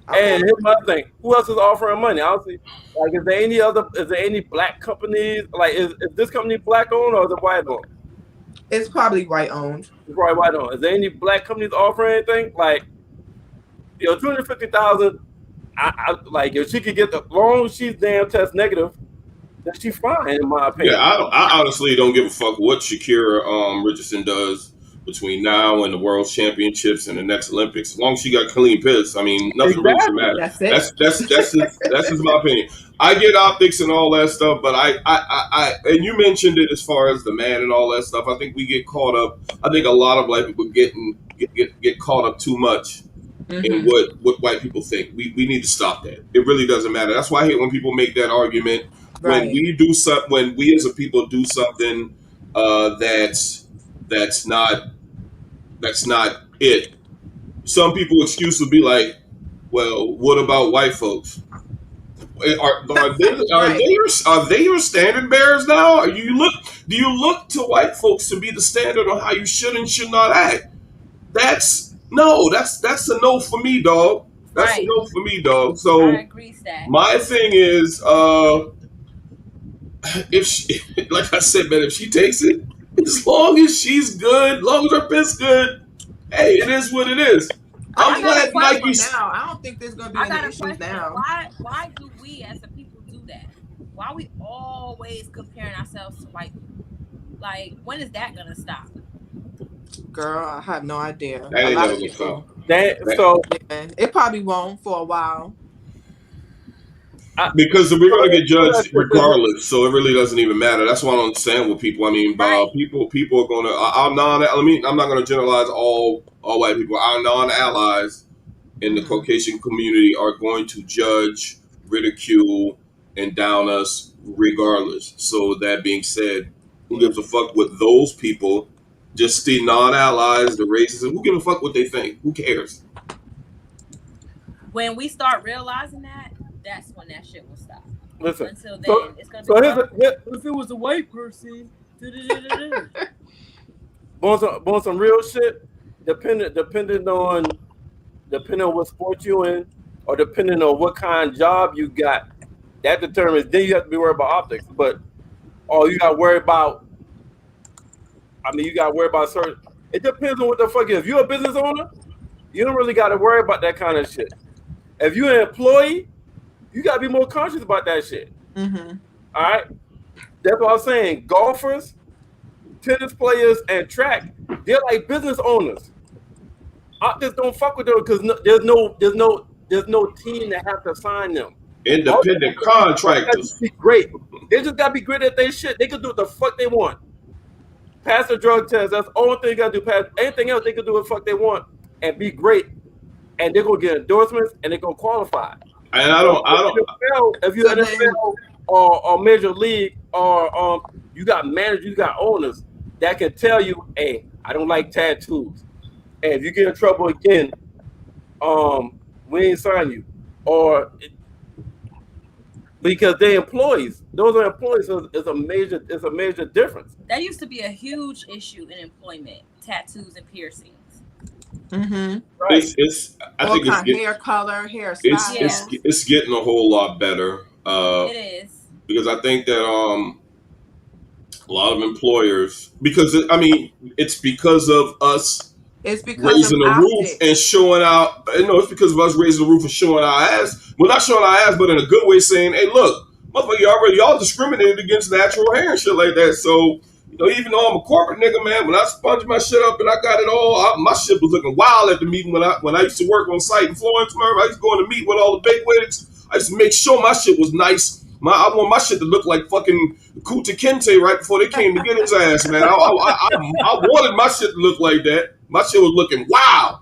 Okay. And here's my thing: who else is offering money? Honestly, like, is there any black companies? Like, is this company black owned or is it white owned? It's probably white owned. It's probably white owned. Is there any black companies offering anything? Like, $250,000. I like, if she could get the long as she's damn test negative, then she's fine in my opinion. Yeah, I honestly don't give a fuck what Shakira Richardson does between now and the World Championships and the next Olympics. As long as she got clean piss, I mean, nothing really should matter. That's it. That's just my opinion. I get optics and all that stuff, but I and you mentioned it as far as the man and all that stuff. I think we get caught up. I think a lot of black people get caught up too much in what white people think. We need to stop that. It really doesn't matter. That's why I hate when people make that argument. Right. When we as a people do something that's not it. Some people excuse will be like, well, what about white folks? Are they your standard bearers now? Do you look to white folks to be the standard on how you should and should not act? That's a no for me, dog. That's a no for me, dog. So I agree, Stat. My thing is, if she, like I said, man, if she takes it, as long as she's good, as long as her piss good, hey, it is what it is. I'm glad Nike's now. I don't think there's gonna be any issues now. Why do we as a people do that? Why are we always comparing ourselves to white people? Like, when is that gonna stop? Girl, I have no idea. That ain't never gonna stop. It probably won't for a while. Because we're going to get judged regardless, so it really doesn't even matter. That's what I don't understand with people. I mean, people are going to. I'm not going to generalize all white people. Our non-allies in the Caucasian community are going to judge, ridicule, and down us regardless. So that being said, who gives a fuck what those people Just the non-allies, the racists, who give a fuck what they think? Who cares? When we start realizing that, that's when that shit will stop. Listen. Until then, it's gonna be if it was a white person. On some real shit, depending on what sport you in, or depending on what kind of job you got, that determines. Then you have to be worried about optics. But all you got to worry about, you got to worry about certain. It depends on what the fuck. If you're a business owner, you don't really got to worry about that kind of shit. If you're an employee, you got to be more conscious about that shit. Mm-hmm. All right, that's what I'm saying. Golfers, tennis players, and track, they're like business owners. Optics don't fuck with them because there's no team that have to sign them. Independent contractors. Be great. They just gotta be great at their shit. They can do what the fuck they want. Pass the drug test. That's the only thing you gotta do. Pass anything else, they can do what the fuck they want and be great. And they're gonna get endorsements and they're gonna qualify. And I don't. If you're NFL or major league or you got managers, you got owners that can tell you, hey, I don't like tattoos. And if you get in trouble again, we ain't sign you. Or because they're employees. Those are employees, so it's a major difference. That used to be a huge issue in employment, tattoos and piercings. Mm-hmm. Right. I think it's hair color, hairstyle. It's getting a whole lot better. It is. Because I think that a lot of employers, because it's because of us. It's because raising the roof and showing out. It's because of us raising the roof and showing our ass. Well, not showing our ass, but in a good way, saying, "Hey, look, motherfucker, y'all discriminated against natural hair and shit like that." So, even though I'm a corporate nigga, man, when I sponged my shit up and I got it all, my shit was looking wild at the meeting when I used to work on site in Florence. I used to go in the meet with all the bigwigs. I used to make sure my shit was nice. I want my shit to look like fucking Kuta Kente right before they came to get his ass, man. I wanted my shit to look like that. My shit was looking wow.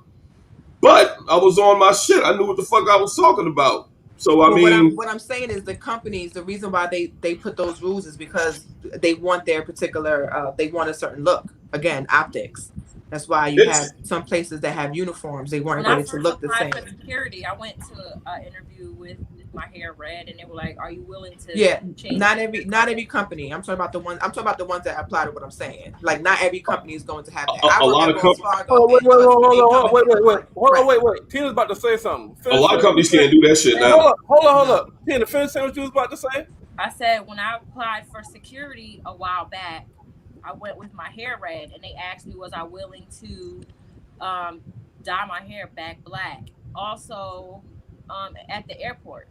But I was on my shit. I knew what the fuck I was talking about. So, what I'm saying is the companies, the reason why they put those rules is because they want their particular, they want a certain look. Again, optics. That's why you have some places that have uniforms. They want everybody to look the same. For security, I went to an interview with my hair red, and they were like, "Are you willing to?" Yeah, change not every company. I'm talking about the ones. I'm talking about the ones that apply to what I'm saying. Like, not every company is going to have that. A lot of companies. Wait. Tina's about to say something. A lot of companies can't do that shit now. Hold up. Tina, finish what you was about to say. I said when I applied for security a while back, I went with my hair red, and they asked me was I willing to dye my hair back black. Also, at the airport,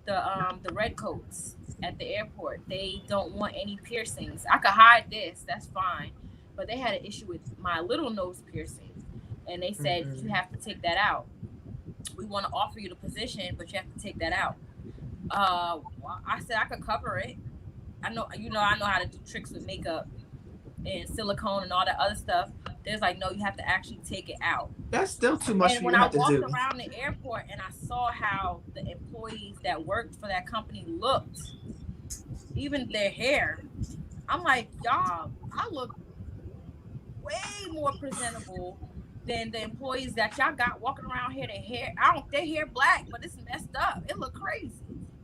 the red coats at the airport, they don't want any piercings. I could hide this, that's fine, but they had an issue with my little nose piercing, and they said you have to take that out. We want to offer you the position, but you have to take that out. I said I could cover it. I know how to do tricks with makeup and silicone and all that other stuff. There's like, no, you have to actually take it out. That's still too much for you to do. And when I walked around the airport and I saw how the employees that worked for that company looked, even their hair, I'm like, y'all, I look way more presentable than the employees that y'all got walking around here. Their hair black, but it's messed up. It look crazy.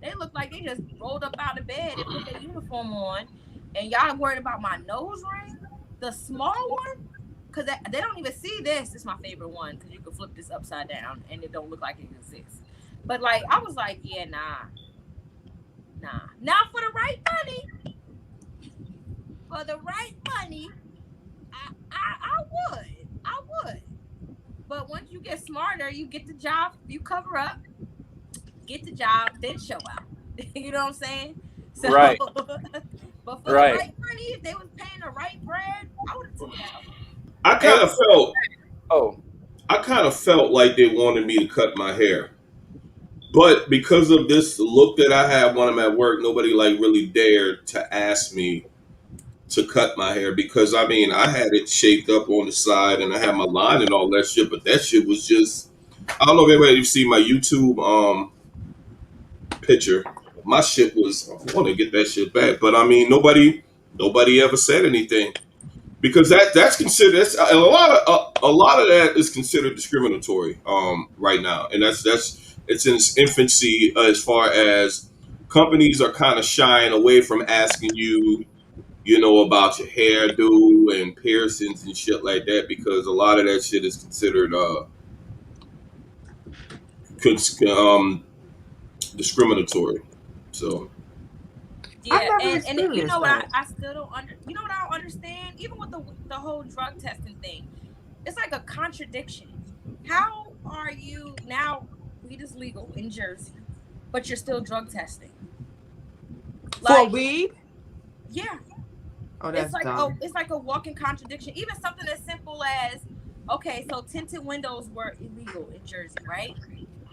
They look like they just rolled up out of bed and put their uniform on. And y'all worried about my nose ring, the small one, because they don't even see this. This is my favorite one because you can flip this upside down and it don't look like it exists. But like, I was like, yeah, nah. Now for the right money, I would. But once you get smarter, you get the job, you cover up, get the job, then show out. You know what I'm saying? So, right. But for the right money, if they was paying the right bread, I would have took it out. I kind of felt like they wanted me to cut my hair. But because of this look that I have when I'm at work, nobody like really dared to ask me to cut my hair because I had it shaped up on the side and I had my line and all that shit, but that shit was just, I don't know if anybody see my YouTube picture. My shit was, I want to get that shit back, but nobody ever said anything because that's considered a lot of that is considered discriminatory right now, and that's it's in its infancy as far as companies are kind of shying away from asking you, you know, about your hairdo and piercings and shit like that, because a lot of that shit is considered discriminatory. So I've Yeah, never and you know experienced what that. I still don't you know what I don't understand? Even with the whole drug testing thing, it's like a contradiction. How are you now? Weed is legal in Jersey, but you're still drug testing. For Like, weed? yeah, Oh, that's dumb. it's like a walking contradiction. Even something as simple as, okay, so tinted windows were illegal in Jersey, right?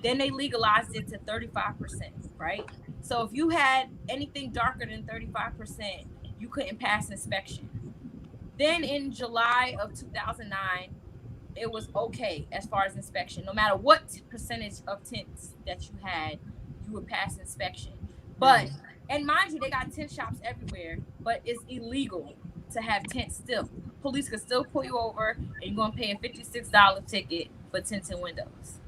Then they legalized it to 35%, right? So if you had anything darker than 35%, you couldn't pass inspection. Then in July of 2009, it was okay as far as inspection. No matter what percentage of tints that you had, you would pass inspection. But, and mind you, they got tint shops everywhere, but it's illegal to have tint still. Police could still pull you over and you're going to pay a $56 ticket for tinted windows.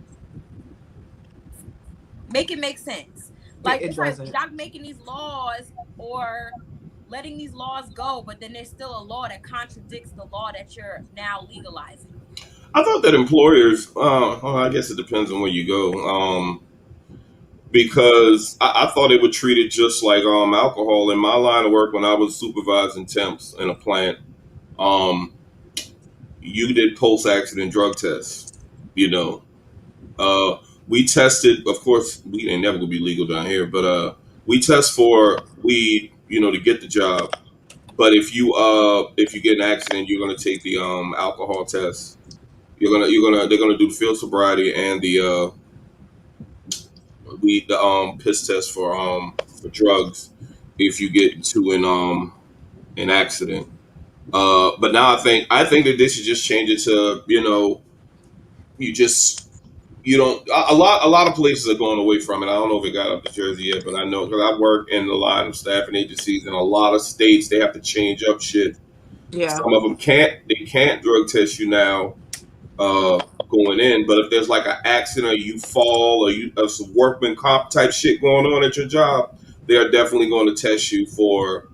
Make it make sense. Like, it it's like doesn't. y'all making these laws or letting these laws go, but then there's still a law that contradicts the law that you're now legalizing. I thought that employers, well, I guess it depends on where you go, because I thought they would treat it just like alcohol. In my line of work, when I was supervising temps in a plant, um, you did post-accident drug tests. You know, we tested. Of course, we ain't never gonna be legal down here, but we test for weed, you know, to get the job. But if you get an accident, you're gonna take the alcohol test. They're gonna do the field sobriety and the piss test for drugs if you get into an accident. But now I think that they should just change it to, you know, you just you don't a lot of places are going away from it. I don't know if it got up to Jersey yet, but I know because I work in the line of staffing agencies in a lot of states. They have to change up shit. Yeah. Some of them can't drug test you now going in, but if there's like an accident or you fall or some workman comp type shit going on at your job, they are definitely going to test you for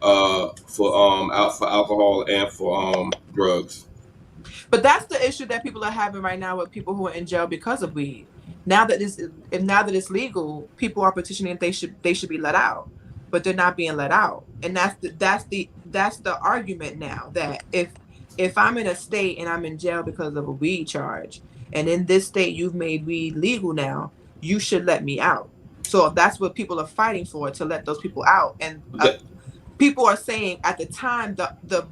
alcohol and for drugs. But that's the issue that people are having right now with people who are in jail because of weed. Now that it's legal, people are petitioning they should be let out, but they're not being let out. And that's the argument now, that if I'm in a state and I'm in jail because of a weed charge, and in this state you've made weed legal now, you should let me out. So that's what people are fighting for, to let those people out. And people are saying at the time, the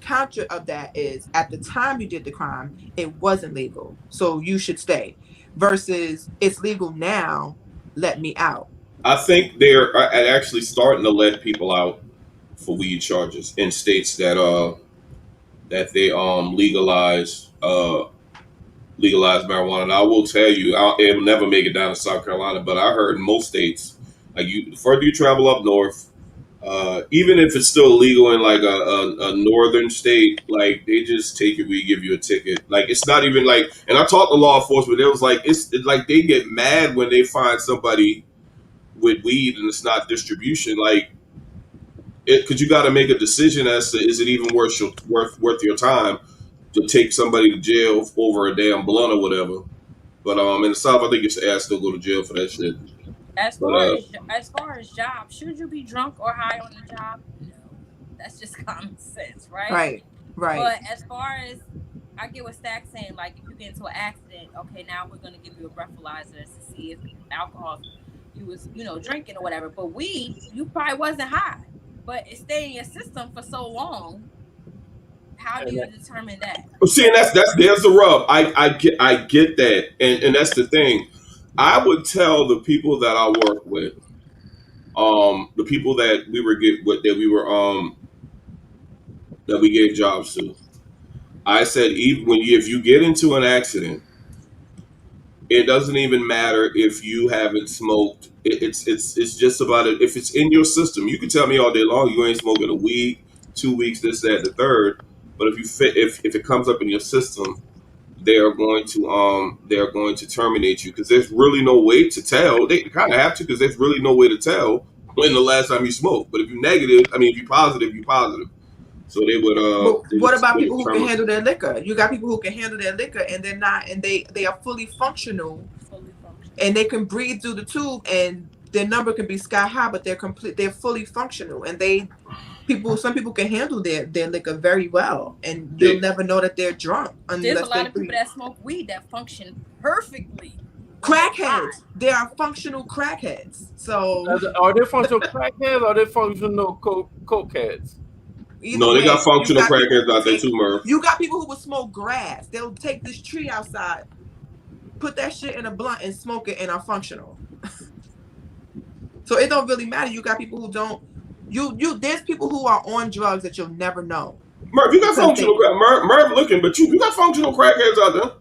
counter of that is, at the time you did the crime, it wasn't legal, so you should stay. Versus, it's legal now, let me out. I think they're actually starting to let people out for weed charges in states that they legalize marijuana. And I will tell you, it'll never make it down to South Carolina, but I heard in most states, like the further you travel up north, even if it's still illegal in like a northern state, like they just take it, we give you a ticket. Like it's not even like, and I talked to law enforcement, it was like it's like they get mad when they find somebody with weed and it's not distribution. Like because you got to make a decision as to, is it even worth your time to take somebody to jail over a damn blunt or whatever. But in the South, I think it's ass still go to jail for that shit. As far as jobs, should you be drunk or high on the job? No, that's just common sense, right? Right. But as far as, I get what Stack's saying, like if you get into an accident, okay, now we're gonna give you a breathalyzer to see if alcohol you was drinking or whatever. But weed, you probably wasn't high, but it stayed in your system for so long. How do you determine that? Well, see, and there's the rub. I get that, and that's the thing. I would tell the people that I work with, the people that we gave jobs to. I said, even if you get into an accident, it doesn't even matter if you haven't smoked. It's just about it. If it's in your system, you can tell me all day long you ain't smoking a week, 2 weeks, this, that, the third. But if it comes up in your system, they are going to terminate you because there's really no way to tell. They kind of have to because there's really no way to tell when the last time you smoked. But if you're negative, I mean, if you're positive, you're positive. So they would. But what about people who can handle their liquor? You got people who can handle their liquor and they're not, and they are fully functional, and they can breathe through the tube, and their number can be sky high, but they're fully functional, and some people can handle their liquor very well, and you'll never know that they're drunk unless there's a lot of people that smoke weed that function perfectly. Crackheads. They are functional crackheads. So are they functional crackheads or are they functional cokeheads? No, they got functional crackheads out there too, Murph. You got people who will smoke grass. They'll take this tree outside, put that shit in a blunt and smoke it and are functional. So it don't really matter. You got people who don't. There's people who are on drugs that you'll never know. Murph, you got functional Murph looking, but you got functional crackheads out there.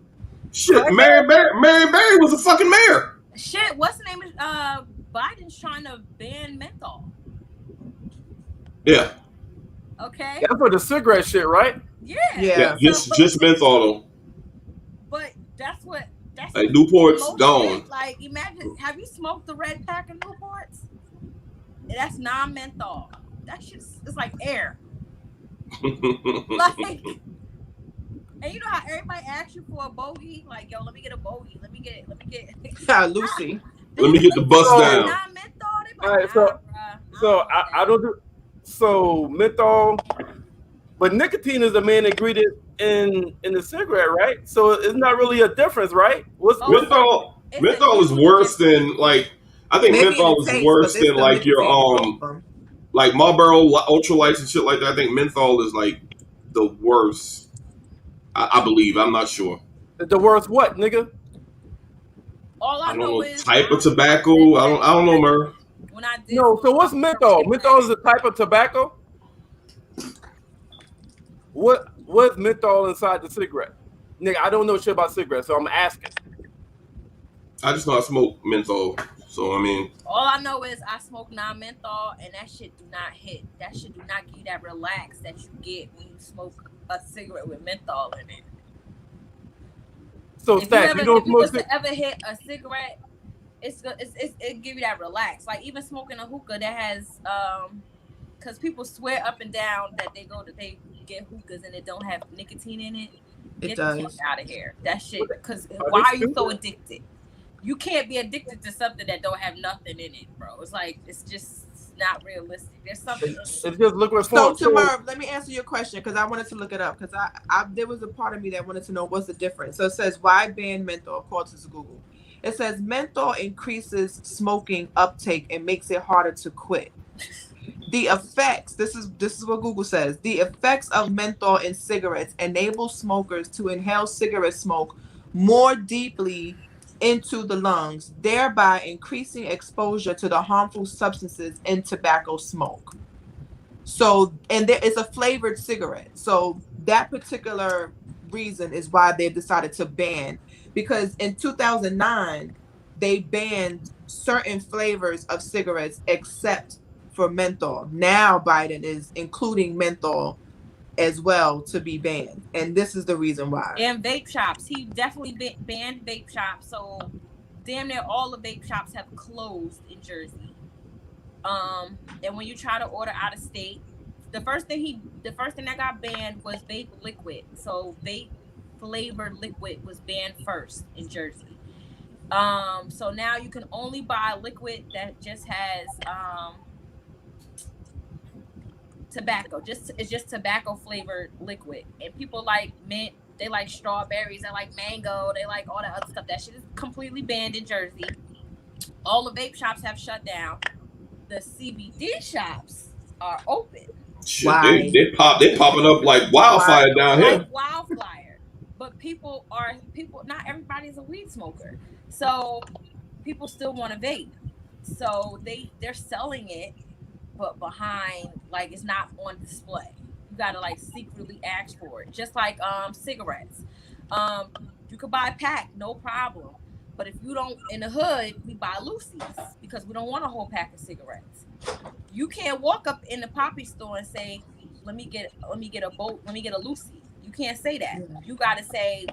Shit, Mary Berry was a fucking mayor. Shit, what's the name of Biden's trying to ban menthol. Yeah. Okay. That's for the cigarette shit, right? Yeah. Just menthol though. But that's like Newport's gone. Like imagine, have you smoked the red pack of Newports? That's non-menthol. That shit's it's like air. Like, and you know how everybody asks you for a bogey? Like, yo, let me get a bogey. Let me get Lucy. Let me get the bust down. Non-menthol. All right, so I don't do so menthol, but nicotine is the main ingredient in the cigarette, right? So it's not really a difference, right? Menthol is worse than like I think menthol is worse than like your like Marlboro ultralights and shit like that. I think menthol is like the worst. I believe. I'm not sure. The worst what, nigga? All I know is type of tobacco. I don't know, Murph. No, so what's menthol? Menthol is a type of tobacco? What's menthol inside the cigarette? Nigga, I don't know shit about cigarettes, so I'm asking. I just know I smoke menthol. So I mean, all I know is I smoke non-menthol, and that shit do not hit. That shit do not give you that relax that you get when you smoke a cigarette with menthol in it. So if you was to ever hit a cigarette, it give you that relax. Like even smoking a hookah that has because people swear up and down that they get hookahs and it don't have nicotine in it. Get the fuck out of here. That shit. Because why are you so addicted? You can't be addicted to something that don't have nothing in it, bro. It's like it's just not realistic. There's something. It's just looking for. So tomorrow, let me answer your question because I wanted to look it up because I there was a part of me that wanted to know what's the difference. So it says why ban menthol according to Google. It says menthol increases smoking uptake and makes it harder to quit. The effects, this is what Google says. The effects of menthol in cigarettes enable smokers to inhale cigarette smoke more deeply into the lungs, thereby increasing exposure to the harmful substances in tobacco smoke. So, and there is a flavored cigarette. So that particular reason is why they've decided to ban, because in 2009, they banned certain flavors of cigarettes except for menthol. Now Biden is including menthol as well to be banned, and this is the reason why. And vape shops, he definitely banned vape shops. So damn near all the vape shops have closed in Jersey. And when you try to order out of state, the first thing that got banned was vape liquid. So vape flavored liquid was banned first in Jersey. So now you can only buy liquid that just has tobacco. It's just tobacco flavored liquid. And people like mint, they like strawberries, they like mango, they like all that other stuff. That shit is completely banned in Jersey. All the vape shops have shut down. The CBD shops are open. Shit, they popping up like wildfire down here. Like wildfire. But people not everybody's a weed smoker. So people still want to vape. So they're selling it, but behind, like, it's not on display. You gotta like secretly ask for it. Just like cigarettes. You could buy a pack, no problem. But if you don't, in the hood, we buy Lucy's because we don't want a whole pack of cigarettes. You can't walk up in the poppy store and say, let me get a boat, let me get a Lucy. You can't say that. You gotta say,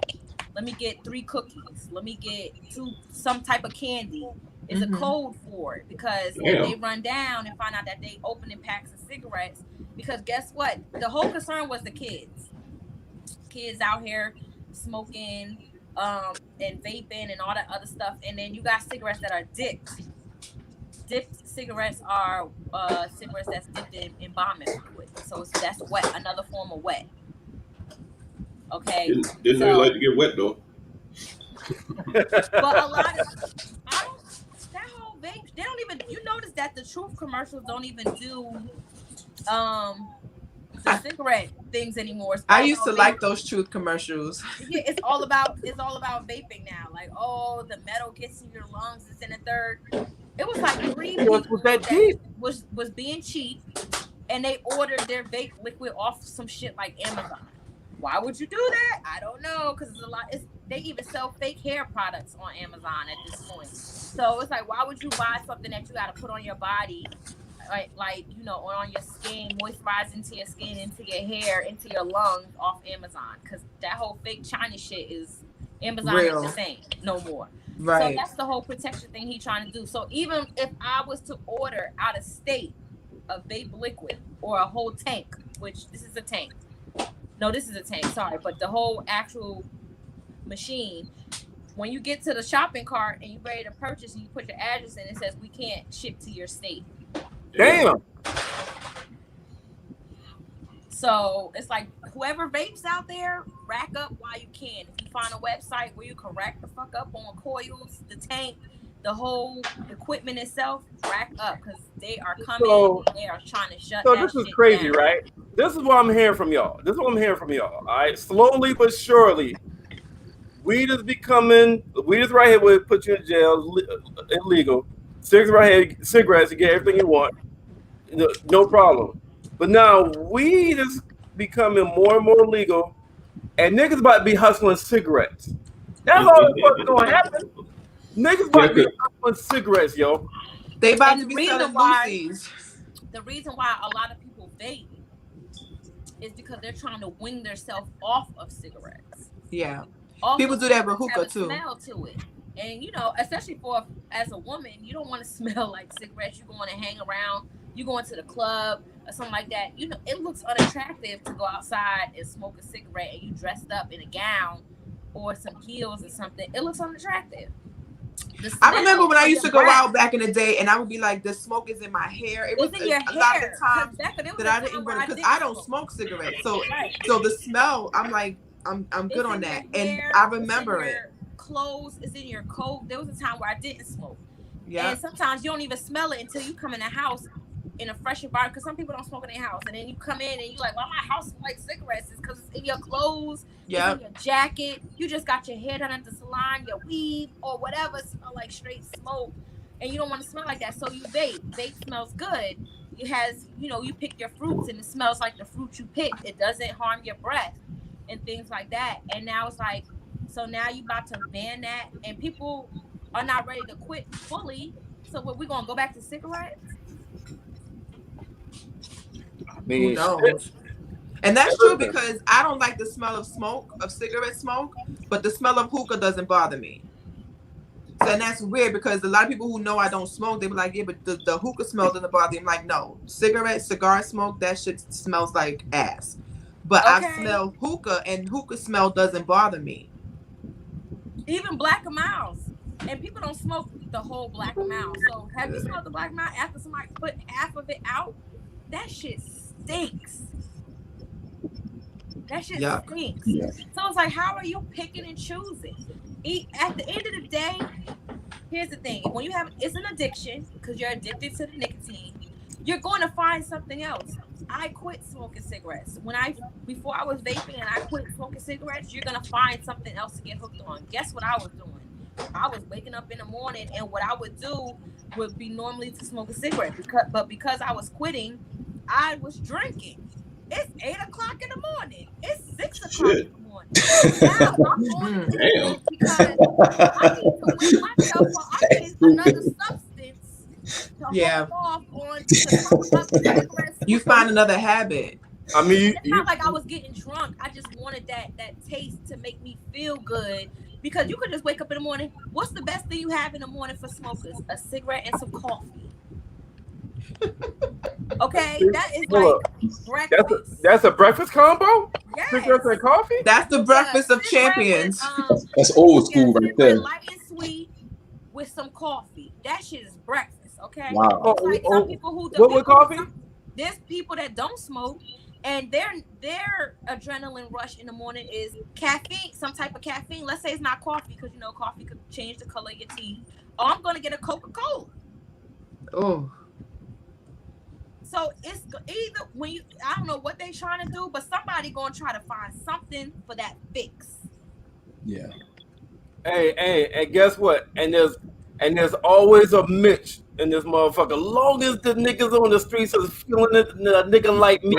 let me get 3 cookies, let me get 2 some type of candy. Is a code for it, because if they run down and find out that they opening packs of cigarettes, because guess what? The whole concern was the kids out here smoking and vaping and all that other stuff, and then you got cigarettes that are dipped. Dipped cigarettes are cigarettes that's dipped in embalming fluid, so that's wet, another form of wet. Okay, didn't they like to get wet though? But a lot of that whole vape, they don't even. You notice that the Truth commercials don't even do the cigarette things anymore. I used to like those Truth commercials. Yeah, it's all about vaping now. Like, oh, the metal gets in your lungs. It's in a third. It was like 3 people that was being cheap, and they ordered their vape liquid off some shit like Amazon. Why would you do that? I don't know, because it's a lot. They even sell fake hair products on Amazon at this point. So it's like, why would you buy something that you got to put on your body, like you know, on your skin, moisturize into your skin, into your hair, into your lungs off Amazon? Because that whole fake China shit is Amazon ain't the same no more. Right. So that's the whole protection thing he's trying to do. So even if I was to order out of state a vape liquid or a whole tank, which this is a tank. No, this is a tank, sorry. But the whole actual machine, when you get to the shopping cart and you're ready to purchase and you put your address in, it says we can't ship to your state. Damn. So it's like, whoever vapes out there, rack up while you can. If you find a website where you can rack the fuck up on coils, the tank, the whole equipment itself, rack up, because they are coming. So, they are trying to shut. So this is crazy, down. Right? This is what I'm hearing from y'all. All right, slowly but surely, weed is right here will put you in jail, illegal. Cigarettes right here, cigarettes, you get everything you want, no problem. But now weed is becoming more and more legal, and niggas about to be hustling cigarettes. That's all that's gonna happen. Niggas about to be hustling cigarettes, yo. They about to be selling Lucy's. The reason why a lot of people vape is because they're trying to wing themselves off of cigarettes. Yeah. Also, people do that with hookah too. Smell to it. And you know, especially as a woman, you don't want to smell like cigarettes. You want to hang around. You going to the club or something like that. You know, it looks unattractive to go outside and smoke a cigarette and you dressed up in a gown or some heels or something. It looks unattractive. I remember when I used to go out back in the day, and I would be like, "The smoke is in my hair." It was in your a lot of the times that I didn't wear because I don't smoke cigarettes. So the smell, I'm like, I'm good on that, and I remember it. Clothes is in your coat. There was a time where I didn't smoke. Yeah. And sometimes you don't even smell it until you come in the house in a fresh environment, because some people don't smoke in their house, and then you come in and you're like, "Why my house smells like cigarettes?" It's because it's in your clothes, it's in your jacket. You just got your hair done at the salon, your weave or whatever smell like straight smoke, and you don't want to smell like that, so you vape. Vape smells good. It has, you know, you pick your fruits and it smells like the fruit you picked. It doesn't harm your breath and things like that. And now it's like, so now you about to ban that, and people are not ready to quit fully. So what, we gonna go back to cigarettes? Who knows? And that's true, because I don't like the smell of smoke, of cigarette smoke, but the smell of hookah doesn't bother me. So, and that's weird, because a lot of people who know I don't smoke, they be like, "Yeah, but the hookah smell doesn't bother you." I'm like, no, cigar smoke, that shit smells like ass. But I smell hookah, and hookah smell doesn't bother me. Even Black and Miles. And people don't smoke the whole Black and Miles. So have you smelled the Black and Miles after somebody put half of it out? That shit stinks. That shit stinks. Yeah. So it's like, how are you picking and choosing? At the end of the day, here's the thing. When you have, it's an addiction, because you're addicted to the nicotine, you're going to find something else. I quit smoking cigarettes. Before I was vaping and I quit smoking cigarettes, you're going to find something else to get hooked on. Guess what I was doing? I was waking up in the morning, and what I would do would be normally to smoke a cigarette. Because I was quitting, I was drinking. It's 8 o'clock in the morning. It's 6 o'clock in the morning. Now I'm going to bed because I need to wake myself up. I need another substance to hold off on. You find another habit. I mean, it's not like I was getting drunk. I just wanted that taste to make me feel good. Because you could just wake up in the morning. What's the best thing you have in the morning for smokers? A cigarette and some coffee. Okay, that is like breakfast. That's a breakfast combo. Yes. Cigarettes and coffee. That's the breakfast of champions. That's old school right there. Light and sweet with some coffee. That shit is breakfast. Okay. Wow. It's like some people who what with coffee? There's people that don't smoke, and their adrenaline rush in the morning is caffeine, some type of caffeine. Let's say it's not coffee, because you know coffee could change the color of your teeth. Oh, I'm gonna get a Coca-Cola. Oh. So it's either when you, I don't know what they trying to do, but somebody gonna try to find something for that fix. Yeah. Hey, and guess what? And there's always a Mitch in this motherfucker. Long as the niggas on the streets is feeling it, a nigga like me.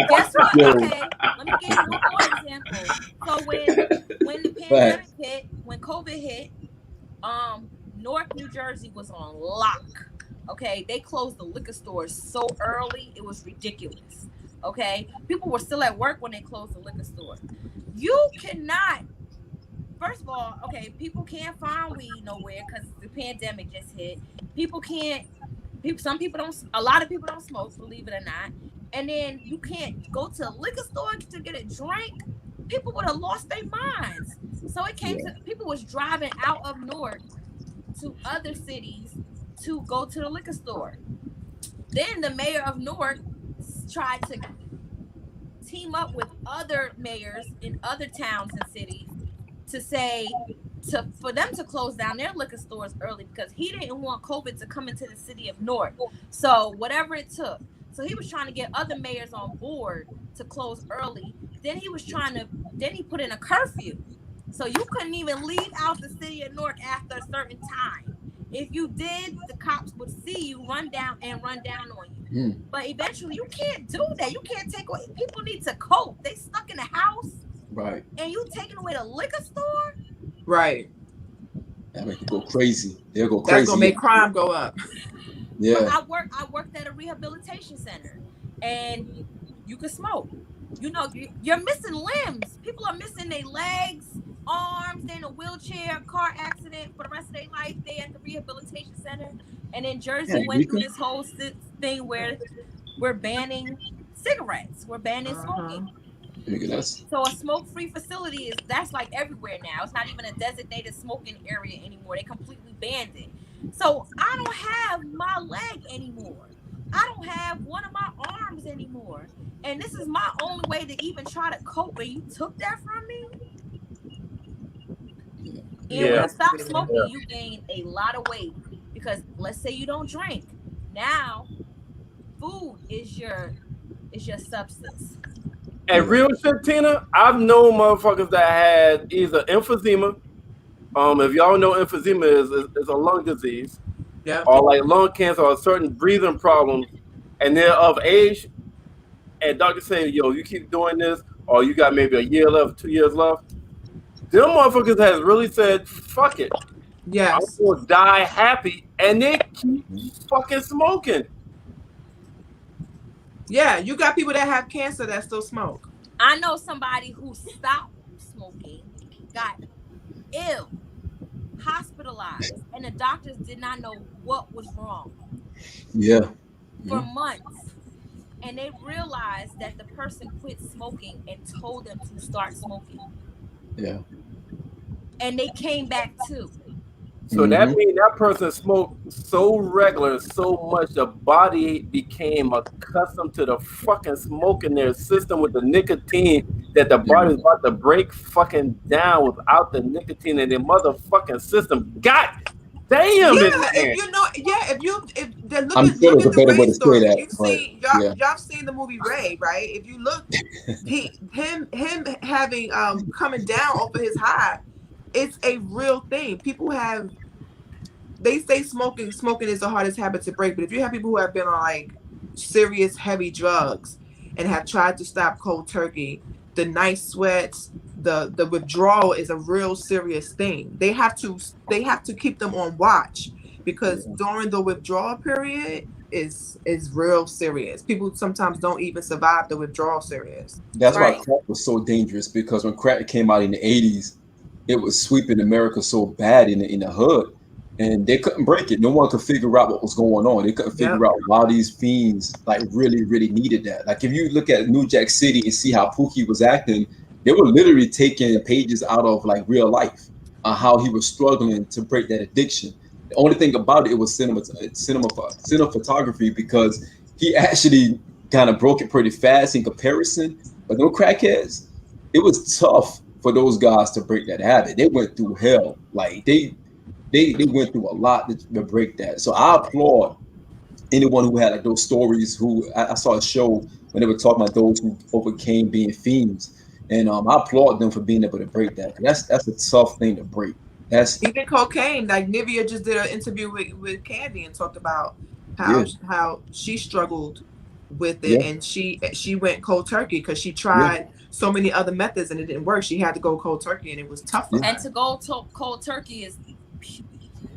Guess what? Okay, let me give you one more example. So when the pandemic hit, when COVID hit, Newark, New Jersey was on lock. Okay, they closed the liquor stores so early, it was ridiculous. Okay, people were still at work when they closed the liquor store. You cannot. First of all, okay, people can't find weed nowhere because the pandemic just hit. Some people don't. A lot of people don't smoke, believe it or not. And then you can't go to a liquor store to get a drink. People would have lost their minds. So it came to people was driving out of Newark to other cities to go to the liquor store. Then the mayor of Newark tried to team up with other mayors in other towns and cities for them to close down their liquor stores early, because he didn't want COVID to come into the city of Newark. So whatever it took. So he was trying to get other mayors on board to close early. Then he put in a curfew. So you couldn't even leave out the city of Newark after a certain time. If you did, the cops would see you, run down on you. But eventually you can't do that. You can't take away. People need to cope. They stuck in the house. Right. And you taking away the liquor store? Right. That make it go crazy. They'll go crazy. That's gonna make crime go up. Yeah. I worked at a rehabilitation center, and you could smoke. You know, you're missing limbs. People are missing their legs, arms. They're in a wheelchair, car accident for the rest of their life. They at the rehabilitation center. And then Jersey went through this whole thing where we're banning cigarettes. We're banning smoking. So a smoke-free facility that's like everywhere now. It's not even a designated smoking area anymore. They completely banned it. So I don't have my leg anymore. I don't have one of my arms anymore. And this is my only way to even try to cope. And you took that from me? And when you stop smoking, you gain a lot of weight. Because let's say you don't drink. Now, food is your substance. And real shit, Tina, I've known motherfuckers that had either emphysema. If y'all know emphysema is a lung disease. Yeah. Or like lung cancer or certain breathing problems. And they're of age. And doctors saying, yo, you keep doing this, or you got maybe a year left, 2 years left. Them motherfuckers has really said, fuck it. Yes. I'm gonna die happy. And they keep fucking smoking. Yeah, you got people that have cancer that still smoke. I know somebody who stopped smoking, got ill, hospitalized, and the doctors did not know what was wrong. Yeah. For months. And they realized that the person quit smoking and told them to start smoking. Yeah. And they came back too. So that means that person smoked so regular, so much, the body became accustomed to the fucking smoke in their system with the nicotine, that the body's about to break fucking down without the nicotine in their motherfucking system. God damn it! If they're looking, I'm sure there's a better way to say that. Y'all seen the movie Ray, right? If you look, him having coming down off of his high, it's a real thing. People have. They say smoking is the hardest habit to break, but if you have people who have been on like serious heavy drugs and have tried to stop cold turkey, the night sweats, the withdrawal is a real serious thing. They have to keep them on watch, because during the withdrawal period, is real serious. People sometimes don't even survive the withdrawal serious. That's why Right. crack was so dangerous, because when crack came out in the 80s, it was sweeping America so bad in the hood, and they couldn't break it. No one could figure out what was going on. They couldn't figure Yep. out why these fiends like really needed that. Like if you look at New Jack City and see how Pookie was acting, they were literally taking pages out of like real life on how he was struggling to break that addiction. The only thing about it was cinematography, because he actually kind of broke it pretty fast in comparison. But no crackheads, it was tough for those guys to break that habit. They went through hell. Like they went through a lot to break that. So I applaud anyone who had like those stories. Who I saw a show when they were talking about those who overcame being fiends, and I applaud them for being able to break that. That's a tough thing to break. That's even cocaine. Like Nivea just did an interview with Candy and talked about how she struggled with it, and she went cold turkey because she tried so many other methods and it didn't work. She had to go cold turkey, and it was tough for her. And to go cold turkey is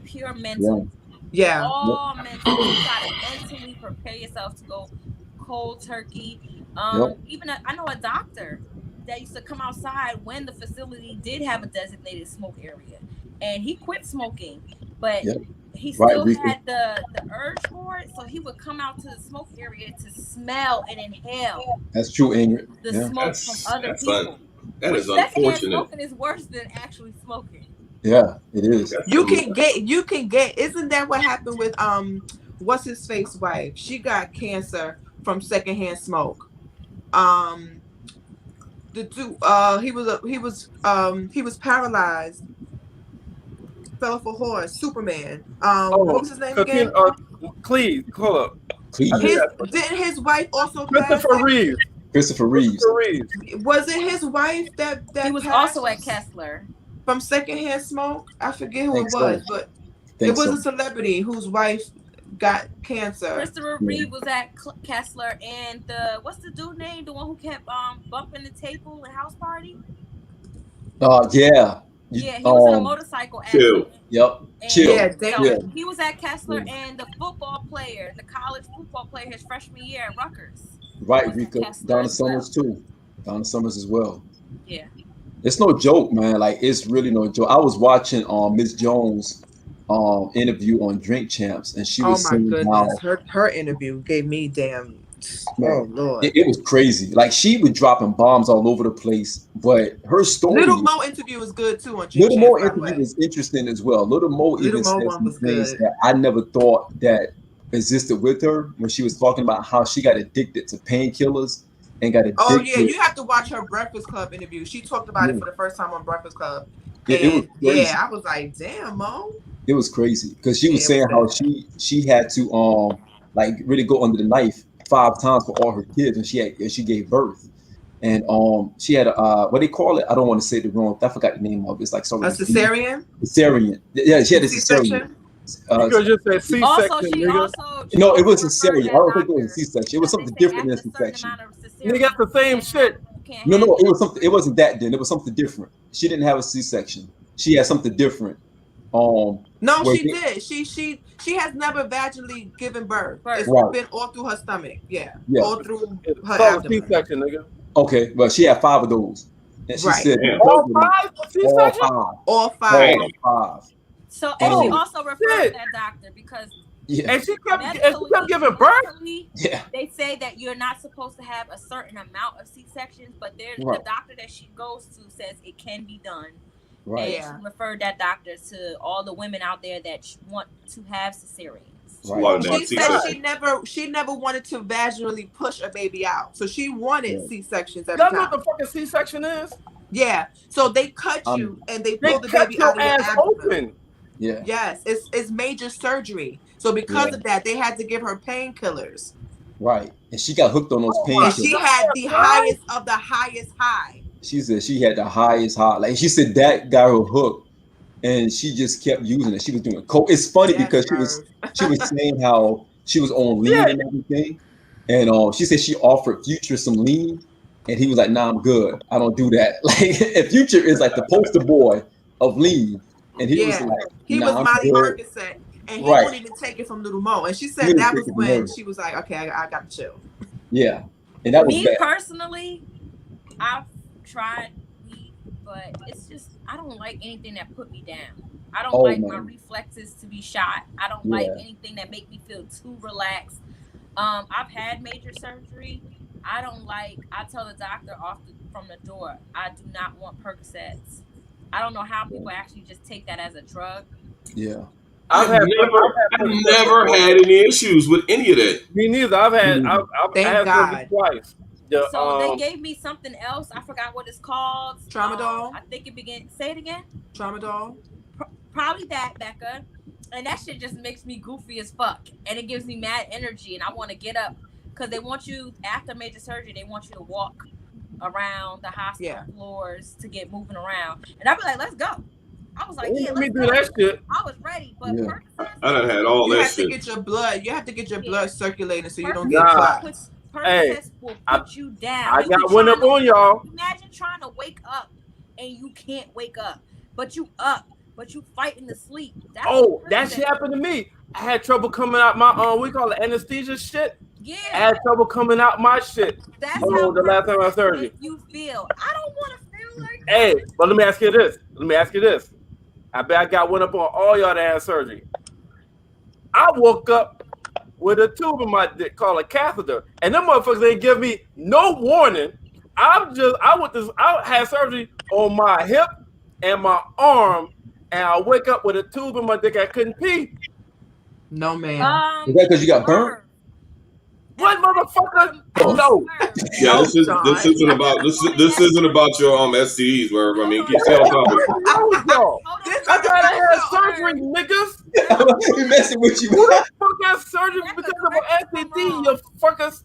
pure mental. Yeah. All mental. You gotta mentally prepare yourself to go cold turkey. Even I know a doctor that used to come outside when the facility did have a designated smoke area, and he quit smoking, but he still had the urge for it, so he would come out to the smoke area to smell and inhale. That's true, Ingrid. The smoke from other people. That is secondhand unfortunate. smoking is worse than actually smoking. Yeah, it is. You can get. Isn't that what happened with what's his face wife? She got cancer from secondhand smoke. The dude, he was paralyzed. Fell off a horse. Superman. What was his name again? Cleve. Hold up. Didn't his wife also Christopher pass? Reeves. Christopher Reeves. Was it his wife that he was passed also at Kessler from secondhand smoke? I forget who it was, but it was a celebrity whose wife got cancer. Christopher Reeve was at Kessler, and what's the dude name? The one who kept bumping the table at house party. Yeah, he was in a motorcycle accident. Yep. He was at Kessler, and the college football player, his freshman year at Rutgers. Right, Rika. Donna Summers too. Donna Summers as well. Yeah. It's no joke, man. Like it's really no joke. I was watching Miss Jones interview on Drink Champs, and she was saying goodness, her interview gave me damn. Oh Lord, it was crazy. Like she was dropping bombs all over the place, but her story. Little Mo interview was good too on Drink Little Champs, Mo interview was interesting as well. Little Mo even said some things that I never thought that existed with her when she was talking about how she got addicted to painkillers and got addicted. Oh yeah, you have to watch her Breakfast Club interview. She talked about it for the first time on Breakfast Club. And I was like, damn, Mo. It was crazy because she was saying how she had to like really go under the knife 5 times for all her kids, and she gave birth, and she had a what they call it. I don't want to say the wrong. I forgot the name of it. It's like sort of a cesarean. Cesarean. Yeah, she had a cesarean. You could just say C-section. No, it wasn't cesarean. I don't think it was a C-section. It was something different than C-section. You got the same shit. No, it was something. It wasn't that then. It was something different. She didn't have a C-section. She had something different. No, she did. She has never vaginally given birth. It's been all through her stomach. Yeah. All through her abdomen. C-section, nigga. Okay, well, she had 5 of those, and she said all 5 C-section. All five. So, and she also referred to that doctor because and she kept giving birth. They say that you're not supposed to have a certain amount of C-sections, but the doctor that she goes to says it can be done. Right. And she referred that doctor to all the women out there that want to have cesareans. Right. She said she never wanted to vaginally push a baby out, so she wanted C-sections at the time. That's what the fucking C-section is. Yeah. So they cut you and they pull the baby out of your abdomen. Open. Yeah. Yes, it's major surgery. So because of that, they had to give her painkillers. Right, and she got hooked on those painkillers. And she had the highest of the highest high. She said she had the highest high. Like she said, that got her hooked, and she just kept using it. She was doing coke. It's funny because she was saying how she was on lean and everything, and she said she offered Future some lean, and he was like, "Nah, I'm good. I don't do that." Like, and Future is like the poster boy of lean, and he was like, he was Molly Percocet. and he wouldn't even take it from Little Mo. And she said that was when she was like, okay, I got to chill. Yeah, and that was me bad. Personally, I've tried weed, but it's just I don't like anything that put me down. I don't like my reflexes to be shot. I don't like anything that make me feel too relaxed. I've had major surgery. I tell the doctor from the door, I do not want Percocets. I don't know how people actually just take that as a drug. Yeah. I've never had any issues with any of that. Me neither. I've had surgery twice. So they gave me something else. I forgot what it's called. Tramadol. I think it began. Say it again. Tramadol. Probably that, Becca. And that shit just makes me goofy as fuck, and it gives me mad energy, and I want to get up because they want you after major surgery. They want you to walk around the hospital floors to get moving around, and I'd be like, "Let's go." I was like, "Yeah, let's go." That shit. I was ready, but I done had all that shit. You have to get your blood circulating so you don't get clots. Percocets will put you down. I got one up on y'all. Imagine trying to wake up and you can't wake up, but you up. But you fighting to sleep. That shit happened to me. I had trouble coming out my we call it anesthesia shit. Yeah. I had trouble coming out my shit. That's how the last time I had surgery. You feel. I don't want to feel like that. Hey, but let me ask you this. I bet I got one up on all y'all that had surgery. I woke up with a tube in my dick called a catheter, and them motherfuckers ain't give me no warning. I had surgery on my hip and my arm. And I wake up with a tube in my dick. I couldn't pee. No, man. Is that because you got burnt? What, motherfucker? No. Yeah, this isn't about your STDs, wherever. I mean, keep saying on topic. I gotta have surgery, niggas. He messing with you. Who the fuck got surgery because of an STD? You fuckers.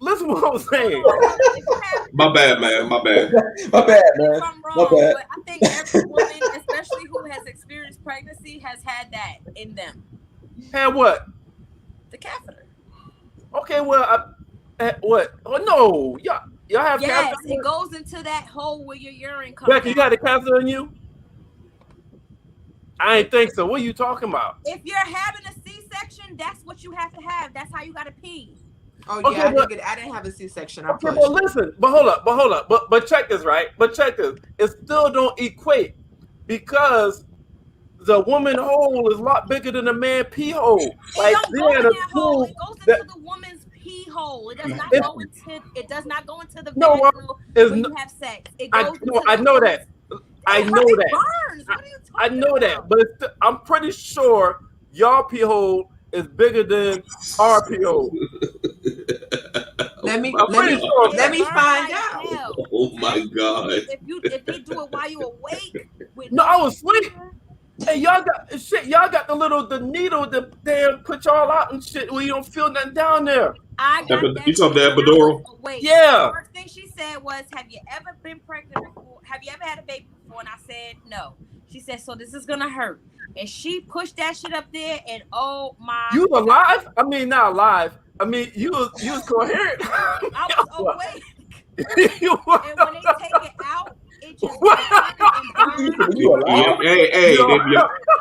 Listen to what I'm saying. My bad, man. My bad, man. My bad. But I think every woman, especially who has experienced pregnancy, has had that in them. Had what? The catheter. Okay, well, what? Oh no, y'all have catheter. Yes, it goes into that hole where your urine comes. Becky, you got a catheter in you? I ain't think so. What are you talking about? If you're having a C-section, that's what you have to have. That's how you got to pee. Oh yeah, okay, I didn't have a C-section. Okay, but listen, but hold up. But check this, right? But check this. It still don't equate because the woman hole is a lot bigger than the man pee hole. It don't go in that hole. It goes into the woman's pee hole. It does not go into. It does not go into the vaginal when you have sex. It goes I know that. I know that. Burns. What are you talking I know that, but I'm pretty sure y'all pee hole is bigger than our pee hole. Let me find out. Oh my god! If they do it while you awake. No, I was asleep. Hey, y'all got the needle that they put y'all out and shit where you don't feel nothing down there. I got that. You talking the epidural? Yeah. The first thing she said was, "Have you ever been pregnant before? Have you ever had a baby before?" And I said, "No." She said, "So this is gonna hurt." And she pushed that shit up there, and oh my! You alive? I mean, not alive. I mean, you was coherent. I was awake. And when they take it out, it just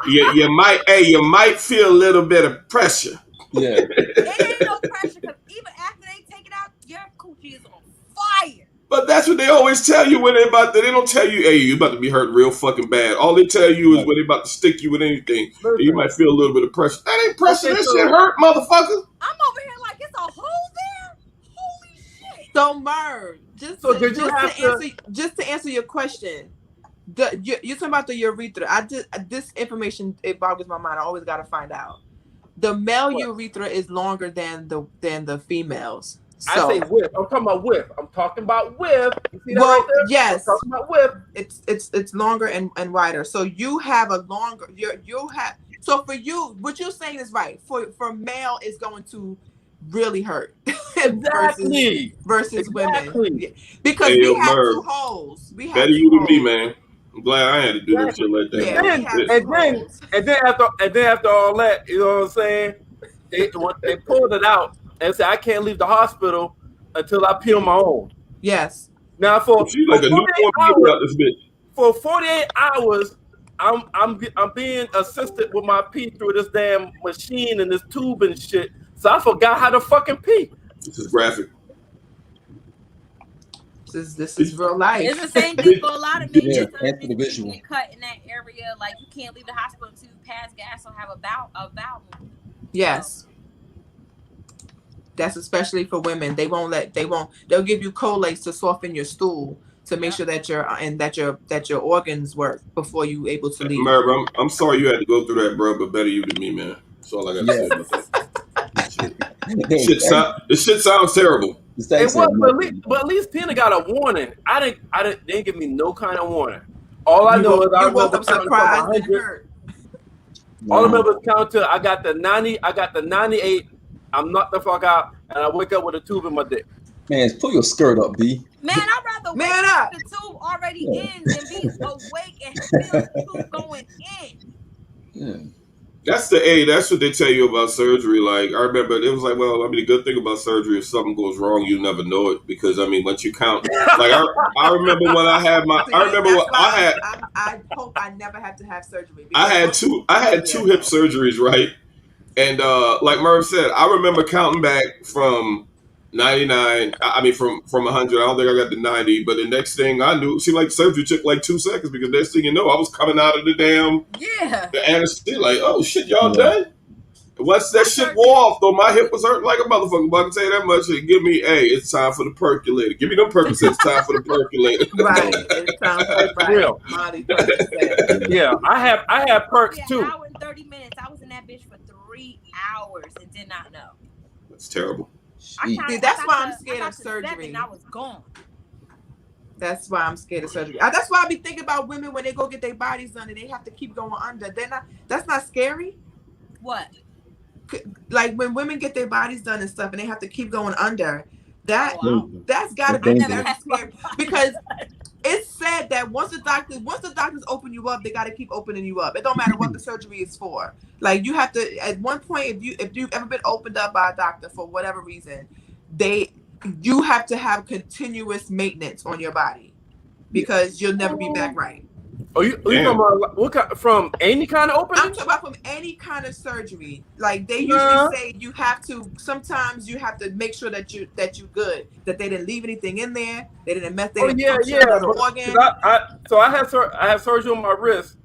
you might feel a little bit of pressure. Yeah. It ain't no pressure because even after they take it out, your coochie is on fire. But that's what they always tell you when they don't tell you, hey, you about to be hurt real fucking bad. All they tell you is when they about to stick you with anything, you might feel a little bit of pressure. That ain't pressure. That shit hurt, motherfucker. I'm over here like it's a hole there. Holy shit. So Merv, just to answer your question, you're talking about the urethra. This information, it boggles my mind. I always got to find out. The male urethra is longer than the females. So, I say width. I'm talking about width. I'm talking about width. You see that well, right there? yes. I'm talking about width. It's longer and wider. So you have a longer. So for you, what you're saying is right. For male, it's going to really hurt. Exactly. versus exactly. Women. Yeah. Because we have two holes. We have better you than me, man. I'm glad I had to do that shit like that. Yeah, and then after all that, you know what I'm saying? They pulled it out and said I can't leave the hospital until I pee on my own. Yes. Now for 48 hours, I'm being assisted with my pee through this damn machine and this tube and shit. So I forgot how to fucking pee. This is graphic. This is real life. It's the same thing for a lot of men. Yeah, Surgeries, and for the visual. you get cut in that area. Like you can't leave the hospital until you pass gas or have a bowel movement. Yes. That's especially for women. They'll give you Colace to soften your stool to make sure that your organs work before you able to leave. Merv, I'm sorry you had to go through that, bro, but better you than me, man. That's all I got to say about that. This shit sounds terrible. It was, but at least Tina got a warning. They didn't give me no kind of warning. All I know is I woke up surprised and hurt. All I remember is count to I got the 90, I got the 98. I'm knocked the fuck out, and I wake up with a tube in my dick. Man, pull your skirt up, B. Man, I'd rather wake up with the tube already in than be awake and feel the tube going in. Yeah. That's what they tell you about surgery. Like, I remember it was like, well, I mean, the good thing about surgery, if something goes wrong, you never know it. Because, I mean, once you count, like, I remember when I had my, I hope I never have to have surgery. I had two hip surgeries, right? And, like Merv said, I remember counting back from 99, I mean, from 100, I don't think I got to 90, but the next thing I knew, it seemed like surgery took like 2 seconds, because next thing you know, I was coming out of the anesthesia, like, oh shit, y'all done? Once that shit wore off, though, my hip was hurting like a motherfucker, but I can tell you that much, give me, it's time for the percolator. Give me them Percocets, it's time for the percolator. Right, it's time for the percolator. Yeah, I have perks too. An hour and 30 minutes, I was in that bitch for 3 hours and did not know. That's terrible. That's why I'm scared of surgery. And I was gone. That's why I'm scared of surgery. That's why I be thinking about women when they go get their bodies done and they have to keep going under. That's not scary. What? Like when women get their bodies done and stuff and they have to keep going under. That's gotta be very scary, because it's said that once the doctors open you up, they got to keep opening you up. It don't matter what the surgery is for. Like you have to, at one point, if you've ever been opened up by a doctor for whatever reason, you have to have continuous maintenance on your body, because you'll never be back right. Oh, you talking about what kind, from any kind of opening? I'm talking about from any kind of surgery. Like they usually say, you have to. Sometimes you have to make sure that you good, that they didn't leave anything in there. They didn't mess. They didn't organ. So I had surgery on my wrist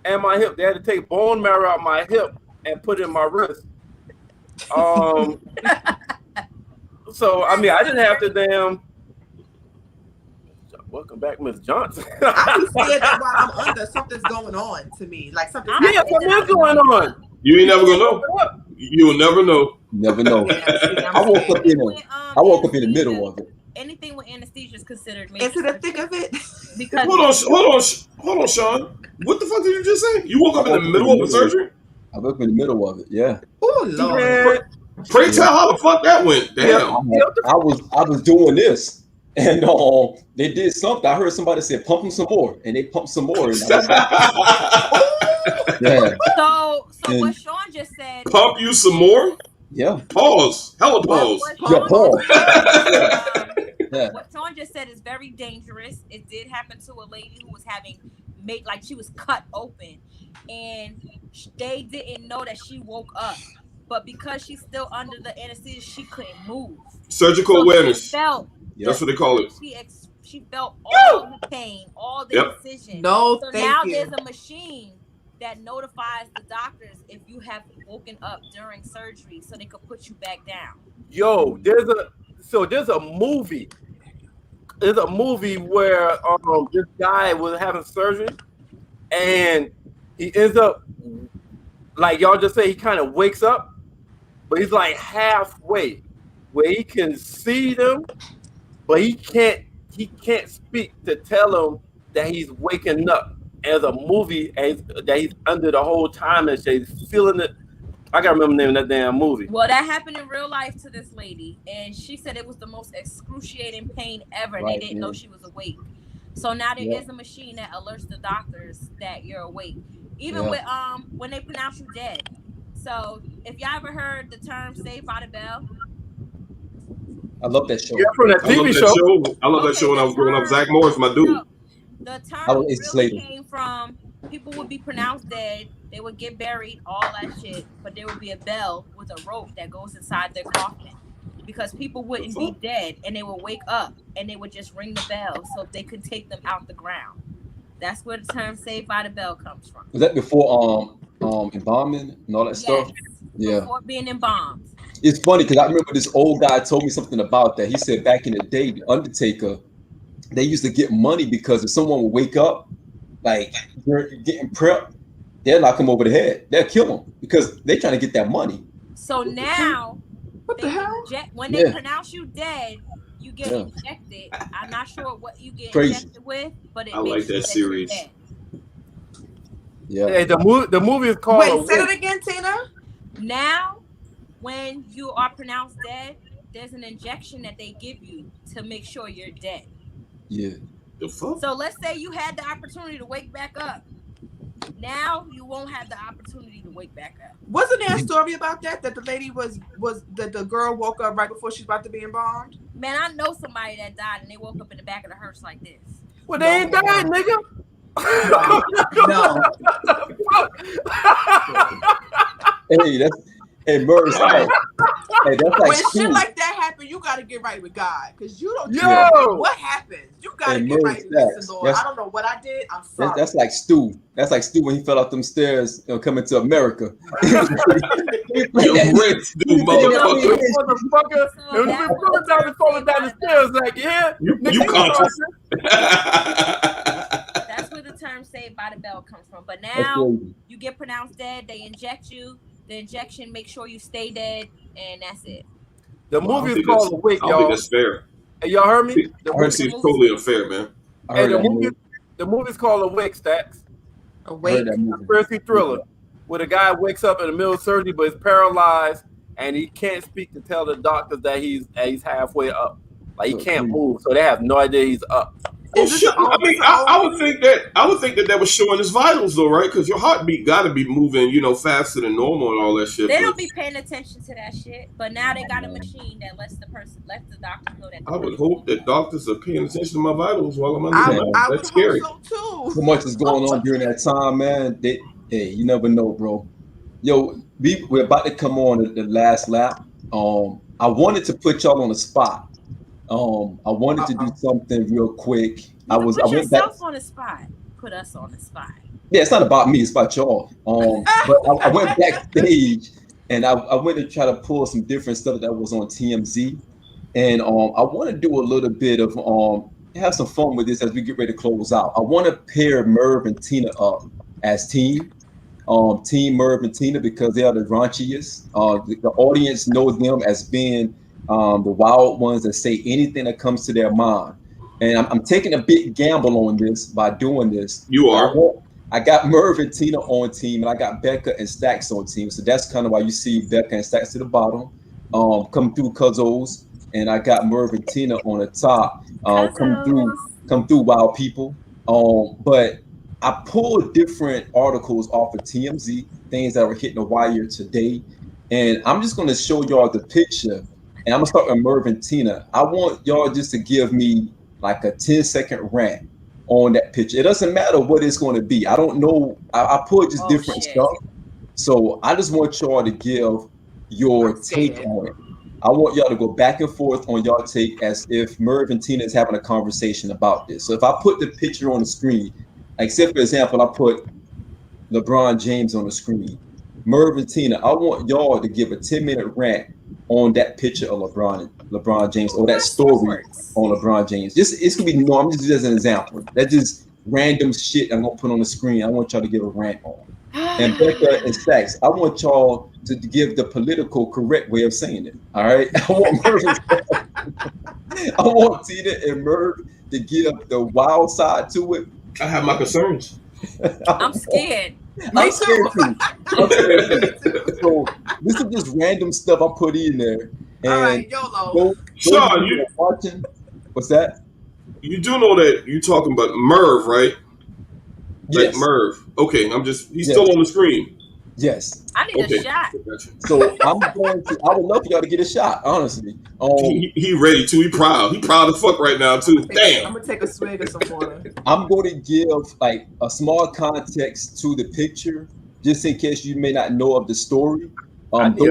and my hip. They had to take bone marrow out my hip and put it in my wrist. So I mean, I didn't have to damn. Welcome back, Miss Johnson. I be scared that while I'm under, something's going on to me. Like something's something is going on. You ain't never gonna know. You will never know. Never know. I woke up in the middle of it. Anything with anesthesia is considered into the thick of it. Because hold on, Sean. What the fuck did you just say? You woke up in the middle of a surgery? I woke up in the middle of it. Yeah. Oh Lord. Pray tell how the fuck that went. Damn. I was doing this. And they did something. I heard somebody say, "Pump them some more," and they pumped some more. And yeah. So what Sean just said. Pump you some more? Yeah. Pause. Hella pause. Pause. What Sean just said is very dangerous. It did happen to a lady who was she was cut open, and they didn't know that she woke up. But because she's still under the anesthesia, she couldn't move. Surgical awareness. That's what they call it. She felt all the pain, all the incision. So now there's a machine that notifies the doctors if you have woken up during surgery, so they could put you back down. Yo, there's a movie. There's a movie where this guy was having surgery, and he ends up, like y'all just say, he kind of wakes up, but he's like halfway where he can see them. But he can't speak to tell him that he's waking up. As a movie, that he's under the whole time, and she's feeling it. I gotta remember the name of that damn movie. Well, that happened in real life to this lady, and she said it was the most excruciating pain ever. And they didn't know she was awake. So now there is a machine that alerts the doctors that you're awake, even with when they pronounce you dead. So if y'all ever heard the term "Saved by the Bell." I love that show. Yeah, from that TV show. I love that show when I was growing up. Zach Morris, my dude. The term really came from people would be pronounced dead. They would get buried, all that shit. But there would be a bell with a rope that goes inside their coffin, because people wouldn't be dead and they would wake up and they would just ring the bell so they could take them out the ground. That's where the term "Saved by the Bell" comes from. Was that before embalming and all that stuff? Yeah. Before being embalmed. It's funny because I remember this old guy told me something about that. He said back in the day, the Undertaker, they used to get money because if someone would wake up, like you're getting prepped, they'll knock him over the head. They'll kill him because they're trying to get that money. So now, what the hell? When they pronounce you dead, you get injected. I'm not sure what you get injected with, but I like that series. Yeah. Hey, the movie is called. Wait, say it again, Tina. Now, when you are pronounced dead, there's an injection that they give you to make sure you're dead. Yeah. The fuck? So let's say you had the opportunity to wake back up. Now you won't have the opportunity to wake back up. Wasn't there a story about that? That the lady was that the girl woke up right before she's about to be embalmed? Man, I know somebody that died and they woke up in the back of the hearse like this. Well, they ain't died, nigga. No. Hey, Murray, hey, that's like when shit like that happen, you gotta get right with God, because you don't know what happens. You gotta get right with this, Lord. I don't know what I did. I'm sorry. That's like Stu. That's like Stu when he fell out them stairs, coming to America. You're rich, dude, motherfucker. And when we falling down the stairs, like, yeah, you conscious. That's where the term "Saved by the Bell" comes from. But now you get pronounced dead, they inject you. The injection makes sure you stay dead, and that's it. The movie is called Awake, y'all. I don't think that's fair. Hey, y'all heard me? It's totally unfair, man. Hey, the movie's called Awake, Stacks. Awake. Conspiracy thriller, where the guy wakes up in the middle of surgery, but is paralyzed, and he can't speak to tell the doctors that he's halfway up. Like, he can't move, so they have no idea he's up. Oh, shit. I mean, I would think that was showing his vitals, though, right? Because your heartbeat got to be moving, faster than normal and all that shit. They don't be paying attention to that shit, but now they got a machine that lets the doctor know that. I would hope that doctors are paying attention to my vitals while I'm under. That's scary. Hope so too. So much is going on during that time, man. Hey, you never know, bro. Yo, we're about to come on the last lap. I wanted to put y'all on the spot. I wanted to do something real quick. I went back on the spot. Put us on the spot. Yeah, it's not about me. It's about y'all. But I went backstage and I went to try to pull some different stuff that was on TMZ, and I want to do a little bit of have some fun with this as we get ready to close out. I want to pair Merv and Tina up as team Merv and Tina, because they are the raunchiest. The audience knows them as being the wild ones that say anything that comes to their mind. And I'm taking a big gamble on this by doing this. You are. I got Merv and Tina on team, and I got Becca and Stacks on team. So that's kind of why you see Becca and Stacks to the bottom, come through Cuzzos, and I got Merv and Tina on the top, come through Wild People. But I pulled different articles off of TMZ, things that were hitting the wire today, and I'm just going to show y'all the picture. And I'm gonna start with Merv and Tina. I want y'all just to give me like a 10-second rant on that picture. It doesn't matter what it's going to be. I don't know. I put just different stuff. So I just want y'all to give your take on it. I want y'all to go back and forth on y'all take as if Merv and Tina is having a conversation about this. So if I put the picture on the screen, like say for example, I put LeBron James on the screen. Merv and Tina, I want y'all to give a 10-minute rant on that picture of LeBron James, or that story on LeBron James. It's gonna be I'm just as an example. That's just random shit I'm gonna put on the screen. I want y'all to give a rant on. And Becca and Stacks, I want y'all to give the political correct way of saying it. All right. I want Tina and Merv to give the wild side to it. I have my concerns. I'm scared. I'm scared too. So this is just random stuff I put in there. And all right, YOLO. Sean, you watching? What's that? You do know that you're talking about Merv, right? Yes. Like Merv. Okay, he's still on the screen. Yes. I need a shot. So I'm going to. I would love for y'all to get a shot. Honestly. He ready to. He proud. He proud as fuck right now too. Damn. I'm gonna take a swig of some water. I'm going to give like a small context to the picture, just in case you may not know of the story. Those of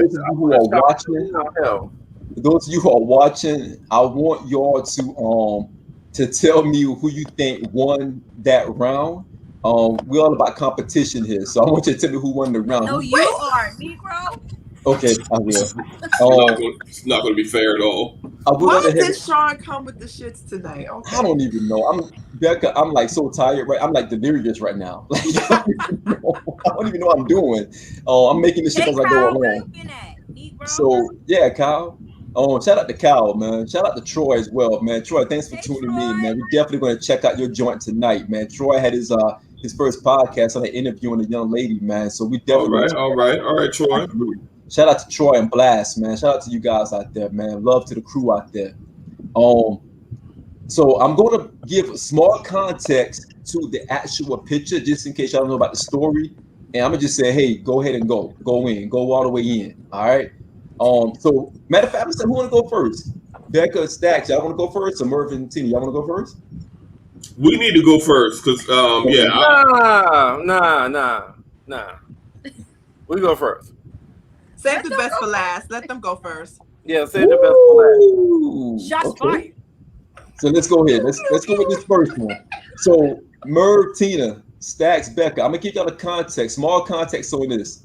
you who are watching, I want y'all to tell me who you think won that round. We're all about competition here, so I want you to tell me who won the round. No, you are Negro. Okay, I will. It's not going to be fair at all. Why did Sean come with the shits tonight? Okay. I don't even know. Becca, I'm like so tired, right? I'm like delirious right now. Like, I don't even know what I'm doing. I'm making this shit as I go along. So yeah, Kyle. Shout out to Kyle, man. Shout out to Troy as well, man. Troy, thanks for tuning in, man. We're definitely going to check out your joint tonight, man. Troy had his first podcast on interviewing a young lady, man. So we definitely all right, Troy. Shout out to Troy and Blast, man. Shout out to you guys out there, man. Love to the crew out there. So I'm going to give small context to the actual picture, just in case y'all don't know about the story. And I'm gonna just say, hey, go ahead and go in, go all the way in. All right. So matter of fact, who want to go first? Becca, Stacks, y'all want to go first, or Mervin and Tina, y'all want to go first? We need to go first because Nah. We go first. Save the best for last. Let them go first. Yeah, save the best for last. Shots fired. So let's go ahead. Let's go with this first one. So Merv, Tina, Stacks, Becca. I'm gonna give y'all the context, small context on this.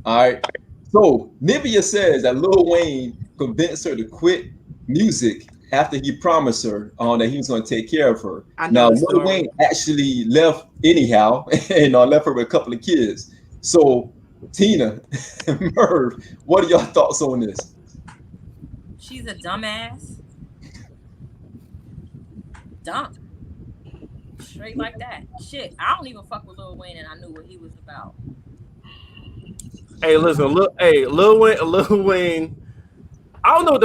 All right. So Nivea says that Lil Wayne convinced her to quit music after he promised her that he was going to take care of her. Now Lil Wayne actually left anyhow and left her with a couple of kids. So Tina, Merv, what are your thoughts on this? She's a dumbass. Dumb. Straight like that. Shit, I don't even fuck with Lil Wayne, and I knew what he was about. Hey, listen, Lil Wayne. I don't know what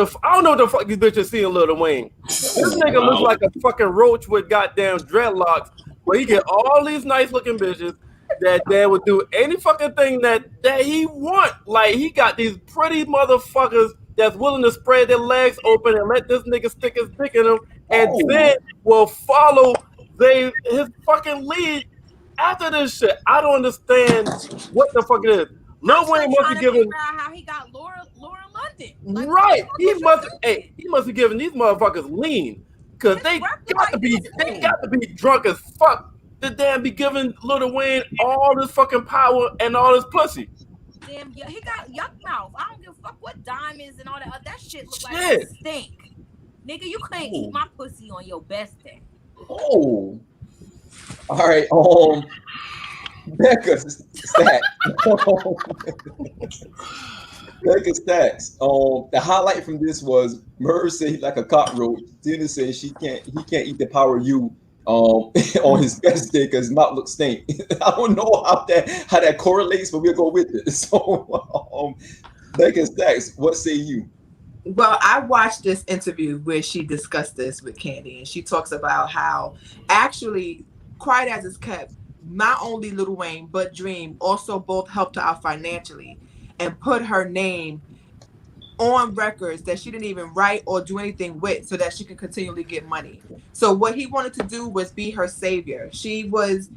the fuck these bitches see in Lil Wayne. This nigga looks like a fucking roach with goddamn dreadlocks, where he get all these nice looking bitches that would do any fucking thing that he want. Like, he got these pretty motherfuckers that's willing to spread their legs open and let this nigga stick his dick in them, and then will follow his fucking lead after this shit. I don't understand what the fuck it is. Lil Wayne must have given how he got Laura London. Like, right. He must have given these motherfuckers lean. Cause they got to be drunk as fuck to damn be giving Lil Wayne all this fucking power and all this pussy. Damn, yeah, he got yuck mouth. I don't give a fuck what diamonds and all that. That shit look like a stink. Nigga, you can't eat my pussy on your best day. Oh. All right. Becca Stacks. Becca Stacks. The highlight from this was Merv said he's like a cockroach. Tina said he can't eat the power of you on his best day because his mouth looks stink. I don't know how that correlates, but we'll go with it. So Becca Stacks, what say you? Well, I watched this interview where she discussed this with Candy, and she talks about how actually, Quiet as It's Kept, not only Lil Wayne but Dream also both helped her out financially and put her name on records that she didn't even write or do anything with, so that she could continually get money. So what he wanted to do was be her savior. She was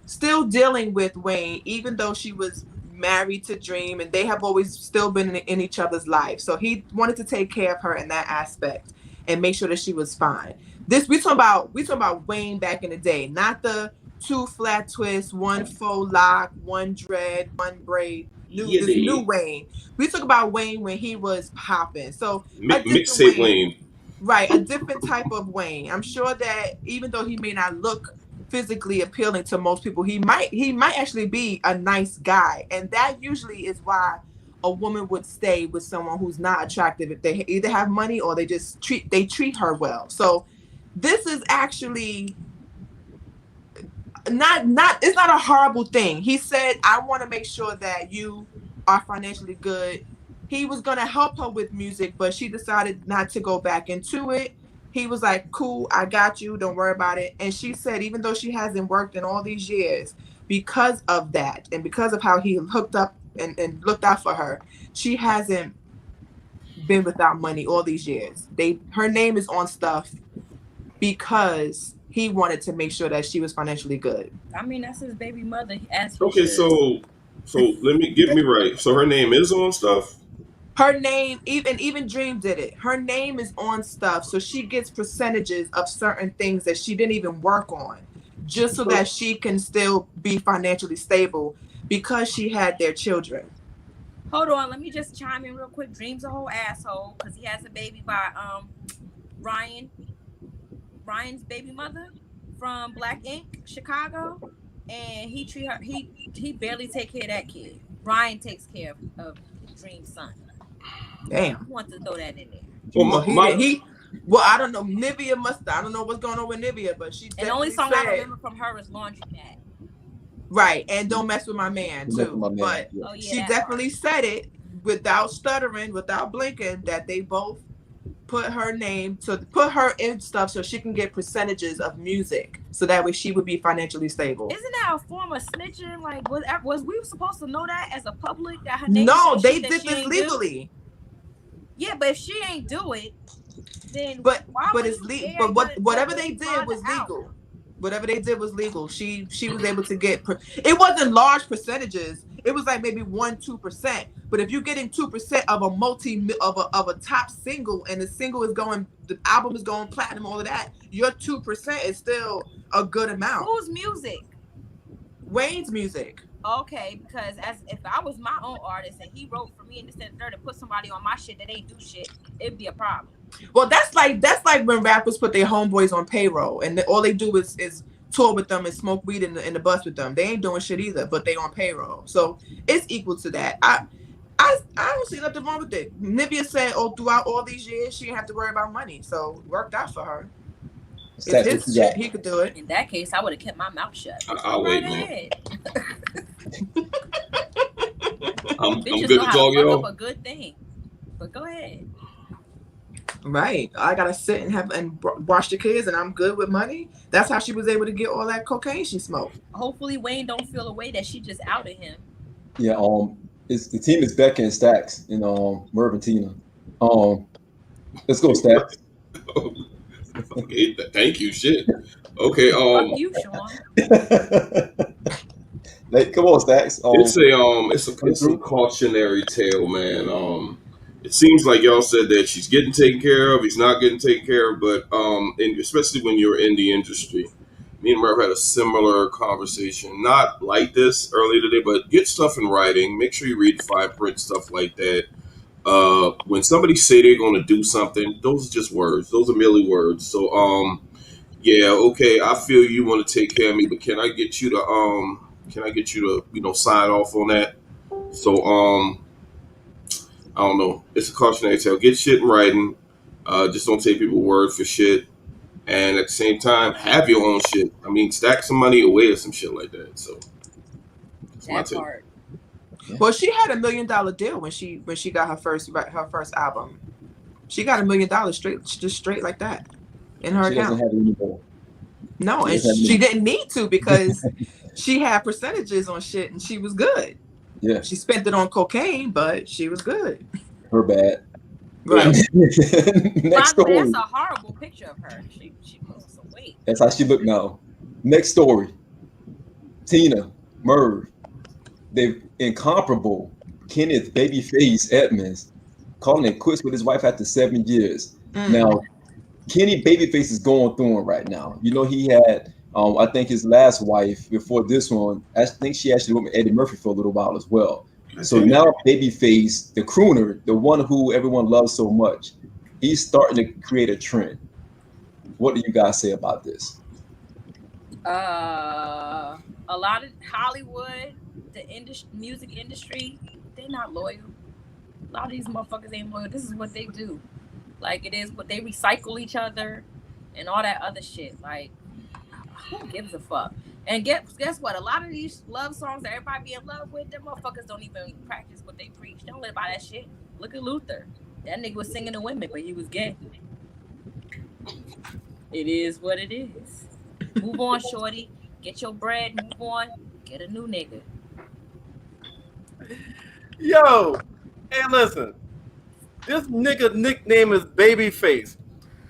still dealing with Wayne, even though she was married to Dream, and they have always still been in each other's lives. So he wanted to take care of her in that aspect and make sure that she was fine. We talking about Wayne back in the day, not the 2 flat twists, 1 faux lock, 1 dread, 1 braid. New Wayne. We talk about Wayne when he was popping. So mixtape Wayne. Right, a different type of Wayne. I'm sure that even though he may not look physically appealing to most people, he might actually be a nice guy, and that usually is why a woman would stay with someone who's not attractive, if they either have money or they just treat her well. So this is actually not it's not a horrible thing. He said, I want to make sure that you are financially good. He was going to help her with music, but she decided not to go back into it. He was like, cool, I got you, don't worry about it. And she said, even though she hasn't worked in all these years, because of that and because of how he hooked up and looked out for her. She hasn't been without money all these years. Her name is on stuff because he wanted to make sure that she was financially good. I mean, that's his baby mother. As he Okay, should. so let me get me right. So her name is on stuff. Her name, even Dream did it. Her name is on stuff, so she gets percentages of certain things that she didn't even work on, just so that she can still be financially stable because she had their children. Hold on, let me just chime in real quick. Dream's a whole asshole because he has a baby by Ryan's baby mother from Black Ink, Chicago, and he treat her. He barely take care of that kid. Ryan takes care of Dream's son. Damn. I want to throw that in there. Well, I don't know. Nivea I don't know what's going on with Nivea, but she. And the only song I remember from her is Laundromat. Right, and Don't Mess With My Man too. But she definitely said it without stuttering, without blinking, that they both put her in stuff so she can get percentages of music, so that way she would be financially stable. Isn't that a form of snitching? Like, was we supposed to know that as a public that her name? No, they did this legally. Yeah, but if she ain't do it, then it's legal. But whatever they did was legal. Whatever they did was legal. She was able to get. It wasn't large percentages. It was like maybe 1-2%. But if you're getting 2% of a top single, and the album is going platinum, all of that, your 2% is still a good amount. Whose music? Wayne's music. Okay, because if I was my own artist and he wrote for me and instead of to put somebody on my shit that ain't do shit, it'd be a problem. Well, that's like when rappers put their homeboys on payroll and all they do is tour with them and smoke weed in the bus with them. They ain't doing shit either, but they on payroll. So it's equal to that. I don't see nothing wrong with it. Nivea said, throughout all these years, she didn't have to worry about money. So it worked out for her. It's his shit. He could do it. In that case, I would have kept my mouth shut. I'll wait, man. I'm good to talk, y'all. A good thing, but go ahead. Right, I gotta sit and watch the kids, and I'm good with money. That's how she was able to get all that cocaine she smoked. Hopefully, Wayne don't feel a way that she just outed him. Yeah, the team is Becca and Stacks and Merv and Tina. Let's go, Stacks. Okay, thank you. Shit. Okay. Fuck you, Sean. Come on, Stacks. It's a cautionary tale, man. It seems like y'all said that she's getting taken care of. He's not getting taken care of, but and especially when you're in the industry. Me and Merv had a similar conversation, not like this earlier today, but get stuff in writing. Make sure you read the fine print, stuff like that. When somebody say they're going to do something, those are just words. Those are merely words. So, yeah, okay, I feel you want to take care of me, but can I get you to sign off on that? So, I don't know. It's a cautionary tale. Get shit in writing. Just don't take people's word for shit. And at the same time, have your own shit. I mean, stack some money away or some shit like that. So that's my take. Well, she had $1 million deal when she got her first album. She got $1 million straight like that in her account. Doesn't have any more. No, and she didn't need to because she had percentages on shit and she was good. Yeah, she spent it on cocaine, but she was good. Her bad. Right. Next story. That's a horrible picture of her. She lost some weight. That's how she look now. Next story. Tina, Merv, they've incomparable Kenneth Babyface Edmonds calling it quits with his wife after 7 years. Now, Kenny Babyface is going through it right now. You know, he had, I think his last wife before this one, I think she actually went with Eddie Murphy for a little while as well. So now Babyface, the crooner, the one who everyone loves so much, he's starting to create a trend. What do you guys say about this? A lot of Hollywood, the music industry, they're not loyal. A lot of these motherfuckers ain't loyal. This is what they do. Like, it is what they recycle each other and all that other shit. Like, who gives a fuck? And guess what? A lot of these love songs that everybody be in love with, them motherfuckers don't even practice what they preach. They don't live by that shit. Look at Luther. That nigga was singing to women, but he was gay. It is what it is. Move on, shorty. Get your bread. Move on. Get a new nigga. Yo, hey, listen. This nigga nickname is Babyface.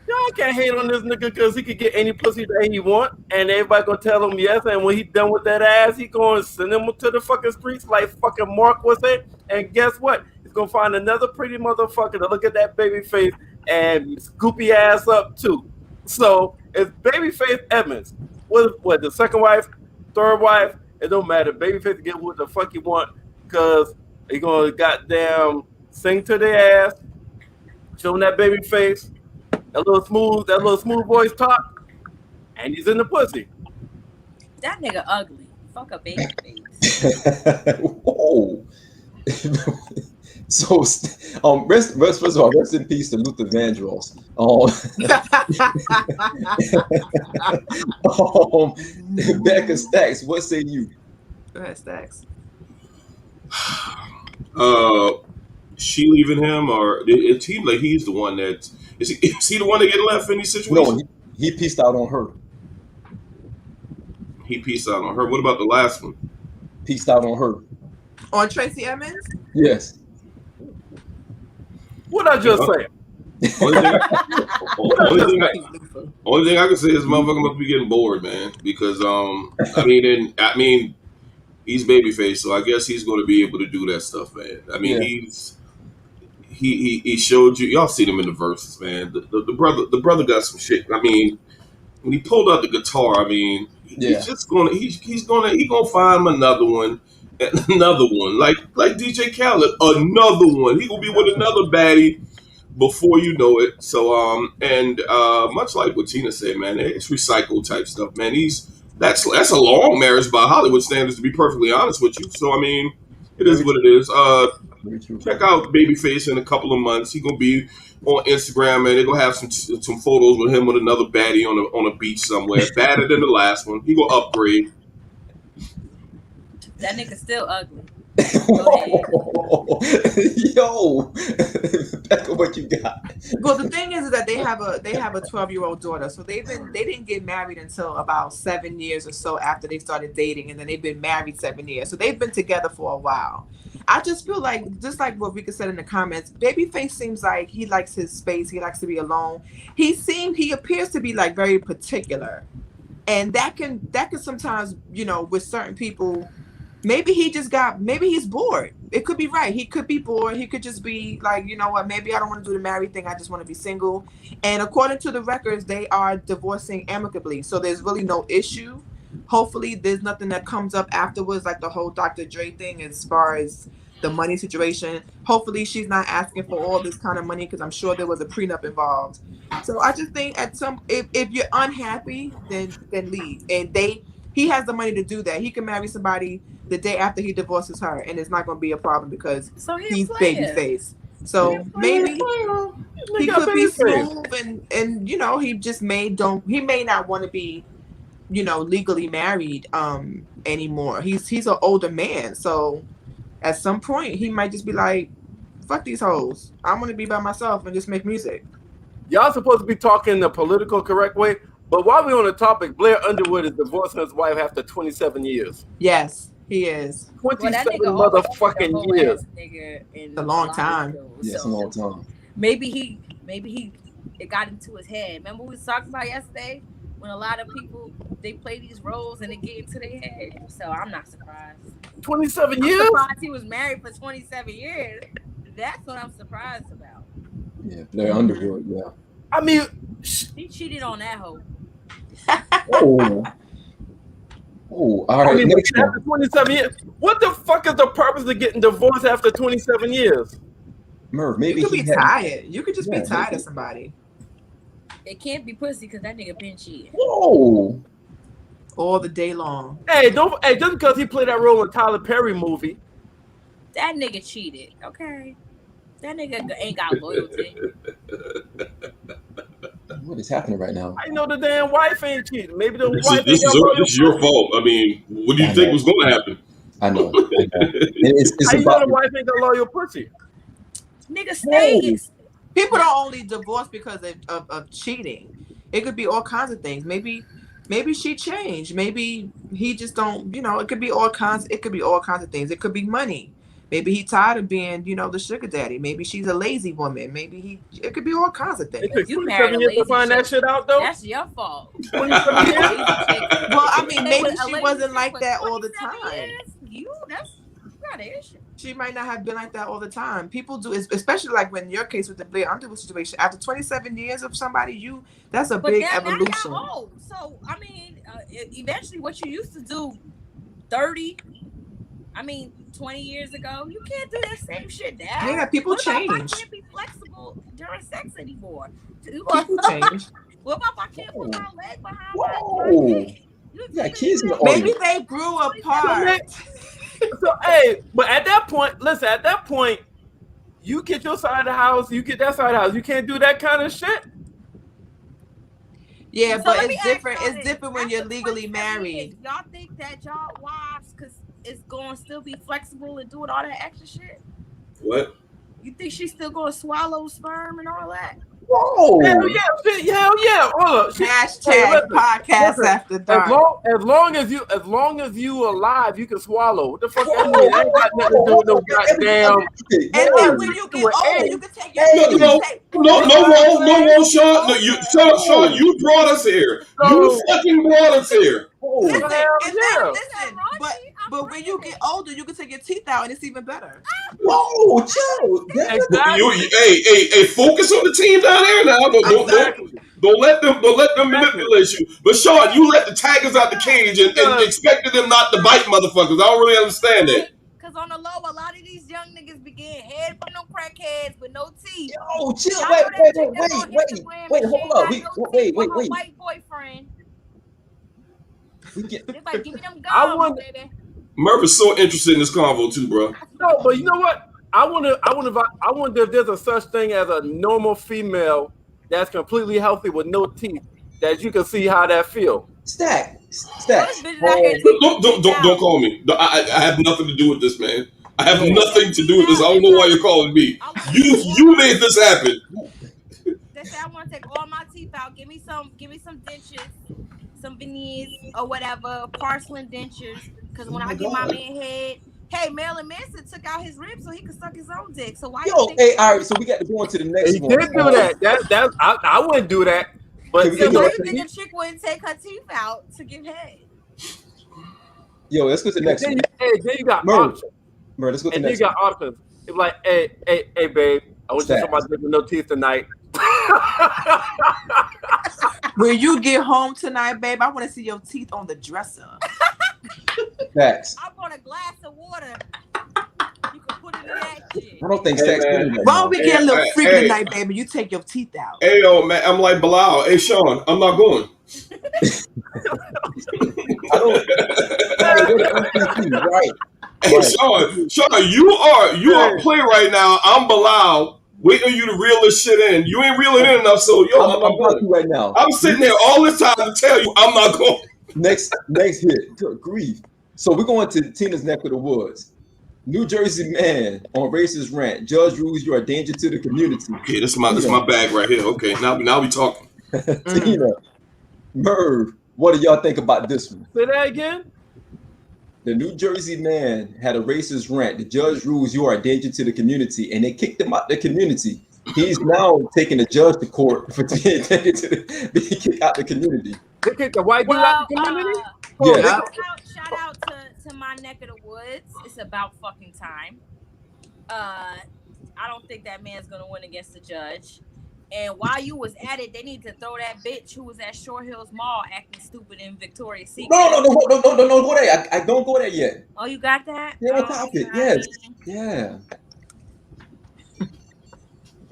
Y'all can't hate on this nigga because he could get any pussy that he want, and everybody gonna tell him yes. And when he done with that ass, he gonna send him to the fucking streets like fucking Mark was it. And guess what? He's gonna find another pretty motherfucker to look at that baby face and scoop his ass up too. So it's Babyface Evans. What the second wife, third wife? It don't matter. Babyface can get what the fuck he want because he gonna goddamn sing to their ass, show them that baby face. That little smooth voice talk, and he's in the pussy. That nigga ugly. Fuck a baby face. Whoa. So, first of all, rest in peace to Luther Vandross. Becca Stacks, what say you? Go ahead, Stacks. She leaving him, or it seems like he's the one that is he the one that get left in these situations? No, he pieced out on her. He pieced out on her. What about the last one? Pieced out on her. On Tracy Edmonds? Yes. What I just say? Only thing I can say is motherfucker must be getting bored, man. Because I mean he's babyface, so I guess he's going to be able to do that stuff, man. I mean he showed you. Y'all seen him in the verses, man. The brother got some shit. I mean, when he pulled out the guitar, I mean, he's just gonna find him another one, like DJ Khaled, another one. He gonna be with another baddie before you know it. So and much like what Tina said, man, it's recycled type stuff, man. That's a long marriage by Hollywood standards, to be perfectly honest with you. So I mean, it is what it is. Check out Babyface in a couple of months. He gonna be on Instagram, and they're gonna have some photos with him with another baddie on a beach somewhere, badder than the last one. He gonna upgrade. That nigga still ugly. Yo, Becca, what you got? Well, the thing is that they have a 12-year-old daughter, so they didn't get married until about 7 years or so after they started dating, and then they've been married 7 years, so they've been together for a while. I just feel like, just like what Rika said in the comments, Babyface seems like he likes his space. He likes to be alone. He appears to be like very particular, and that can sometimes, with certain people. Maybe he's bored. It could be right. He could be bored. He could just be like, you know what, maybe I don't want to do the married thing. I just want to be single. And according to the records, they are divorcing amicably. So there's really no issue. Hopefully there's nothing that comes up afterwards, like the whole Dr. Dre thing as far as the money situation. Hopefully she's not asking for all this kind of money, because I'm sure there was a prenup involved. So I just think if you're unhappy, then leave. And he has the money to do that. He can marry somebody the day after he divorces her, and it's not going to be a problem because he's Babyface. So maybe he could be smooth, and he just may not want to be, legally married anymore. He's an older man, so at some point he might just be like, fuck these hoes. I'm going to be by myself and just make music. Y'all supposed to be talking the political correct way, but while we're on the topic, Blair Underwood is divorcing his wife after 27 years. Yes, he is. 27 motherfucking years. It's a long time. Yeah, it's a long time. Maybe it got into his head. Remember we was talking about yesterday when a lot of people, they play these roles and it get into their head. So I'm not surprised. 27 years? I'm surprised he was married for 27 years. That's what I'm surprised about. Yeah, Blair Underwood, yeah. I mean, he cheated on that hoe. Oh, all right. I mean, next after 27 years, what the fuck is the purpose of getting divorced after 27 years? Merv, maybe you could be tired. You could just be tired of somebody. It can't be pussy because that nigga been cheating. Whoa. All the day long. Hey, just because he played that role in Tyler Perry movie. That nigga cheated, okay? That nigga ain't got loyalty. What is happening right now? I know the damn wife ain't cheating. Maybe the wife ain't this is your fault. I mean, what do you think was going to happen? I know. It's How you know the wife ain't got loyal pussy? Nigga, stay. People don't only divorce because of cheating. It could be all kinds of things. Maybe she changed. Maybe he just don't. It could be all kinds. It could be all kinds of things. It could be money. Maybe he tired of being, the sugar daddy. Maybe she's a lazy woman. Maybe it could be all kinds of things. It took 27 years to find that shit out, though. That's your fault. 27 years. Well, I mean, maybe she wasn't like that all the time. You got an issue. She might not have been like that all the time. People do, especially like when your case with the Blair Underwood situation. After 27 years of somebody, that's a big evolution. Now old. So I mean, eventually, what you used to do, 20 years ago, you can't do that same shit now. Yeah, people change. I can't be flexible during sex anymore. People change. What about I can't put my leg behind my head? Yeah, kids in the Maybe they grew apart. So, but at that point, you get your side of the house, you get that side of the house. You can't do that kind of shit. Yeah, so but it's different. It's different when you're legally married. Y'all think that y'all wives, because it's going to still be flexible and doing all that extra shit? What? You think she's still going to swallow sperm and all that? Whoa! Hell yeah! Hold up. Hashtag podcast after dark. As long as you alive, you can swallow. What the fuck that mean? That ain't got nothing to do with no goddamn. And then when you get older, you can take your no, Sean. No, Sean, you brought us here. You fucking brought us here. Listen, but when you get older, you can take your teeth out, and it's even better. Whoa, chill. Exactly. Hey, focus on the team down there now. Don't let them manipulate you. But Sean, you let the tigers out the cage and expected them not to bite motherfuckers. I don't really understand that. Because on the low, a lot of these young niggas be getting head from them crackheads with no teeth. Yo, chill. Wait, hold up. Wait. White boyfriend. They like, give me them gums, baby. Murph is so interested in this convo too, bro. No, but you know what? I wonder if there's a such thing as a normal female that's completely healthy with no teeth that you can see how that feel. Stack. Don't call me. I have nothing to do with this, man. I have nothing to do with this. I don't know why you're calling me. You made this happen. They say I want to take all my teeth out. Give me some dentures, some veneers or whatever, porcelain dentures. Because when I get my man head, hey, Marilyn Manson took out his ribs so he could suck his own dick. So why? All right. So we got to go on to the next one. He did do that. I wouldn't do that. But why you think a chick wouldn't take her teeth out to give head? Yo, let's go to the next one. Then you got options. Let's go to the next one. You got options. It's like, hey, babe, I want you to suck my dick with no teeth tonight. When you get home tonight, babe, I want to see your teeth on the dresser. Facts. I want a glass of water. You can put it in that shit. I don't think sex. Why don't we get a little freaky tonight, baby? You take your teeth out. Hey, yo, man, I'm like Bilal. Hey, Sean, I'm not going. Right. Hey, Sean, you are playing right now. I'm Bilal. Waiting on you to reel this shit in. You ain't reeling in enough, so I'm not going right now. I'm sitting there all this time to tell you I'm not going. Next hit. Good grief. So we're going to Tina's neck of the woods. New Jersey man on racist rant. Judge rules you are a danger to the community. Okay, this is my bag right here. Okay, now we talking. Tina, Merv, what do y'all think about this one? Say that again. The New Jersey man had a racist rant. The judge rules you are a danger to the community, and they kicked him out the community. He's now taking the judge to court for being kicked out the community. They kicked the white dude out the community? Shout out to my neck of the woods. It's about fucking time. I don't think that man's gonna win against the judge. And while you was at it, they need to throw that bitch who was at Short Hills Mall acting stupid in Victoria's Secret. No, go there. I don't go there yet. Oh, you got that? Yeah, topic. Yes. Yeah.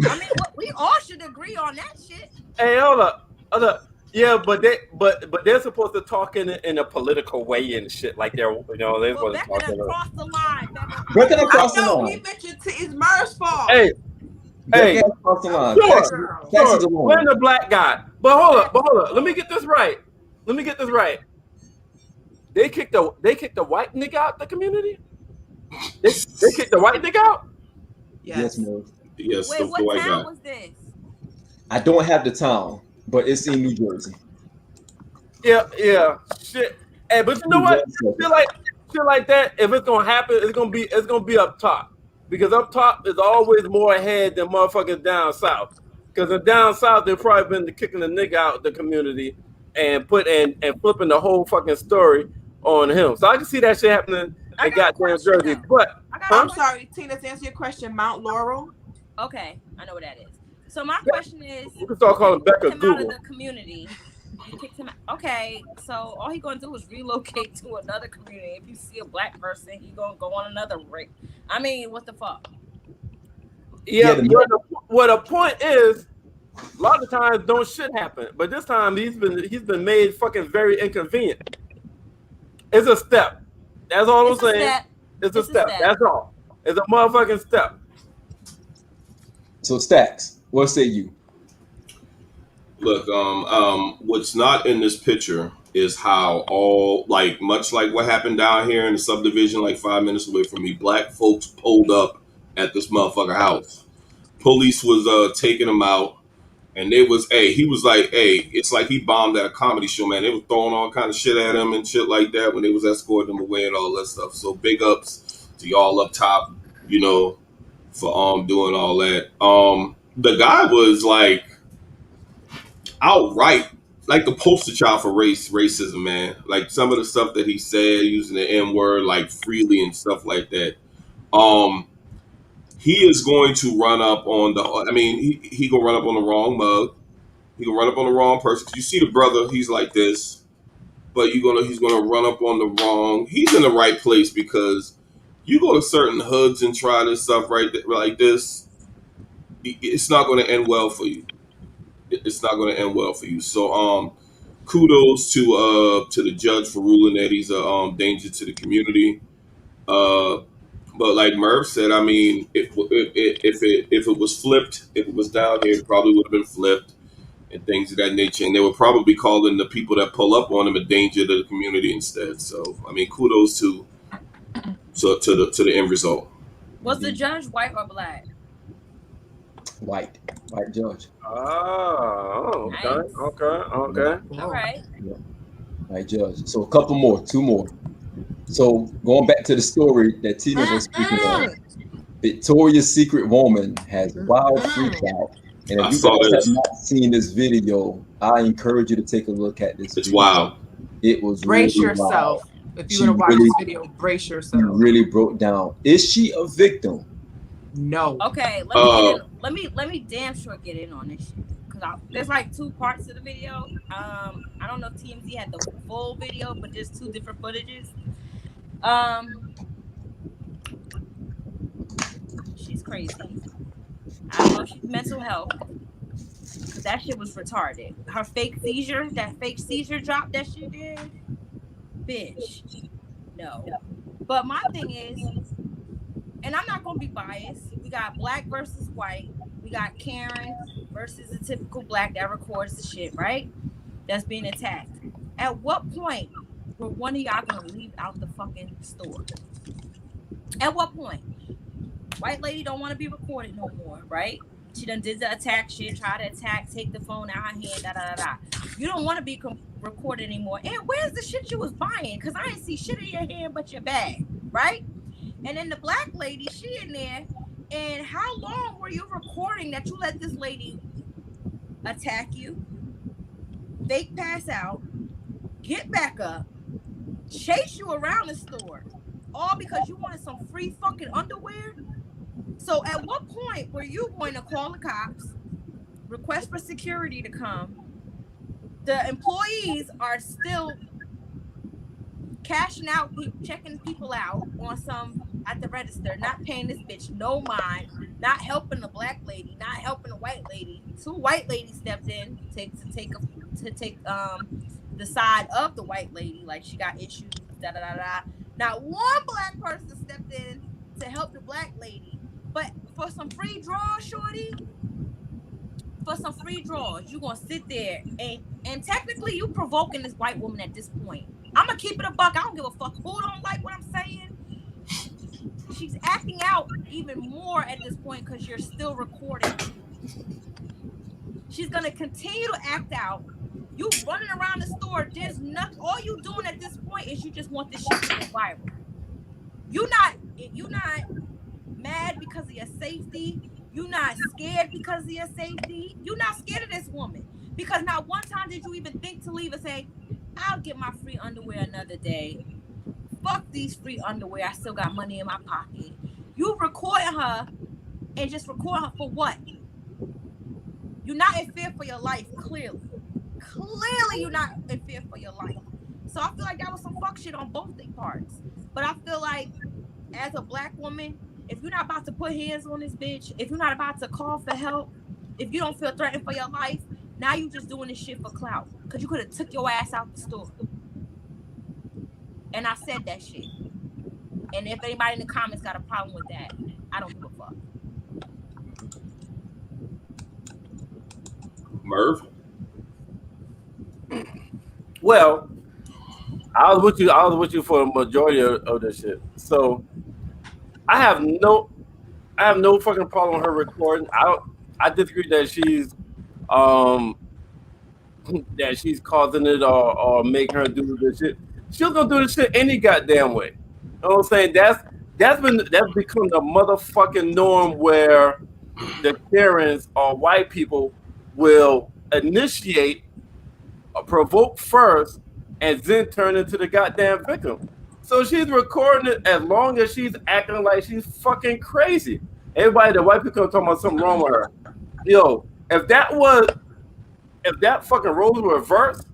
I mean, we all should agree on that shit. Hey, hold up. Yeah, but they're supposed to talk in a political way and shit like they're they're supposed to talk across the line. Becca across the line. He mentioned it's Merv's fault. Hey, across the line. Sure. We're the black guy. But hold up. Let me get this right. They kicked the white nigga out the community? They kicked the white nigga out? Yes. Yes. Wait, what town was this? I don't have the town, but it's in New Jersey. Yeah. Shit. Hey, but you know what? shit like that, if it's gonna happen, it's gonna be up top. Because up top is always more ahead than motherfuckers down south. Because in down south, they've probably been kicking the nigga out of the community and flipping the whole fucking story on him. So I can see that shit happening in goddamn Jersey. But I'm sorry, Tina, to answer your question, Mount Laurel. Okay, I know what that is. So my question is, you can start calling Becca him Google. out of the community. You kicked him out. Okay, so all he gonna do is relocate to another community. If you see a black person, he gonna go on another break. I mean, what the fuck? Yeah, what the point is, a lot of times don't shit happen, but this time he's been made fucking very inconvenient. It's a step. That's all I'm saying. It's a step. That's all. It's a motherfucking step. So Stacks, what say you? Look, what's not in this picture is how much like what happened down here in the subdivision, like 5 minutes away from me, black folks pulled up at this motherfucker house. Police was taking him out, and he was like, it's like he bombed at a comedy show, man. They were throwing all kind of shit at him and shit like that when they was escorting him away and all that stuff. So big ups to y'all up top, for doing all that. The guy was like outright like the poster child for racism, man. Like some of the stuff that he said, using the N-word like freely and stuff like that. He is going to run up on he gonna run up on the wrong mug. He gonna run up on the wrong person. You see the brother, he's like this, but he's gonna run up on the wrong. He's in the right place because you go to certain hoods and try this stuff like this, it's not going to end well for you. It's not going to end well for you. So, kudos to the judge for ruling that he's a danger to the community. But like Murph said, I mean, if it was flipped, if it was down here, it probably would have been flipped and things of that nature. And they would probably be calling the people that pull up on him a danger to the community instead. So, I mean, kudos to the end result. Was the judge white or black? White judge. Oh, okay, Nice. okay. All right. Yeah. White judge. So a couple more, 2 more. So going back to the story that Tina was speaking of, Victoria's Secret woman has wild freaked out. And if you guys have not seen this video, I encourage you to take a look at this. It's wild. It was brace really yourself. Wild. If you're gonna watch this video, brace yourself. She really broke down. Is she a victim? No. Okay, let me damn sure get in on this shit. Cause there's like 2 parts to the video. I don't know if TMZ had the full video, but there's 2 different footages. She's crazy. I don't know if she's mental health. Cause that shit was retarded. Her fake seizure drop that she did. Bitch. No. But my thing is, and I'm not gonna be biased, we got black versus white. We got Karen versus a typical black that records the shit, right? That's being attacked. At what point were one of y'all gonna leave out the fucking store? At what point? White lady don't want to be recorded no more, right? She done did the attack shit, try to attack, take the phone out her hand, da da da da. You don't want to be recorded anymore. And where's the shit you was buying? Because I ain't see shit in your hand but your bag, right? And then the black lady, she in there. And how long were you recording that you let this lady attack you, fake pass out, get back up, chase you around the store, all because you wanted some free fucking underwear? So at what point were you going to call the cops, request for security to come? The employees are still cashing out, checking people out on some at the register, not paying this bitch no mind, not helping the black lady, not helping the white lady. 2 white ladies stepped in to take the side of the white lady, like she got issues, da da da da. Not one black person stepped in to help the black lady. But for some free draws, shorty, for some free draws, you gonna sit there and technically you provoking this white woman at this point. I'm gonna keep it a buck. I don't give a fuck who don't like what I'm saying. She's acting out even more at this point because you're still recording. She's gonna continue to act out. You running around the store. There's nothing. All you doing at this point is you just want this shit to go viral. You not mad because of your safety. You not scared because of your safety. You not scared of this woman because not one time did you even think to leave and say, "I'll get my free underwear another day. Fuck these free underwear. I still got money in my pocket." You recording her and just recording her for what? You're not in fear for your life. Clearly, you're not in fear for your life. So I feel like that was some fuck shit on both their parts. But I feel like as a black woman, if you're not about to put hands on this bitch, if you're not about to call for help, if you don't feel threatened for your life, now you just doing this shit for clout. Because you could have took your ass out the store. And I said that shit. And if anybody in the comments got a problem with that, I don't give a fuck. Merv? Well, I was with you for a majority of this shit. So I have no fucking problem with her recording. I disagree that she's causing it or making her do this shit. She's gonna do this shit any goddamn way. You know what I'm saying? That's become the motherfucking norm where the Karens or white people will initiate or provoke first and then turn into the goddamn victim. So she's recording it as long as she's acting like she's fucking crazy. Everybody, the white people talking about something wrong with her. Yo, if that fucking role was reversed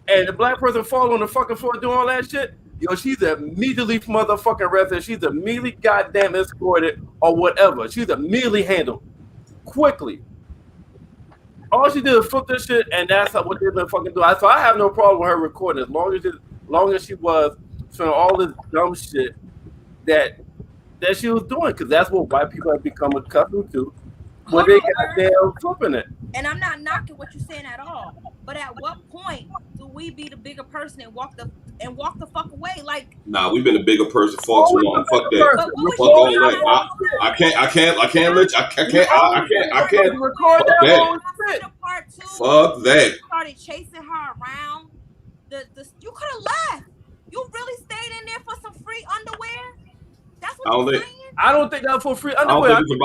and the black person fall on the fucking floor doing all that shit, yo, she's immediately motherfucking arrested. She's immediately goddamn escorted or whatever. She's immediately handled quickly. All she did is flip this shit, and that's what they've been fucking doing. So I have no problem with her recording as long as she was showing all this dumb shit that she was doing, because that's what white people have become accustomed to. When they goddamn flipping it. And I'm not knocking what you're saying at all. But at what point do we be the bigger person and walk the fuck away? Like, nah, we've been a bigger person for too long. Fuck that. But Fuck all that. I can't let you. I can't. Record Fuck that. Fuck that. Started chasing her around. You could have left. You really stayed in there for some free underwear? That's what you're saying? I don't think that was for free underwear. I don't think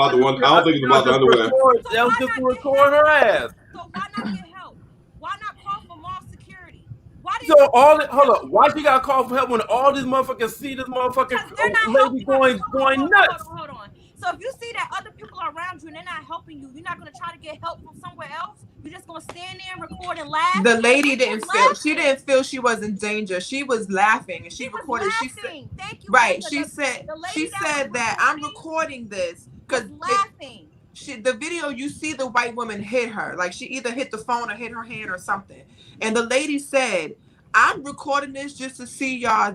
it's about the underwear. That was just to record her ass. So why not get help? Why not call for mall security? Hold up. Why she got to call for help when all these motherfuckers see this motherfucking lady going nuts? Hold on. So if you see that other people are around you and they're not helping you, you're not going to try to get help from somewhere else? You're just going to stand there and record and laugh? The lady didn't feel she was in danger. She was laughing and she recorded. Laughing. She said, thank you. Right. She said that I'm recording this because laughing. The video, you see the white woman hit her. Like she either hit the phone or hit her hand or something. And the lady said, I'm recording this just to see y'all.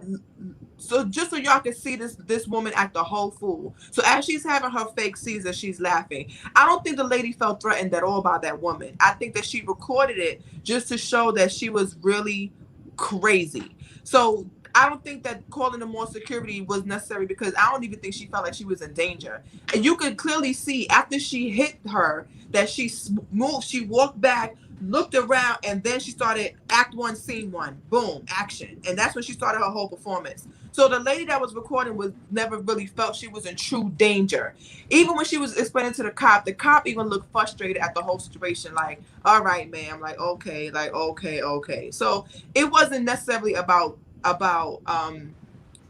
So just so y'all can see this woman act a whole fool. So as she's having her fake Caesar, she's laughing. I don't think the lady felt threatened at all by that woman. I think that she recorded it just to show that she was really crazy. So I don't think that calling them more security was necessary because I don't even think she felt like she was in danger. And you could clearly see after she hit her that she moved, she walked back, looked around, and then she started act one, scene one, boom, action. And that's when she started her whole performance. So the lady that was recording was never really felt she was in true danger. Even when she was explaining to the cop even looked frustrated at the whole situation. Like, all right, ma'am, like, okay. So it wasn't necessarily about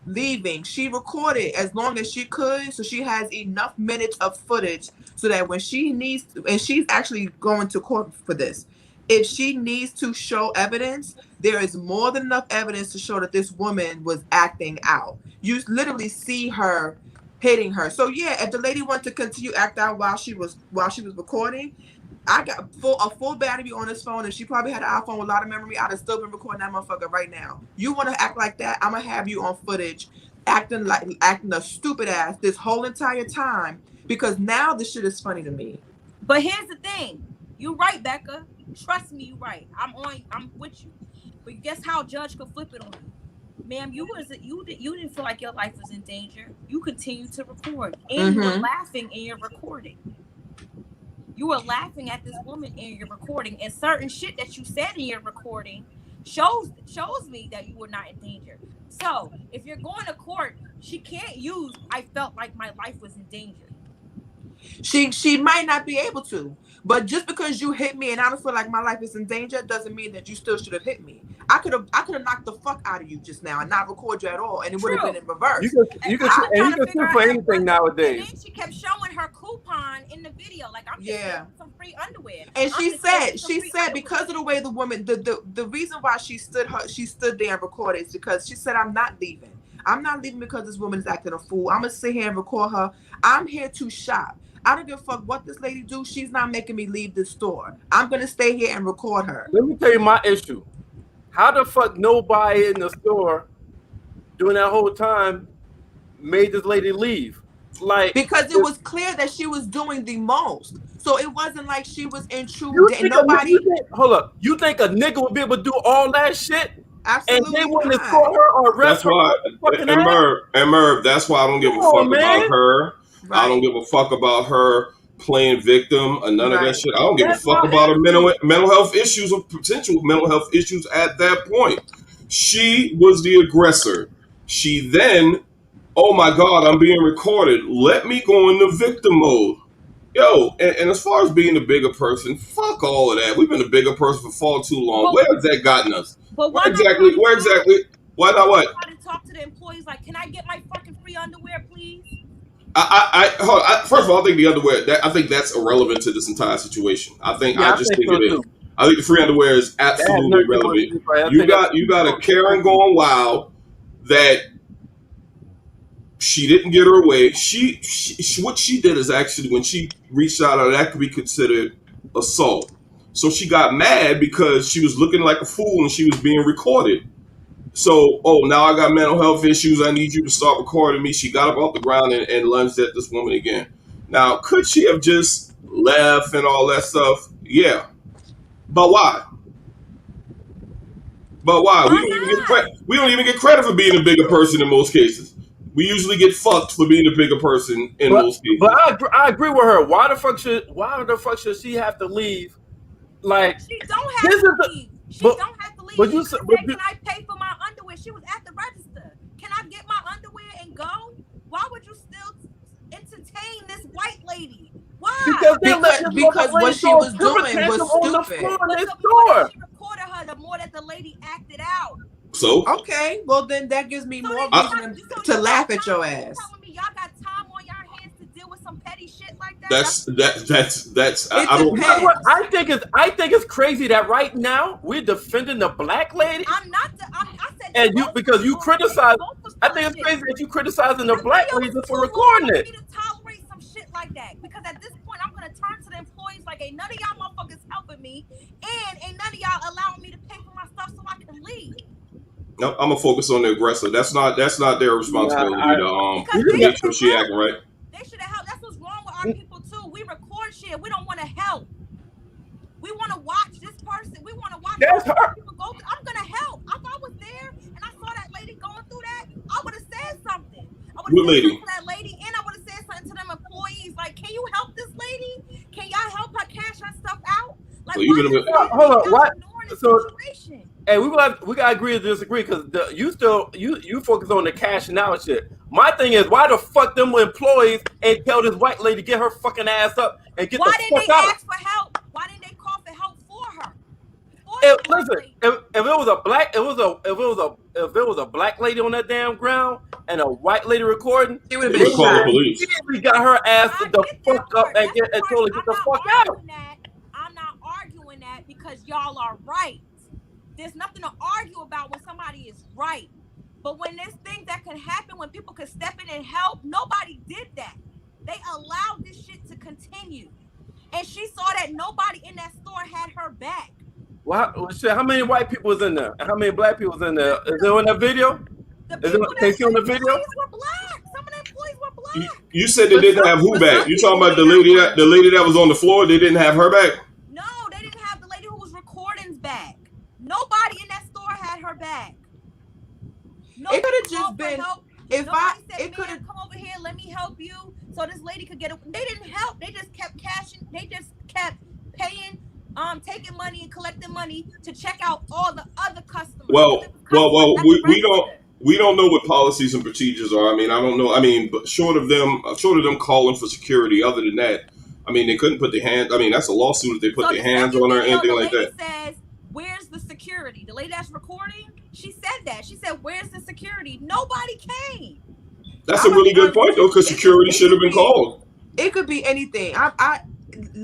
leaving. She recorded as long as she could, so she has enough minutes of footage so that when she needs to, and she's actually going to court for this, if she needs to show evidence, there is more than enough evidence to show that this woman was acting out. You literally see her hitting her. So yeah, if the lady wanted to continue act out while she was recording, I got a full battery on this phone, and she probably had an iPhone with a lot of memory. I'd have still been recording that motherfucker right now. You want to act like that? I'm gonna have you on footage acting a stupid ass this whole entire time, because now this shit is funny to me. But here's the thing. You're right, Becca. Trust me, you're right. I'm with you. But guess how a judge could flip it on you? Ma'am, you didn't feel like your life was in danger. You continued to record. And you were laughing in your recording. You were laughing at this woman in your recording, and certain shit that you said in your recording shows me that you were not in danger. So if you're going to court She can't use I felt like my life was in danger. She might not be able to, but just because you hit me and I don't feel like my life is in danger doesn't mean that you still should have hit me. I could have knocked the fuck out of you just now and not record you at all, and it would have been in reverse. You can sue for anything nowadays. And then she kept showing her coupon in the video, like I'm just getting some free underwear. And she said because of the way the woman, the reason why she stood there and recorded is because she said, I'm not leaving. I'm not leaving because this woman is acting a fool. I'm gonna sit here and record her. I'm here to shop. I don't give a fuck what this lady do. She's not making me leave this store. I'm gonna stay here and record her. Let me tell you my issue. How the fuck nobody in the store during that whole time made this lady leave? Like, because it was clear that she was doing the most. So it wasn't like she was in true. Hold up. You think a nigga would be able to do all that shit? Absolutely. And they wouldn't escort her or arrest her? And Merv, that's why I don't give a fuck about her. Right. I don't give a fuck about her playing victim or none of that shit. I don't give a fuck about her mental health issues or potential mental health issues at that point. She was the aggressor. She then, oh my God, I'm being recorded. Let me go into victim mode. Yo, and as far as being the bigger person, fuck all of that. We've been the bigger person for far too long. Where has that gotten us? But where exactly? Why not what? I didn't talk to the employees like, can I get my fucking free underwear, please? First of all, I think the underwear. I think that's irrelevant to this entire situation. I think it is. I think the free underwear is absolutely relevant. You got a Karen going wild that she didn't get her way. She what she did is actually when she reached out, that could be considered assault. So she got mad because she was looking like a fool and she was being recorded. So, now I got mental health issues. I need you to start recording me. She got up off the ground and lunged at this woman again. Now, could she have just left and all that stuff? Yeah. But why? We don't even get credit for being a bigger person in most cases. We usually get fucked for being a bigger person in most cases. But I agree with her. Why the fuck should she have to leave? Like, she don't have to leave. She don't have to leave. But you said, can I pay for my underwear? She was at the register. Can I get my underwear and go? Why would you still entertain this white lady? Why? Because what she was doing was stupid. The more she recorded her, the more that the lady acted out. So okay, well then that gives me more reason to laugh at your ass. Telling me y'all got time on your hands to deal with some petty shit like that? That's I don't know what I think it's crazy that right now we're defending the black lady. I'm not. I said and you because you criticize. I think it's crazy that you criticizing the black lady for recording it. To tolerate some shit like that because at this point I'm gonna turn to the employees like ain't none of y'all motherfuckers helping me and ain't none of y'all allowing me to pay for my stuff so I can leave. No, I'm gonna focus on the aggressor. That's not their responsibility to make sure she acting right. They should have helped. That's what's wrong with our people too. We record shit. We don't want to help. We want to watch this person. We want to watch people go through. I'm gonna help. If I was there and I saw that lady going through that, I would have said something. I would have said something to that lady, and I would have said something to them employees. Like, can you help this lady? Can y'all help her cash her stuff out? Like, so hold on. What? So. Hey, we gotta agree to disagree because you focus on the cashing out shit. My thing is, why the fuck them employees ain't tell this white lady to get her fucking ass up and get the fuck out? Why didn't they ask for help? Why didn't they call for help for her? If it was a black lady on that damn ground and a white lady recording, she would have been called the police. We got her ass the fuck up and told her to get the fuck out. I'm not arguing that because y'all are right. There's nothing to argue about when somebody is right. But when there's things that can happen, when people can step in and help, nobody did that. They allowed this shit to continue. And she saw that nobody in that store had her back. Well, shit, how many white people was in there? And how many black people was in there? Is it on that video? Can you see on the video? Were black. Some of the employees were black. You said they didn't have who back? You talking about the lady that was on the floor? They didn't have her back? No, they didn't have the lady who was recording's back. Nobody in that store had her back. It could have just been it could have come over here. Let me help you, so this lady could get. They didn't help. They just kept cashing. They just kept paying, taking money and collecting money to check out all the other customers. Well, we don't. we don't know what policies and procedures are. I mean, I don't know. I mean, but short of them calling for security. Other than that, I mean, they couldn't put their hands. I mean, that's a lawsuit if they put their hands on her or anything like that. Says, "Where's the security?" The lady that's recording, she said that. She said, "Where's the security?" Nobody came. That's a really good point, though, because security should have been called. It could be anything. I'm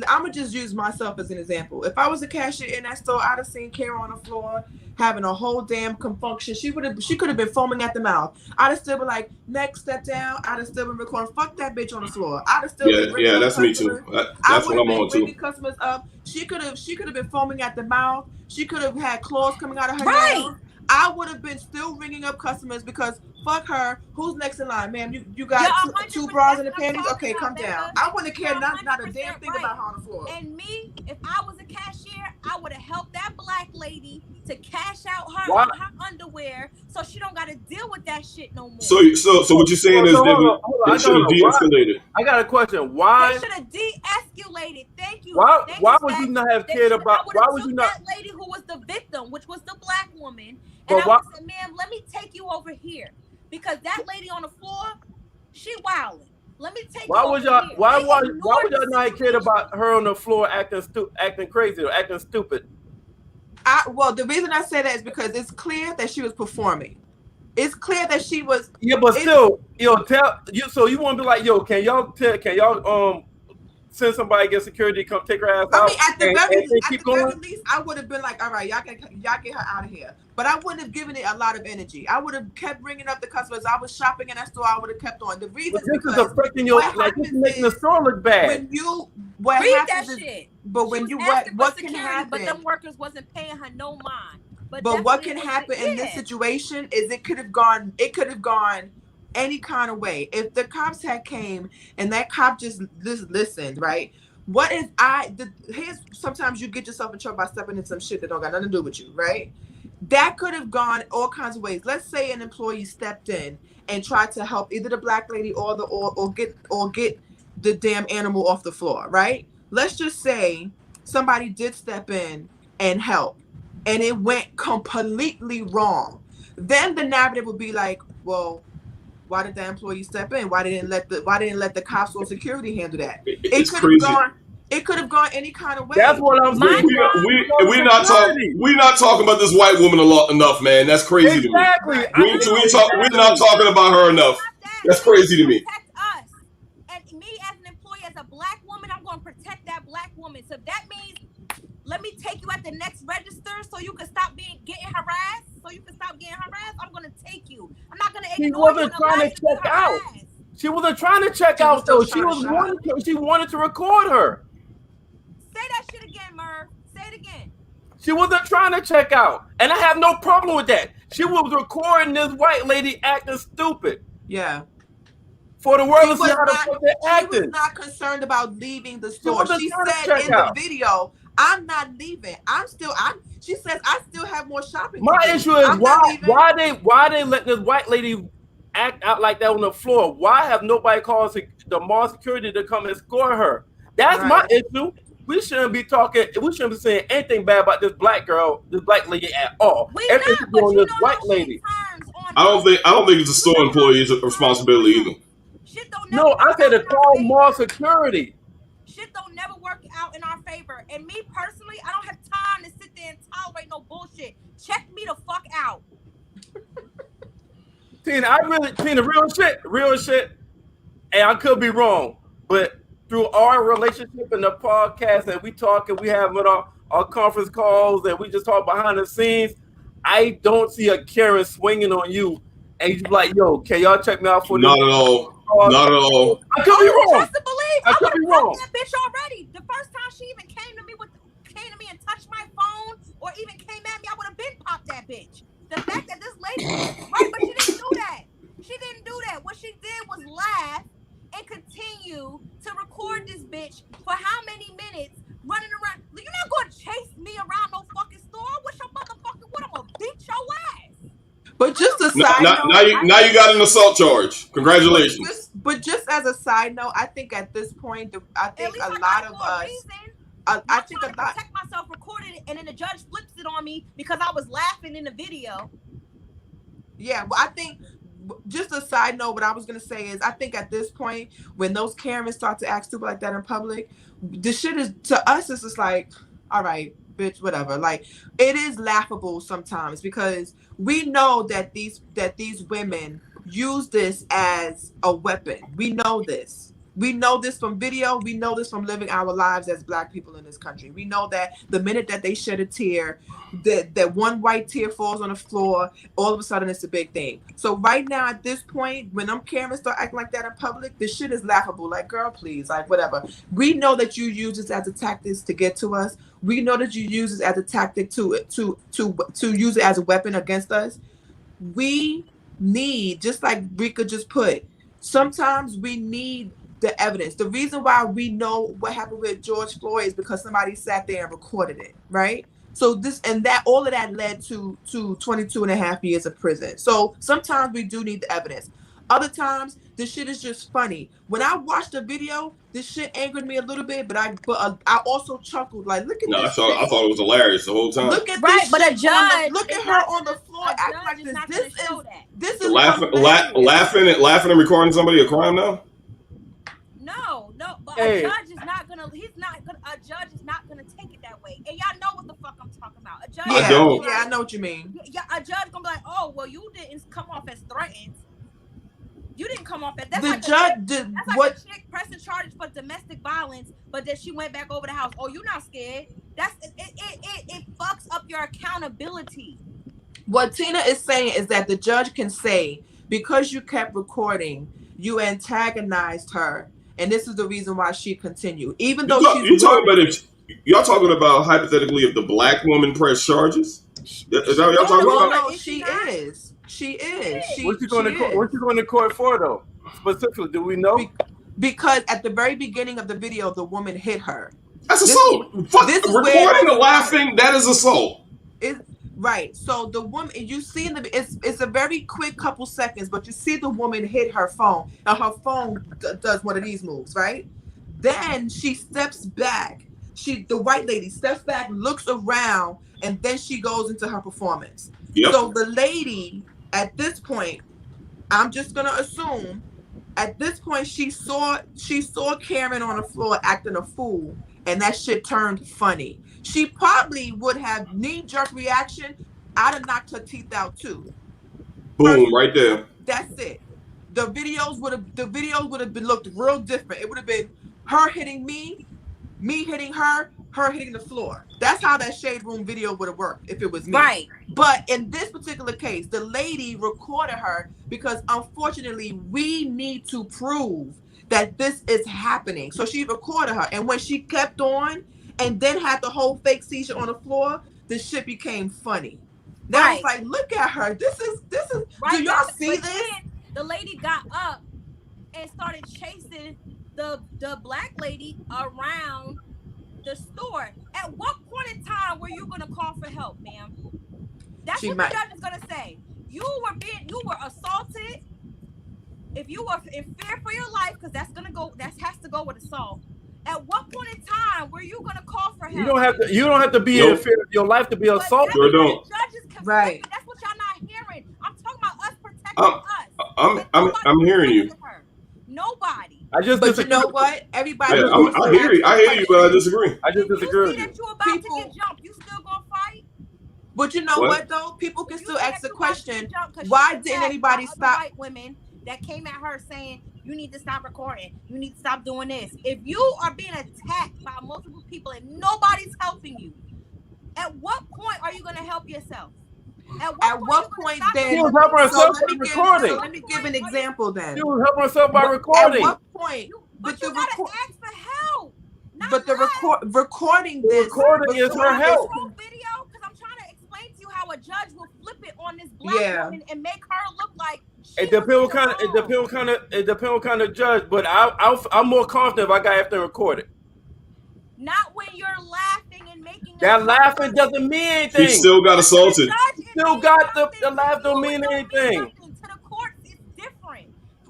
gonna just use myself as an example. If I was a cashier in that store, I'd have seen Kara on the floor having a whole damn confunction. She could have been foaming at the mouth. I'd have still been like, next, step down. I'd have still been recording. Fuck that bitch on the floor. I'd have still been bringing that's me too. That's what I'm on too. Bringing customers up. She could have been foaming at the mouth. She could have had claws coming out of her nails. I would have been still ringing up customers because fuck her. Who's next in line, ma'am? You got two bras and the panties? Okay, come down. I wouldn't care not a damn thing about her on the floor. And me, if I was a cashier, I would have helped that black lady to cash out her underwear so she don't got to deal with that shit no more. So what you're saying is they should have de-escalated. I got a question. Why? They should have de-escalated. Thank you. Why would you not have cared about? Why would you not? That lady who was the victim, which was the black woman. And I would say, ma'am, let me take you over here. Because that lady on the floor, she wilding. Let me take you over here. Why would y'all not care about her on the floor acting crazy or acting stupid? Well, the reason I say that is because it's clear that she was performing. It's clear that she was. Yeah, but still, tell you. So you want to be like, can y'all send somebody get security to come take her ass out? I mean, at the very least, I would have been like, all right, y'all get her out of here. But I wouldn't have given it a lot of energy. I would have kept bringing up the customers. I was shopping in that store. I would have kept on. The reason this is affecting your this is making the store look bad. What can happen? But them workers wasn't paying her no mind. But what can happen in this situation is it could have gone any kind of way. If the cops had came and that cop just listened, right? What if here's sometimes you get yourself in trouble by stepping in some shit that don't got nothing to do with you, right? That could have gone all kinds of ways. Let's say an employee stepped in and tried to help either the black lady or get the damn animal off the floor, right? Let's just say somebody did step in and help and it went completely wrong. Then the narrative would be like, well, why did the employee step in? Why didn't let the cops or security handle that? It could have gone any kind of way. That's what I'm saying. We're not talking about this white woman enough, man. That's crazy to me. We're not talking about her enough. That's crazy to me. Protect us. And me as an employee, as a black woman, I'm going to protect that black woman. So that means let me take you at the next register so you can stop getting harassed. I'm going to take you. I'm not going to ignore you. She wasn't trying to check out. She wasn't trying to check out, though. She wanted to record her. Say that shit again, Merv. Say it again. She wasn't trying to check out. And I have no problem with that. She was recording this white lady acting stupid. Yeah. For the world to see how the fuck they're acting. She was not concerned about leaving the store. She said in the video, I'm not leaving. She says, I still have more shopping. My issue is why they let this white lady act out like that on the floor? Why have nobody called the mall security to come escort her? That's my issue. We shouldn't be saying anything bad about this black lady at all. Everything's on this white lady. I don't think it's a store employee's responsibility either. No, I said to call mall security. Shit don't never work out in our favor. And me personally, I don't have time to sit there and tolerate no bullshit. Check me the fuck out. Tina, real shit. And I could be wrong, but through our relationship in the podcast and we talk and we have our conference calls and we just talk behind the scenes, I don't see a Karen swinging on you and you be like, yo, can y'all check me out for this? Not at all. I could be wrong. I could be wrong. That bitch already. The first time she even came to me and touched my phone or even came at me, I would have been popped that bitch. The fact that this lady, right, but she didn't do that. She didn't do that. What she did was laugh and continue to record this bitch for how many minutes running around. You're not going to chase me around no fucking store. What's your motherfucking what? I'm going to beat your ass. But just a side note. Now you got an assault charge. Congratulations. But just as a side note, I think at this point, I think a lot of us. I think a lot. Protect myself, recorded it, and then the judge flips it on me because I was laughing in the video. Yeah, well, I think just a side note, what I was gonna say is I think at this point, when those Karens start to act stupid like that in public, the shit is to us, it's just like, all right, bitch, whatever. Like it is laughable sometimes because we know that these women use this as a weapon. We know this. We know this from video. We know this from living our lives as Black people in this country. We know that the minute that they shed a tear, that one white tear falls on the floor, all of a sudden it's a big thing. So right now at this point, when them Karens start acting like that in public, this shit is laughable. Like, girl, please, like whatever. We know that you use this as a tactic to get to us. We know that you use this as a tactic to use it as a weapon against us. We need, just like Rika just put, sometimes we need the evidence. The reason why we know what happened with George Floyd is because somebody sat there and recorded it, right? So this and that, all of that led to 22 and a half years of prison. So sometimes we do need the evidence. Other times, this shit is just funny. When I watched the video, this shit angered me a little bit, but I also chuckled. Like, look at No, this. I thought it was hilarious the whole time. Look at Right, this but a shit judge, look at is her not on the gonna- floor a acting judge like is this. not This gonna is show that. this is Laughing and recording somebody a crime now? No, but Hey. a judge is not gonna. A judge is not gonna take it that way. And y'all know what the fuck I'm talking about. A judge. I don't. Yeah, I know what you mean. Yeah, a judge gonna be like, oh, well, you didn't come off as threatened. You didn't come off as that's The like judge a chick, did that's like what? a chick pressing charges for domestic violence, but then she went back over the house. Oh, you not scared? That's it fucks up your accountability. What Tina is saying is that the judge can say, because you kept recording, you antagonized her, and this is the reason why she continued, even though You talking about if y'all talking about hypothetically if the Black woman pressed charges? Is that what y'all talking Well, about? no, she is. She is. What's she going to court? is. What's she going to court for though? Specifically, do we know? Because at the very beginning of the video, the woman hit her. That's assault. Recording or laughing, that is assault. Right. So the woman, you see it's a very quick couple seconds, but you see the woman hit her phone, and her phone does one of these moves, right? Then she steps back. The white lady steps back, looks around, and then she goes into her performance. Yep. So the lady, at this point, I'm just gonna assume, at this point, she saw Karen on the floor acting a fool, and that shit turned funny. She probably would have knee-jerk reaction. I'd have knocked her teeth out too. Boom, right there. That's it. The videos would have been looked real different. It would have been her hitting me hitting her hitting the floor. That's how that Shade Room video would have worked if it was me. Right. But in this particular case, the lady recorded her because unfortunately we need to prove that this is happening. So she recorded her, and when she kept on and then had the whole fake seizure on the floor, the shit became funny. That was like, look at her. This is right. Do y'all see this? The lady got up and started chasing the Black lady around the store. At what point in time were you gonna call for help, ma'am? That's what the judge is gonna say. You were assaulted. If you were in fear for your life, because that has to go with assault. At what point in time were you gonna call for help? You don't have to be in fear of your life to be assaulted. Sure don't. Right. That's what y'all not hearing. I'm talking about us protecting us. I'm hearing you. Nobody. But you know what? Everybody. Yeah, I hear you, but I disagree. I just disagree. You see that you about to get jumped, you still gonna fight? But you know what though? People can still ask the question: why didn't anybody stop? White women that came at her saying, "You need to stop recording. You need to stop doing this." If you are being attacked by multiple people and nobody's helping you, at what point are you gonna help yourself? At what point then? She was helping herself by recording. So let me give an example then. She was helping herself by recording. At what point? But you gotta ask for help. But the recording this. Recording is her help. Video, because I'm trying to explain to you how a judge will flip it on this Black woman and make her look like. It depends what kind of judge. But I'm more confident if I got everything recorded. Not when you're laughing and making. That laughing doesn't mean anything. She still got assaulted. Still got the laugh don't mean anything. To the courts, it's different.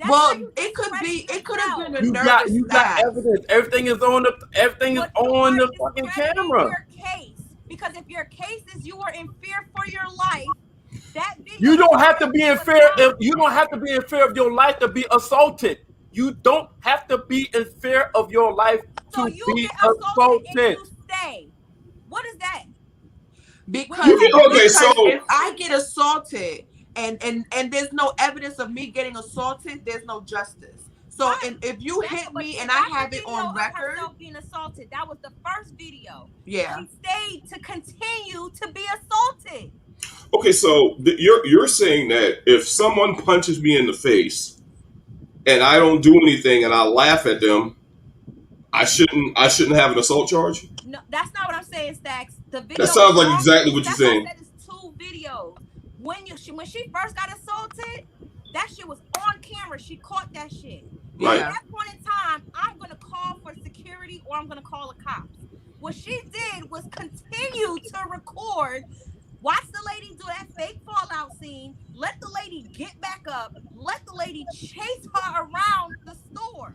Well, it could have been a nervous you got evidence. Everything is on the fucking camera. Your case, because if your case is you were in fear for your life, That video. You don't have to be in fear. You don't have to be in fear of your life to be assaulted. You don't have to be in fear of your life to be assaulted. And you stay. What is that? Because so if I get assaulted and there's no evidence of me getting assaulted, there's no justice. So and if you hit me and I have it on record, being assaulted. That was the first video. Yeah. She stayed to continue to be assaulted. Okay, so you're saying that if someone punches me in the face and I don't do anything and I laugh at them, I shouldn't have an assault charge? No, that's not what I'm saying, Stacks. The video. That sounds like exactly what you're saying. That is 2 videos. When she first got assaulted, that shit was on camera. She caught that shit. Right. At that point in time, I'm gonna call for security or I'm gonna call the cops. What she did was continue to record. Watch the lady do that fake fallout scene. Let the lady get back up. Let the lady chase her around the store.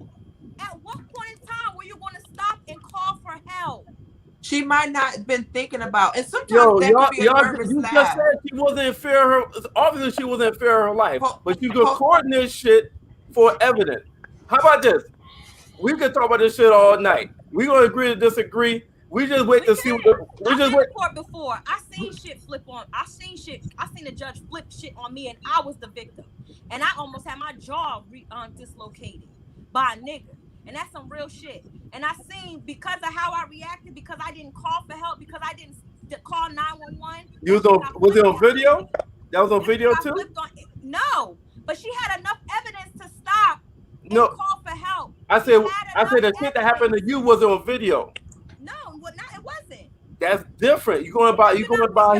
At what point in time were you going to stop and call for help? She might not have been thinking about, and sometimes that could be a nervous laugh. Just said she wasn't in fear of her. Obviously, she wasn't in fear of her life. But you recording this shit for evidence. How about this? We can talk about this shit all night. We gonna agree to disagree. We just wait to see. We just wait. Before I seen shit flip on. I seen the judge flip shit on me, and I was the victim. And I almost had my jaw dislocated by a nigga. And that's some real shit. And I seen, because of how I reacted, because I didn't call for help, because I didn't call 911. Was it on video? That was on video too? No, but she had enough evidence to stop and call for help. I said the shit that happened to you was on video. No, it wasn't. That's different. You going by he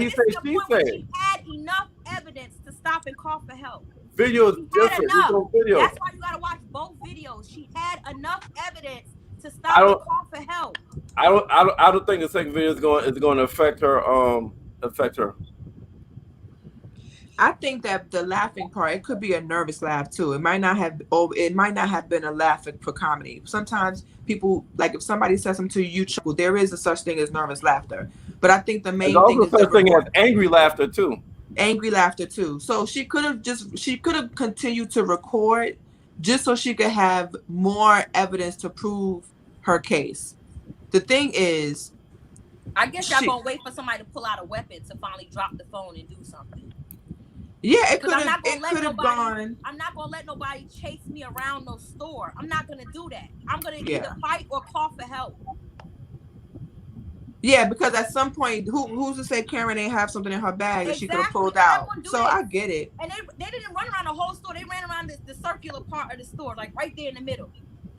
said, she said. She had enough evidence to stop and call for help. Video is different. Video. That's why you gotta watch both videos. She had enough evidence to stop and call for help. I don't think the second video is going to affect her. I think that the laughing part, it could be a nervous laugh too. It might not have been a laugh for comedy. Sometimes people, like if somebody says something to you, chuckle. There is a such thing as nervous laughter. But I think the main thing is such thing as angry laughter too. Angry laughter too. So she could have continued to record just so she could have more evidence to prove her case. The thing is, I guess y'all gonna wait for somebody to pull out a weapon to finally drop the phone and do something. Yeah, it could have gone. I'm not gonna let nobody chase me around no store. I'm not gonna do that. I'm gonna either fight or call for help. Yeah, because at some point, who's to say Karen ain't have something in her bag that she could have pulled out? So I get it. And they didn't run around the whole store. They ran around the circular part of the store, like right there in the middle.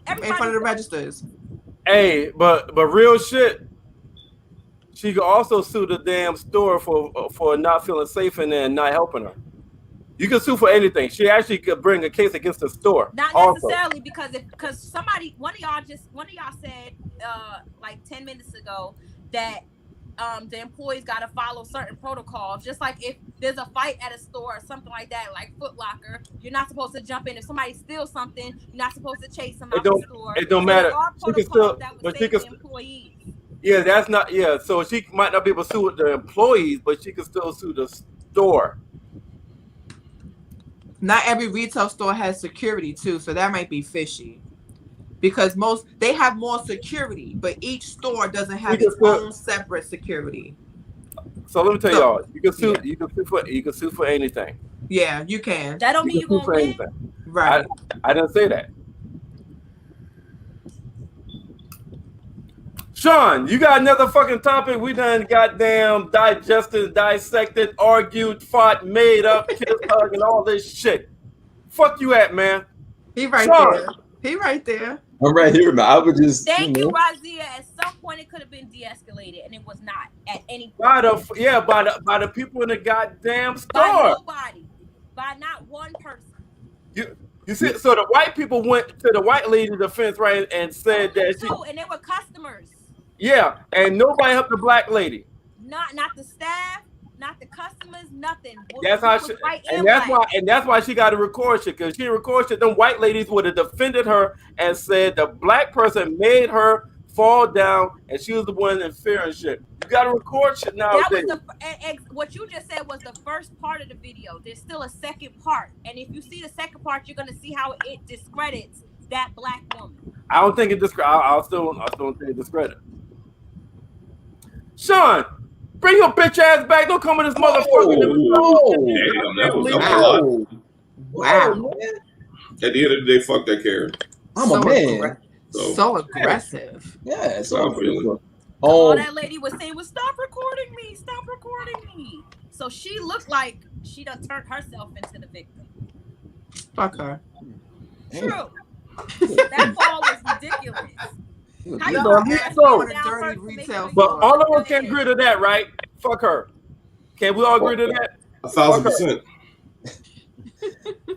In front of the registers. Hey, but real shit. She could also sue the damn store for not feeling safe in there and not helping her. You can sue for anything. She actually could bring a case against the store. Not necessarily because somebody, one of y'all said like 10 minutes ago that the employees got to follow certain protocols. Just like if there's a fight at a store or something like that, like Foot Locker, you're not supposed to jump in. If somebody steals something, you're not supposed to chase them out the store. It don't matter. She can still, but she can employees. Yeah, that's not. Yeah, so she might not be able to sue the employees, but she can still sue the store. Not every retail store has security too, so that might be fishy. Because they have more security, but each store doesn't have its own separate security. So let me tell y'all, you can sue. Yeah. You can sue for anything. Yeah, you can. That don't mean you're gonna win. Right. I didn't say that. Sean, you got another fucking topic? We done goddamn digested, dissected, argued, fought, made up, kiss, hug, and all this shit. Fuck you at, man. He right there. He right there. I'm right here, man. I would just thank you, Razia. At some point, it could have been de-escalated, and it was not at any point. By the people in the goddamn store. By nobody. By not one person. You see, so the white people went to the white lady defense, right, and said that and they were customers. Yeah, and nobody helped the black lady. Not the staff, not the customers, nothing. That's how that's why she got to record shit, because she record shit. Them white ladies would have defended her and said the black person made her fall down and she was the one in fear and shit. You got to record shit nowadays. That was what you just said was the first part of the video. There's still a second part, and if you see the second part, you're gonna see how it discredits that black woman. I don't think it discredit. I still don't think it discredit. Sean, bring your bitch ass back. Don't come with this motherfucker. Damn, that was a lot. Wow. At the end of the day, fuck that Karen. I'm a man. So aggressive. Yeah, All that lady was saying was stop recording me, stop recording me. So she looked like she done turned herself into the victim. Fuck her. True. That fall was ridiculous. How you dirty retail but all of us can agree to that, right? Fuck her. Can we all agree to that? 1,000%.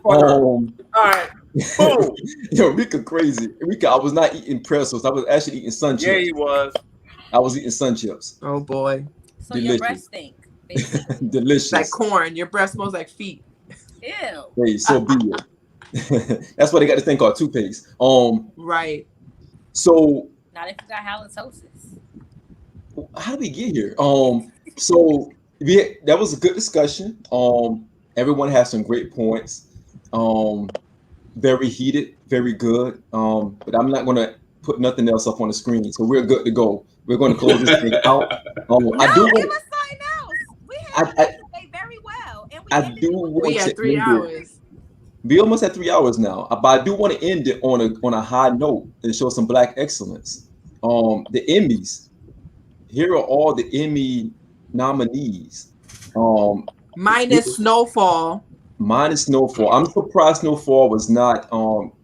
All right. Boom. Yo, Rika crazy. Rika, I was not eating pretzels. I was actually eating sun chips. Yeah, he was. I was eating sun chips. Oh boy. So delicious. Your breast stink. Delicious. Like corn. Your breast smells like feet. Ew. Hey, so be it. That's why they got this thing called toothpaste. Right. So not if you got halitosis. How did we get here? So that was a good discussion. Everyone has some great points. Very heated, very good. But I'm not gonna put nothing else up on the screen. So we're good to go. We're going to close this thing out. No, I do. Give us something else. We had very well, and we had 3 hours. We almost had 3 hours now, but I do want to end it on a high note and show some black excellence. The Emmys. Here are all the Emmy nominees. Minus Snowfall. Minus Snowfall. I'm surprised Snowfall was not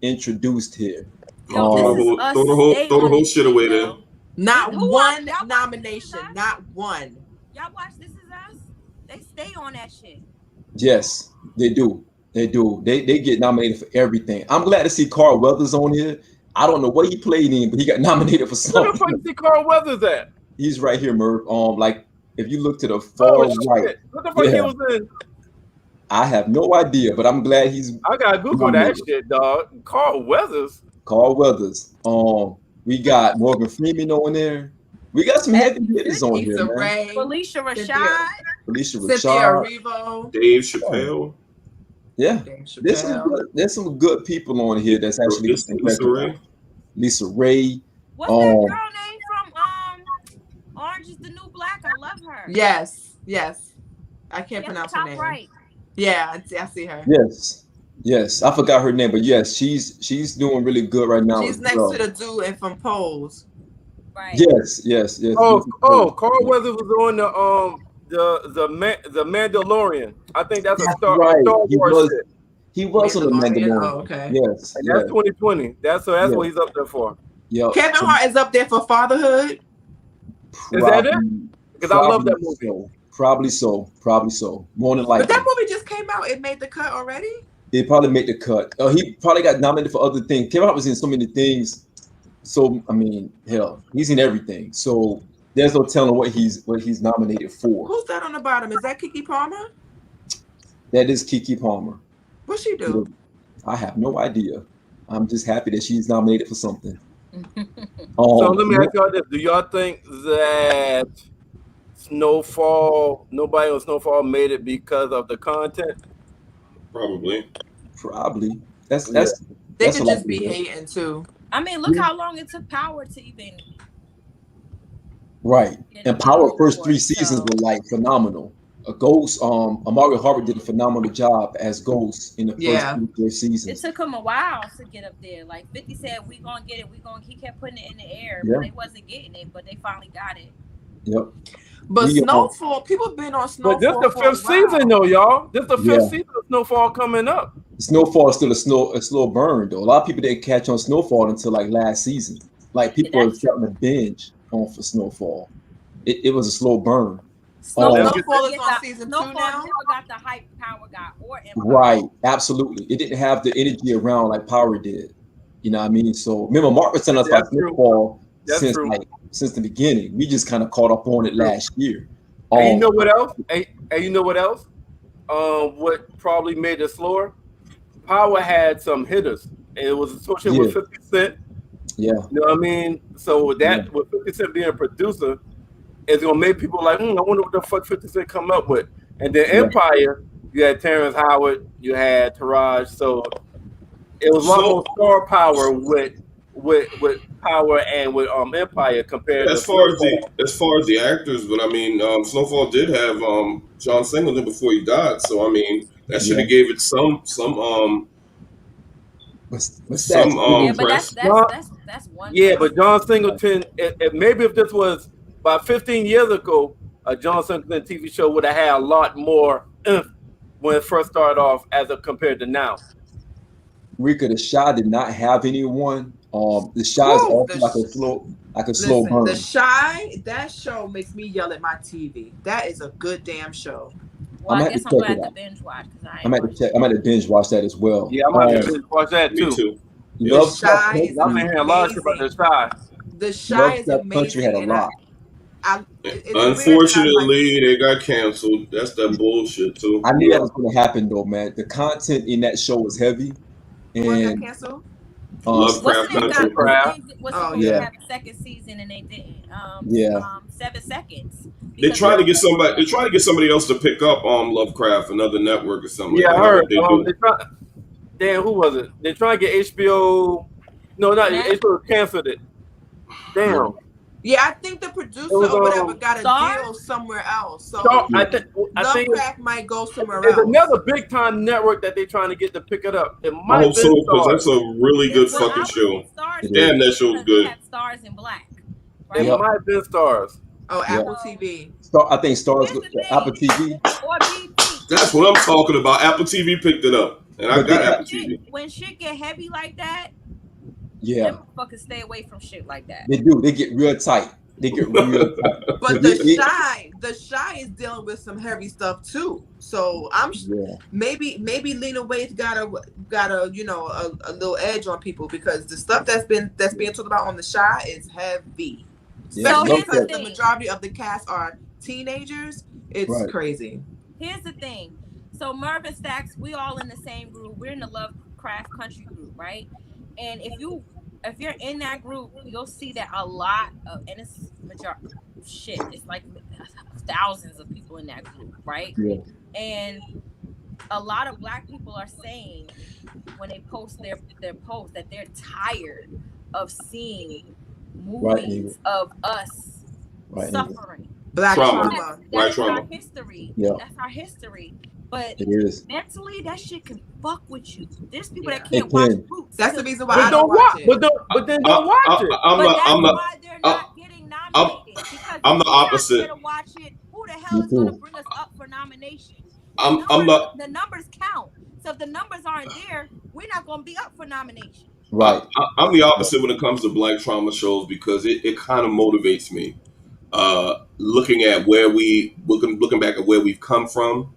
introduced here. Throw the whole shit away there. Not one nomination. Not one. Y'all watch This Is Us? They stay on that shit. Yes, they do. They do. They get nominated for everything. I'm glad to see Carl Weathers on here. I don't know what he played in, but he got nominated for something. Where the fuck is Carl Weathers at? He's right here, Merv. Like if you look to the far right. What the fuck he was in? I have no idea, but I'm glad he's. I gotta Google that shit, dog. Carl Weathers. Carl Weathers. We got Morgan Freeman on there. We got some heavy hitters on here, man. Felicia Rashad. Cynthia Erivo. Dave Chappelle. Yeah, there's some good people on here that's actually Lisa Ray. What's that girl name from Orange Is the New Black? I love her. Yes. I can't pronounce her name. Right. Yeah, I see her. Yes. I forgot her name, but yes, she's doing really good right now. She's next to the dude from Pose. Right. Yes. Oh, Carl Weathers was on the Mandalorian. I think that's a Star Wars shit. He was on the Mandalorian. Oh, okay. Yes. And that's 2020. That's what he's up there for. Yeah. Kevin Hart is up there for Fatherhood. Is that it? Because I love that movie. Probably so. More than likely. But that movie just came out. It made the cut already? It probably made the cut. He probably got nominated for other things. Kevin Hart was in so many things. So I mean, hell, he's in everything. So there's no telling what he's nominated for. Who's that on the bottom? Is that Keke Palmer? That is Keke Palmer. What's she do? I have no idea. I'm just happy that she's nominated for something. So let me ask y'all this: do y'all think that nobody on Snowfall made it because of the content? Probably. They could just be hating too. I mean, look how long it took Power to even. Right, and Power first 3 seasons were like phenomenal. Ghost, Amari Harvard did a phenomenal job as Ghost in the first 3 seasons. It took him a while to get up there. Like 50 said, we gonna get it. He kept putting it in the air, but they wasn't getting it. But they finally got it. Yep. But Snowfall, people have been on Snowfall. But this the 5th season, though, y'all. This the 5th season of Snowfall coming up. Snowfall is still a slow burn, though. A lot of people didn't catch on Snowfall until like last season. Like people are starting to binge on for Snowfall. It was a slow burn. Snowfall is on season 2 now. Never got the hype Power got or Empire. Right, absolutely. It didn't have the energy around like Power did. You know what I mean? So remember, Mark was telling us about Snowfall since the beginning. We just kind of caught up on it last year. And you know what else? And you know what else? What probably made it slower? Power had some hitters. And it was associated with 50 Cent. Yeah. You know what I mean? So that with 50 Cent being a producer, it's gonna make people like, I wonder what the fuck 50 Cent come up with. And then Empire, you had Terrence Howard, you had Taraj, so it was a lot more star power with Power and with Empire compared to as far as the actors, but I mean, Snowfall did have John Singleton before he died, so I mean that should have gave it some What's some that? Yeah, but press. that's one. Yeah, but John Singleton, maybe if this was about 15 years ago, a John Singleton TV show would have had a lot more when it first started off compared to now. Rika, the Shy did not have anyone. The Shy is also like a slow burn. The Shy, that show makes me yell at my TV. That is a good damn show. Well, I guess I'm going to have to binge watch because I'm at to binge watch that as well. Yeah, I'm going to binge watch that too. Me too. The Shy is I've been hearing a lot about the Shy. The Shy is amazing. Country had a lot. Unfortunately, they got canceled. That's that bullshit too. I knew that was going to happen though, man. The content in that show was heavy. And canceled? Lovecraft Country. Oh yeah. Have a second season and they didn't. 7 seconds. They tried to get somebody. They tried to get somebody else to pick up Lovecraft, another network or something. Yeah, I heard. Damn, who was it? They tried to get HBO. No, not HBO. Canceled it. Damn. Yeah, I think the producer or whatever got a deal somewhere else. So I think Lovecraft might go somewhere else. There's another big time network that they're trying to get to pick it up. It might I hope so, because that's a really good fucking show. Damn, that show's good. Stars in Black. Right? It might have been Stars. Oh, Apple TV. I think Stars Apple TV. That's what I'm talking about. Apple TV picked it up, and I got Apple TV. When shit get heavy like that, yeah, fucking stay away from shit like that. They do. They get real tight. But the Shy is dealing with some heavy stuff too. So maybe Lena Waithe got a a little edge on people because the stuff that's being talked about on the Shy is heavy. Especially because the majority of the cast are teenagers. It's crazy. Here's the thing. So Mervin Stacks, we all in the same group. We're in the Lovecraft Country group, right? And if you're in that group, you'll see that a lot of, and it's majority shit. It's like thousands of people in that group, right? Yeah. And a lot of Black people are saying when they post their posts that they're tired of seeing movies of us suffering. Black trauma. That's our history. Yeah. That's our history. But mentally, that shit can fuck with you. There's people that can't watch Roots. That's the reason why I don't watch it. But then don't watch it. That's why they're not getting nominated. Because I'm the opposite. If to watch it, who the hell is going to bring us up for nomination? The numbers count. So if the numbers aren't there, we're not going to be up for nomination. Right. I'm the opposite when it comes to Black trauma shows because it kind of motivates me. Looking back at where we've come from.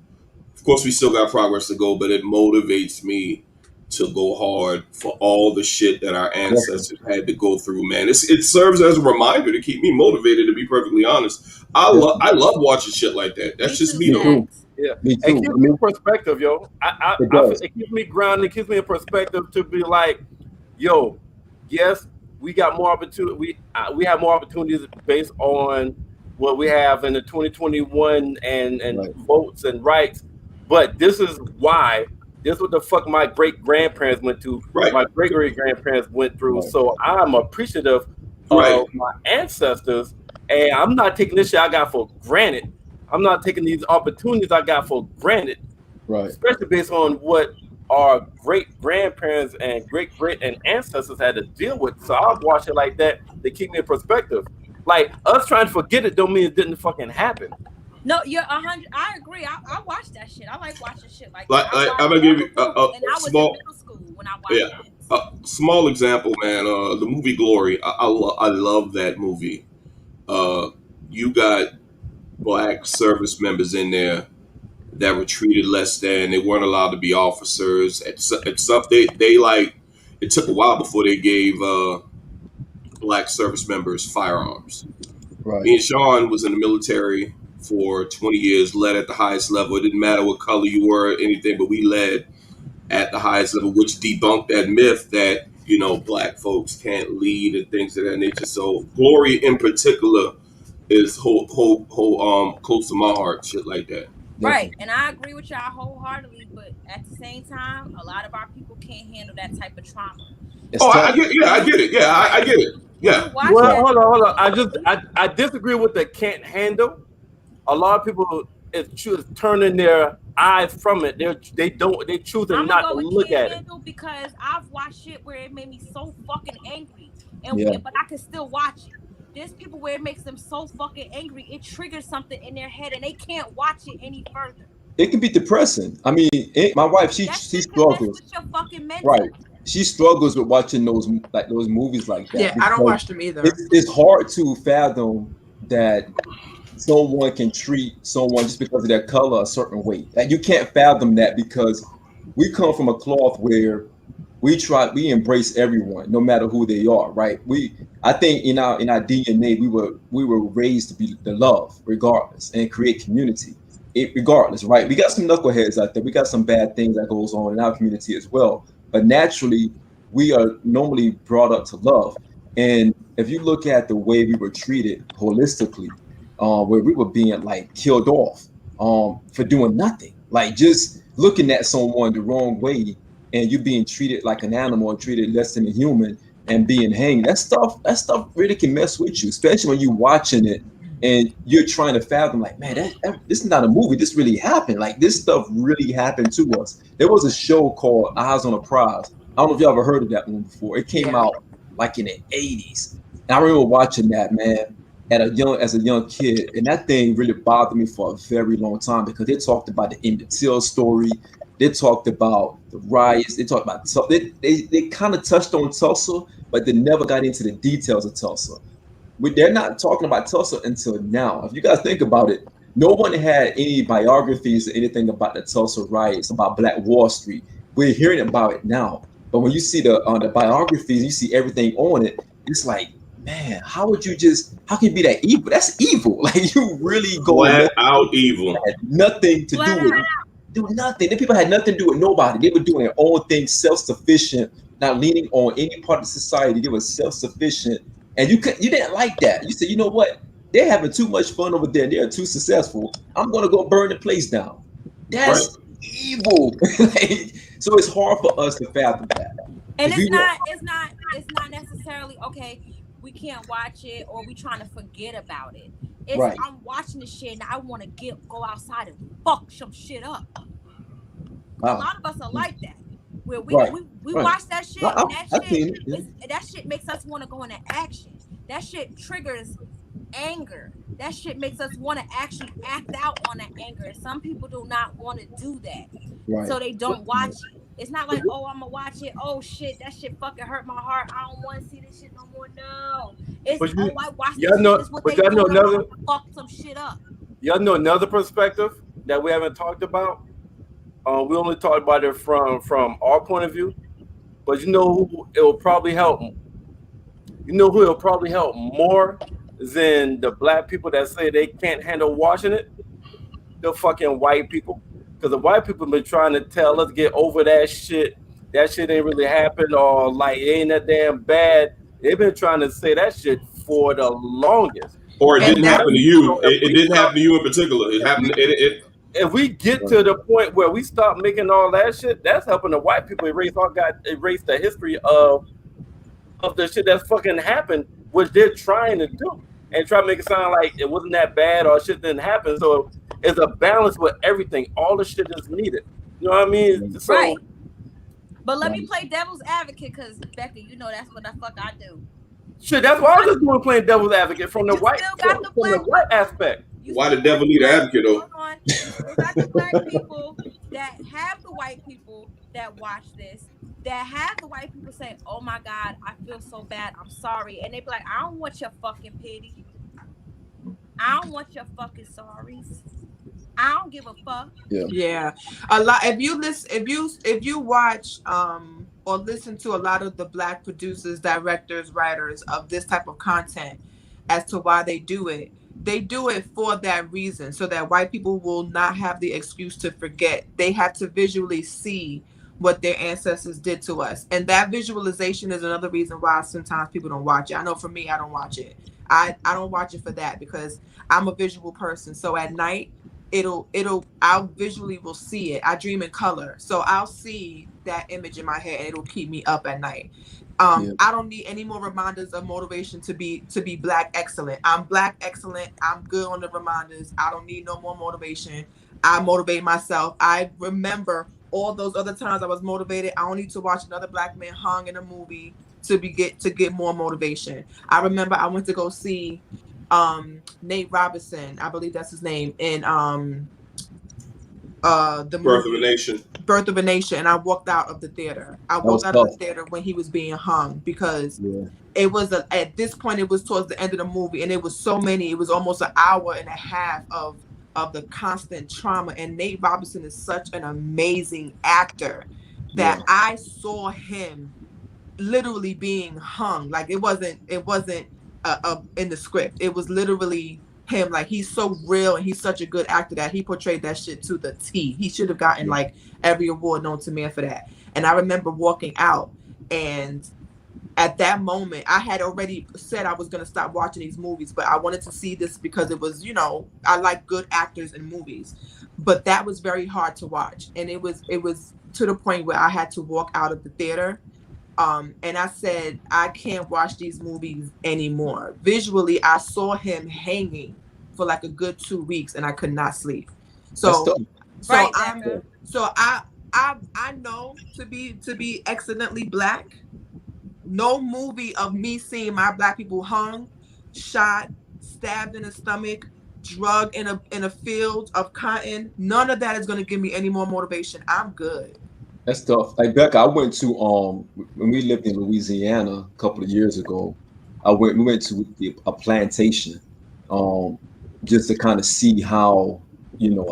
Of course, we still got progress to go, but it motivates me to go hard for all the shit that our ancestors had to go through, man. It serves as a reminder to keep me motivated, to be perfectly honest. I love watching shit like that. That's just me. Yeah, it gives me perspective, yo. It keeps me grounded. It keeps me in perspective to be like, yo, yes, we got more opportunity. We have more opportunities based on what we have in the 2021 and votes and rights. But this is why. This is what the fuck my great grandparents went through. Right. My great grandparents went through. Right. So I'm appreciative of my ancestors, and I'm not taking this shit I got for granted. I'm not taking these opportunities I got for granted. Right. Especially based on what our great grandparents and great and ancestors had to deal with. So I'll watch it like that. They keep me in perspective. Like us trying to forget it don't mean it didn't fucking happen. No, you're 100. I agree. I watch that shit. I like watching shit like that. I'm gonna give you a small. In middle school when I watched it. Small example, man. The movie Glory. I love that movie. You got Black service members in there that were treated less than. They weren't allowed to be officers. At some they like. It took a while before they gave Black service members firearms. Right. Me and Sean was in the military for 20 years, led at the highest level. It didn't matter what color you were or anything, but we led at the highest level, which debunked that myth that, Black folks can't lead and things of that nature. So Glory in particular is close to my heart. Shit like that. Right, and I agree with y'all wholeheartedly, but at the same time, a lot of our people can't handle that type of trauma. I get it. Yeah, I get it. Yeah. Well, hold on. I disagree with the can't handle. A lot of people is turning their eyes from it. They choosing not to look at it. Because I've watched shit where it made me so fucking angry, but I can still watch it. There's people where it makes them so fucking angry, it triggers something in their head, and they can't watch it any further. It can be depressing. I mean, my wife, she struggles. With your fucking mental. Right. She struggles with watching those movies like that. Yeah, I don't watch them either. It's hard to fathom that someone can treat someone just because of their color a certain way. Like, you can't fathom that, because we come from a cloth where we embrace everyone, no matter who they are, right? I think in our DNA, we were raised to be the love regardless, and create community regardless, right? We got some knuckleheads out there. We got some bad things that goes on in our community as well. But naturally, we are normally brought up to love. And if you look at the way we were treated holistically, where we were being like killed off for doing nothing, like just looking at someone the wrong way, and you being treated like an animal and treated less than a human and being hanged. That stuff really can mess with you, especially when you're watching it and you're trying to fathom, like, man, this is not a movie. This really happened. Like, this stuff really happened to us. There was a show called Eyes on a Prize. I don't know if y'all ever heard of that one before. It came out like in the 80s. And I remember watching that, man, as a young kid. And that thing really bothered me for a very long time, because they talked about the Emmett Till story. They talked about the riots. They talked about they kind of touched on Tulsa, but they never got into the details of Tulsa. They're not talking about Tulsa until now. If you guys think about it, no one had any biographies or anything about the Tulsa riots, about Black Wall Street. We're hearing about it now. But when you see the biographies, you see everything on it, it's like, man, how can you be that evil? That's evil. Like, you really go out evil. Had nothing to do with it. Do nothing. The people had nothing to do with nobody. They were doing their own thing, self-sufficient, not leaning on any part of society. They were self-sufficient. And you didn't like that. You said, you know what? They're having too much fun over there. They're too successful. I'm gonna go burn the place down. That's evil. So it's hard for us to fathom that. And it's not necessarily okay. We can't watch it, or we trying to forget about it. It's I'm watching this shit and I want to go outside and fuck some shit up. A lot of us are like that. Where we watch that shit, that shit makes us want to go into action. That shit triggers anger. That shit makes us want to actually act out on that anger. And some people do not want to do that, so they don't watch it. It's not like, oh, I'm gonna watch it. Oh shit, that shit fucking hurt my heart. I don't want to see this shit no more. No, it's I watch this. This what they do. Fuck some shit up. Y'all know another perspective that we haven't talked about. We only talked about it from our point of view, but you know who it will probably help. You know who it will probably help more than the Black people that say they can't handle watching it? The fucking white people. Because the white people been trying to tell us get over that shit. That shit ain't really happened, or like it ain't that damn bad. They've been trying to say that shit for the longest. Or it didn't happen to you. It didn't happen to you in particular. It happened. If we get to the point where we stop making all that shit, that's helping the white people erase the history of the shit that's fucking happened, which they're trying to do, and try to make it sound like it wasn't that bad or shit didn't happen. So it's a balance with everything. All the shit is needed. You know what I mean? So, right. But let me play devil's advocate, because Becca, you know that's what the fuck I do. Shit, that's why I was just doing playing devil's advocate from the white aspect. Why the devil need an advocate though? You still got the Black people that have the white people that watch this, that have the white people say, "Oh my God, I feel so bad. I'm sorry," and they be like, "I don't want your fucking pity. I don't want your fucking sorries. I don't give a fuck." Yeah. A lot. If you watch or listen to a lot of the Black producers, directors, writers of this type of content, as to why they do it for that reason, so that white people will not have the excuse to forget. They have to visually see what their ancestors did to us, and that visualization is another reason why sometimes people don't watch it. I know for me, I don't watch it. I don't watch it for that because I'm a visual person. So at night, I'll visually will see it. I dream in color, so I'll see that image in my head, and it'll keep me up at night. I don't need any more reminders of motivation to be black excellent. I'm black excellent. I'm good on the reminders. I don't need no more motivation. I motivate myself. I remember all those other times I was motivated. I don't need to watch another black man hung in a movie to get more motivation. I remember I went to go see Nate Robinson, I believe that's his name, in the Birth movie of a Nation. Birth of a Nation, and I walked out of the theater. I walked out of the theater when he was being hung because it was at this point it was towards the end of the movie, and it was so many. It was almost an hour and a half of the constant trauma. And Nate Robinson is such an amazing actor that I saw him literally being hung. Like it wasn't in the script. It was literally him. Like he's so real and he's such a good actor that he portrayed that shit to the T. He should have gotten like every award known to man for that. And I remember walking out, and at that moment I had already said I was going to stop watching these movies, but I wanted to see this because it was, you know, I like good actors in movies. But that was very hard to watch, and it was to the point where I had to walk out of the theater. And I said, I can't watch these movies anymore. Visually, I saw him hanging for like a good 2 weeks, and I could not sleep. So I know to be excellently black. No movie of me seeing my black people hung, shot, stabbed in the stomach, drugged in a field of cotton. None of that is going to give me any more motivation. I'm good. That's tough. Like Becca, I went to when we lived in Louisiana a couple of years ago. We went to a plantation, just to kind of see how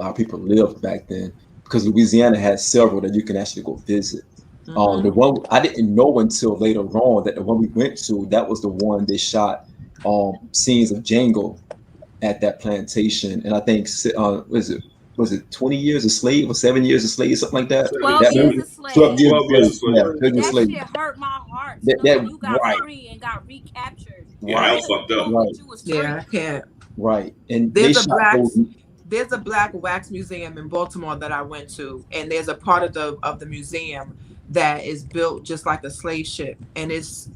how people lived back then. Because Louisiana has several that you can actually go visit. The one I didn't know until later on that the one we went to, that was the one they shot scenes of Django at that plantation, and I think was it 20 years a slave or 7 years a slave, something like that? 12 years a slave. 12 years a slave. That shit hurt my heart. You got free and got recaptured. Yeah, I was fucked up. Yeah, I can't. Right. And there's a black wax museum in Baltimore that I went to, and there's a part of the museum that is built just like a slave ship, and it's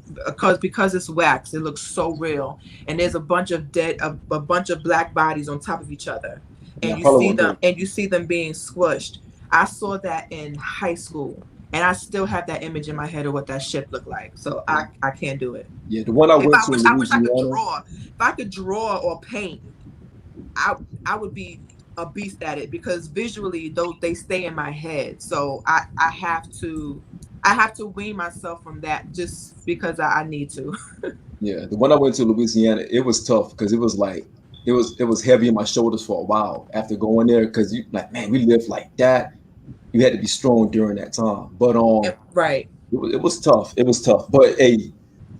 because it's wax, it looks so real. And there's a bunch of black bodies on top of each other. And you see them being squished. I saw that in high school, and I still have that image in my head of what that ship looked like. So I can't do it. Yeah, the one I went to. I wish I could draw. If I could draw or paint, I would be a beast at it, because visually they stay in my head. So I have to wean myself from that just because I need to. Yeah, the one I went to Louisiana, it was tough because it was like. It was heavy on my shoulders for a while after going there, because you like, man, we lived like that. You had to be strong during that time. But right. It was tough. It was tough. But hey,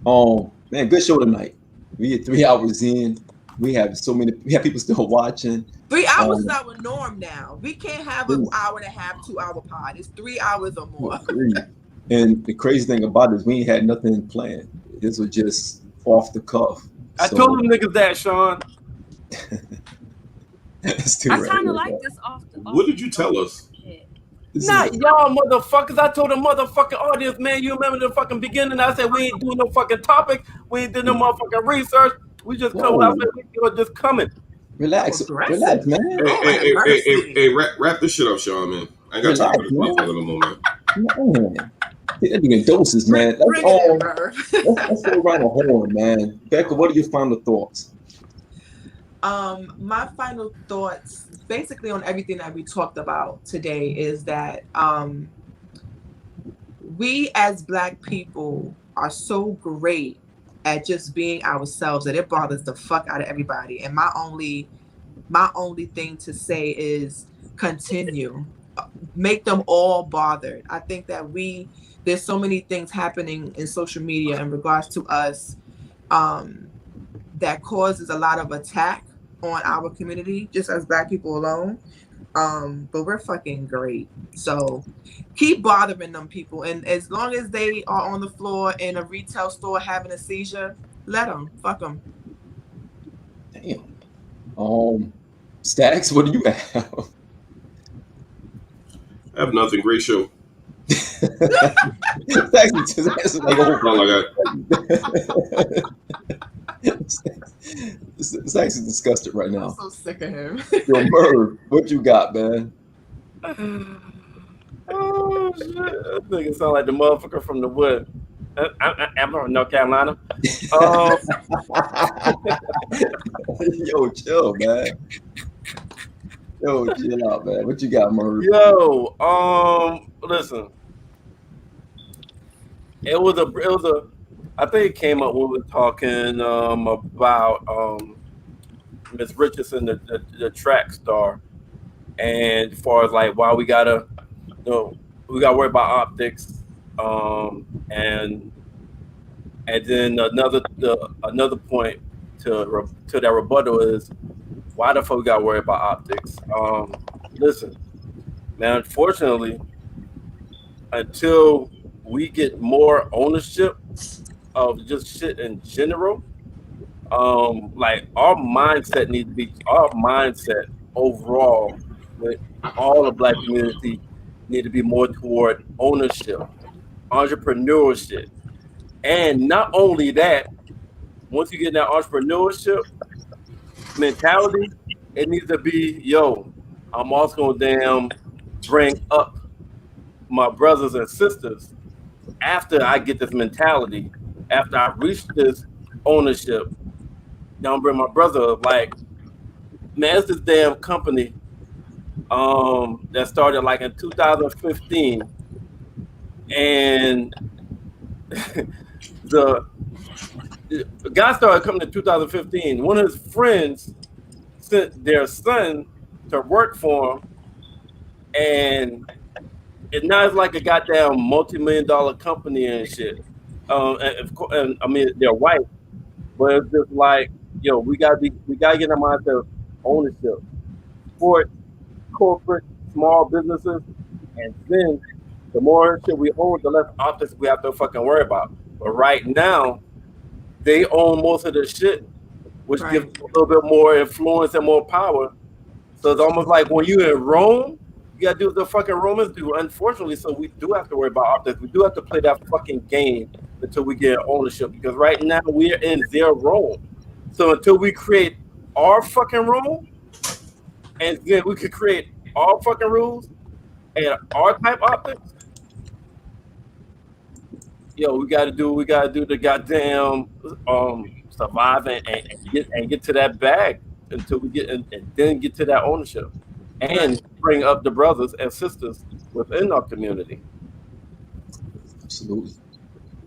man, good show tonight. We had 3 hours in. We have people still watching. 3 hours is our norm now. We can't have an hour and a half, 2 hour pod. It's 3 hours or more. And the crazy thing about it is we ain't had nothing planned. This was just off the cuff. I told them niggas that, Sean. I kind of like this off the. What did you tell us? Not y'all motherfuckers. I told the motherfucking audience, man, you remember the fucking beginning? I said we ain't doing no fucking topic. We ain't doing no motherfucking research. We just come out there. We just coming. Relax, man. Hey, wrap this shit up, Sean, man. I got time for this motherfucker no more, man. They're doing doses, man. Let's go around the horn, man. Becca, what are your final thoughts? My final thoughts, basically on everything that we talked about today, is that we as Black people are so great at just being ourselves that it bothers the fuck out of everybody. And my only thing to say is continue, make them all bothered. I think that there's so many things happening in social media in regards to us that causes a lot of attack on our community, just as Black people alone. But we're fucking great. So keep bothering them people. And as long as they are on the floor in a retail store having a seizure, let them. Fuck them. Damn. Stacks, what do you have? I have nothing. Great show. Stacks is like Stacks is disgusted right now. I'm so sick of him. Yo, Merv, what you got, man? Oh shit! That nigga sound like the motherfucker from the wood. I'm from North Carolina. Yo, chill, man. Yo, chill out, man. What you got, Merv? Yo, listen. It was a. I think it came up when we were talking about Miss Richardson, the track star, and as far as like why we gotta worry about optics, and then another point to that rebuttal is why the fuck we gotta worry about optics. Listen, man, unfortunately, until we get more ownership of just shit in general, like our mindset overall with all the black community need to be more toward ownership, entrepreneurship. And not only that, once you get that entrepreneurship mentality, it needs to be, yo, I'm also gonna damn bring up my brothers and sisters after I get this mentality, after I reach this ownership. Now I'm bring my brother up. Like, man, it's this damn company that started like in 2015, and the guy started coming in 2015. One of his friends sent their son to work for him, and now it's like a goddamn multi-million-dollar company and shit. And I mean, they're white, but it's just like, yo, we gotta get in the mindset of ownership, sports, corporate, small businesses, and then the more shit we own, the less optics we have to fucking worry about. But right now, they own most of the shit, which gives a little bit more influence and more power. So it's almost like when you're in Rome, you gotta do what the fucking Romans do. Unfortunately, so we do have to worry about optics. We do have to play that fucking game until we get ownership. Because right now we're in their Rome. So until we create our fucking Rome, and then we could create our fucking rules and our type optics, yo, we gotta do the goddamn survive and get to that bag until we get and then get to that ownership and bring up the brothers and sisters within our community. Absolutely.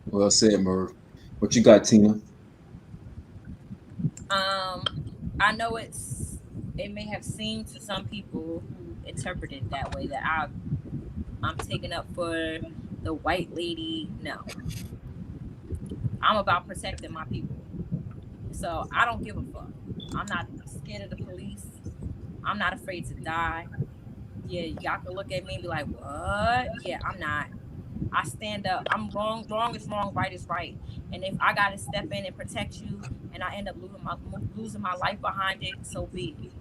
Well said, Merv. What you got, Tina? I know it may have seemed to some people who interpret it that way that I'm taking up for the white lady. No, I'm about protecting my people. So I don't give a fuck. I'm not scared of the police. I'm not afraid to die. Yeah, y'all can look at me and be like, what? Yeah, I'm not. I stand up. I'm wrong. Wrong is wrong. Right is right. And if I gotta step in and protect you, and I end up losing my life behind it, so be it.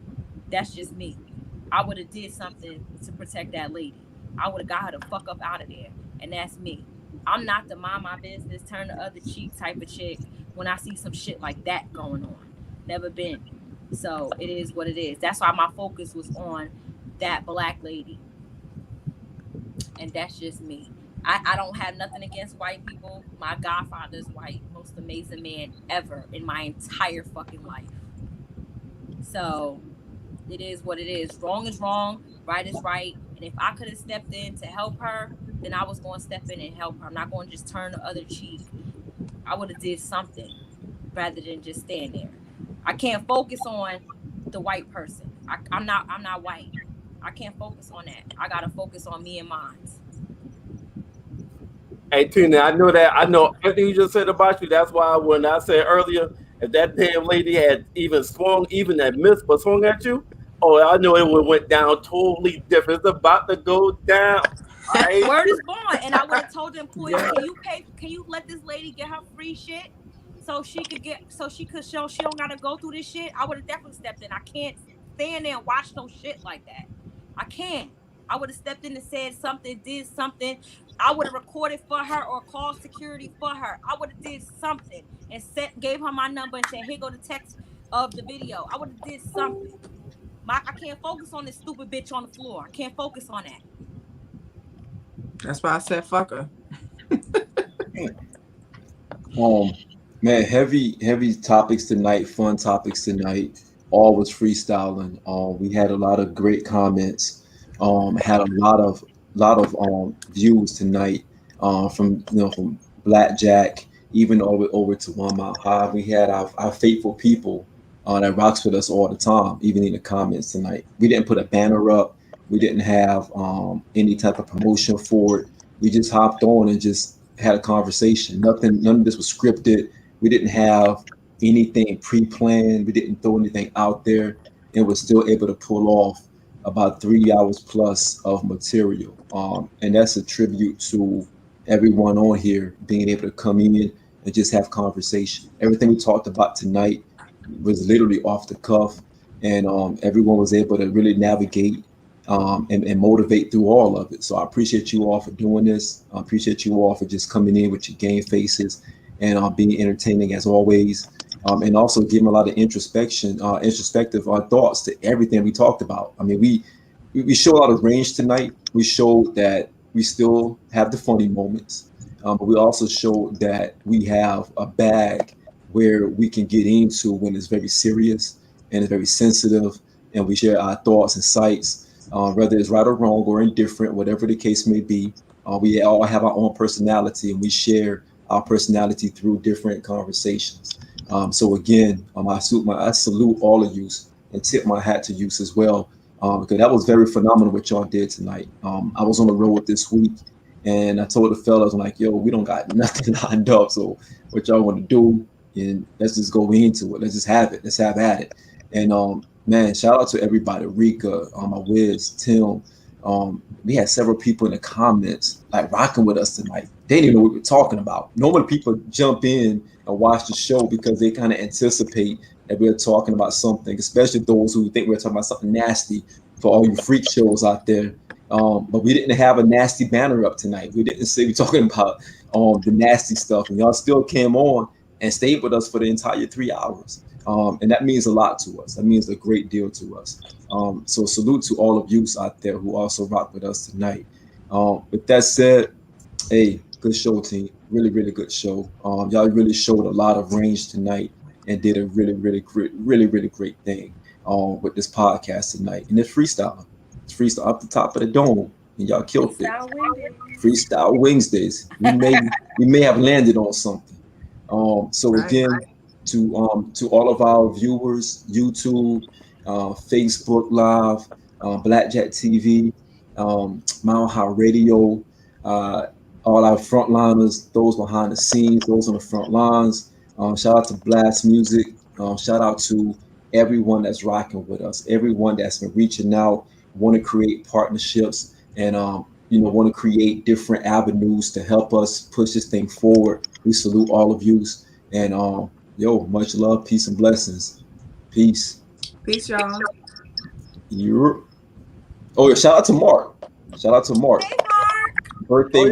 That's just me. I would have did something to protect that lady. I would have got her the fuck up out of there, and that's me. I'm not the mind my business, turn the other cheek type of chick when I see some shit like that going on. Never been. So it is what it is. That's why my focus was on that black lady. And that's just me. I don't have nothing against white people. My godfather's white, most amazing man ever in my entire fucking life. So it is what it is. Wrong is wrong, right is right. And if I could have stepped in to help her, then I was going to step in and help her. I'm not going to just turn the other cheek. I would have did something rather than just stand there. I can't focus on the white person. I'm not white. I can't focus on that. I gotta focus on me and mine. Hey Tina, I know everything you just said about you. That's why when I said earlier, if that damn lady had even that miss but swung at you, oh, I know it would went down totally different. It's about to go down. Word is born. And I would have told the employer, can you let this lady get her free shit? so she could show she don't gotta go through this shit, I would have definitely stepped in. I can't stand there and watch no shit like that. I can't. I would have stepped in and said something, did something. I would have recorded for her or called security for her. I would have did something and gave her my number and said, "Here go the text of the video." I would have did something. I can't focus on this stupid bitch on the floor. I can't focus on that. That's why I said fuck her. Man, heavy topics tonight, fun topics tonight. All was freestyling. We had a lot of great comments. Had a lot of views tonight. From from Blackjack, even over to 1 Mile High. We had our faithful people that rocks with us all the time, even in the comments tonight. We didn't put a banner up. We didn't have any type of promotion for it. We just hopped on and just had a conversation. None of this was scripted. We didn't have anything pre-planned. We didn't throw anything out there, and we're still able to pull off about 3 hours plus of material. And that's a tribute to everyone on here being able to come in and just have conversation. Everything we talked about tonight was literally off the cuff, and everyone was able to really navigate and motivate through all of it. So I appreciate you all for doing this. I appreciate you all for just coming in with your game faces and being entertaining as always. And also giving a lot of introspective thoughts to everything we talked about. I mean, we show a lot of range tonight. We showed that we still have the funny moments, but we also showed that we have a bag where we can get into when it's very serious and it's very sensitive, and we share our thoughts and sights. Whether it's right or wrong or indifferent, whatever the case may be, we all have our own personality, and we share our personality through different conversations. So again, I salute all of you and tip my hat to you as well, because that was very phenomenal what y'all did tonight. I was on the road this week, and I told the fellas, I'm like, yo, we don't got nothing lined up, so what y'all want to do, and let's just go into it. Let's just have it. Let's have at it. And man, shout out to everybody, Rika, my Wiz, Tim. We had several people in the comments like rocking with us tonight. They didn't even know what we were talking about. Normally people jump in and watch the show because they kind of anticipate that we're talking about something, especially those who think we're talking about something nasty, for all you freak shows out there. But we didn't have a nasty banner up tonight. We didn't say we're talking about the nasty stuff, and y'all still came on and stayed with us for the entire 3 hours. And that means a lot to us. That means a great deal to us. So salute to all of you out there who also rock with us tonight. With that said, hey, good show, team. Really, really good show. Y'all really showed a lot of range tonight and did a really, really great thing with this podcast tonight. And it's freestyle. It's freestyle up the top of the dome, and y'all killed it. Freestyle Wednesdays. We may have landed on something. So again, to all of our viewers, YouTube, Facebook Live, Blackjack TV, Mile High Radio, all our frontliners, those behind the scenes, those on the front lines. Shout out to Blast Music. Shout out to everyone that's rocking with us, everyone that's been reaching out, want to create partnerships, and want to create different avenues to help us push this thing forward. We salute all of you, and much love, peace, and blessings. Peace. Peace, y'all. Europe. Oh, shout out to Mark. Shout out to Mark. Hey,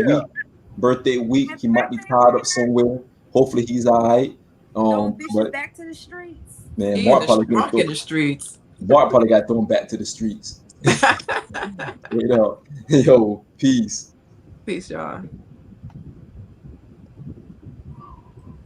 Mark. Birthday week. He might be tied up somewhere. Hopefully he's all right. But back to the streets. Man, Mark probably in the streets. Mark probably got thrown back to the streets. Yo, peace. Peace, y'all.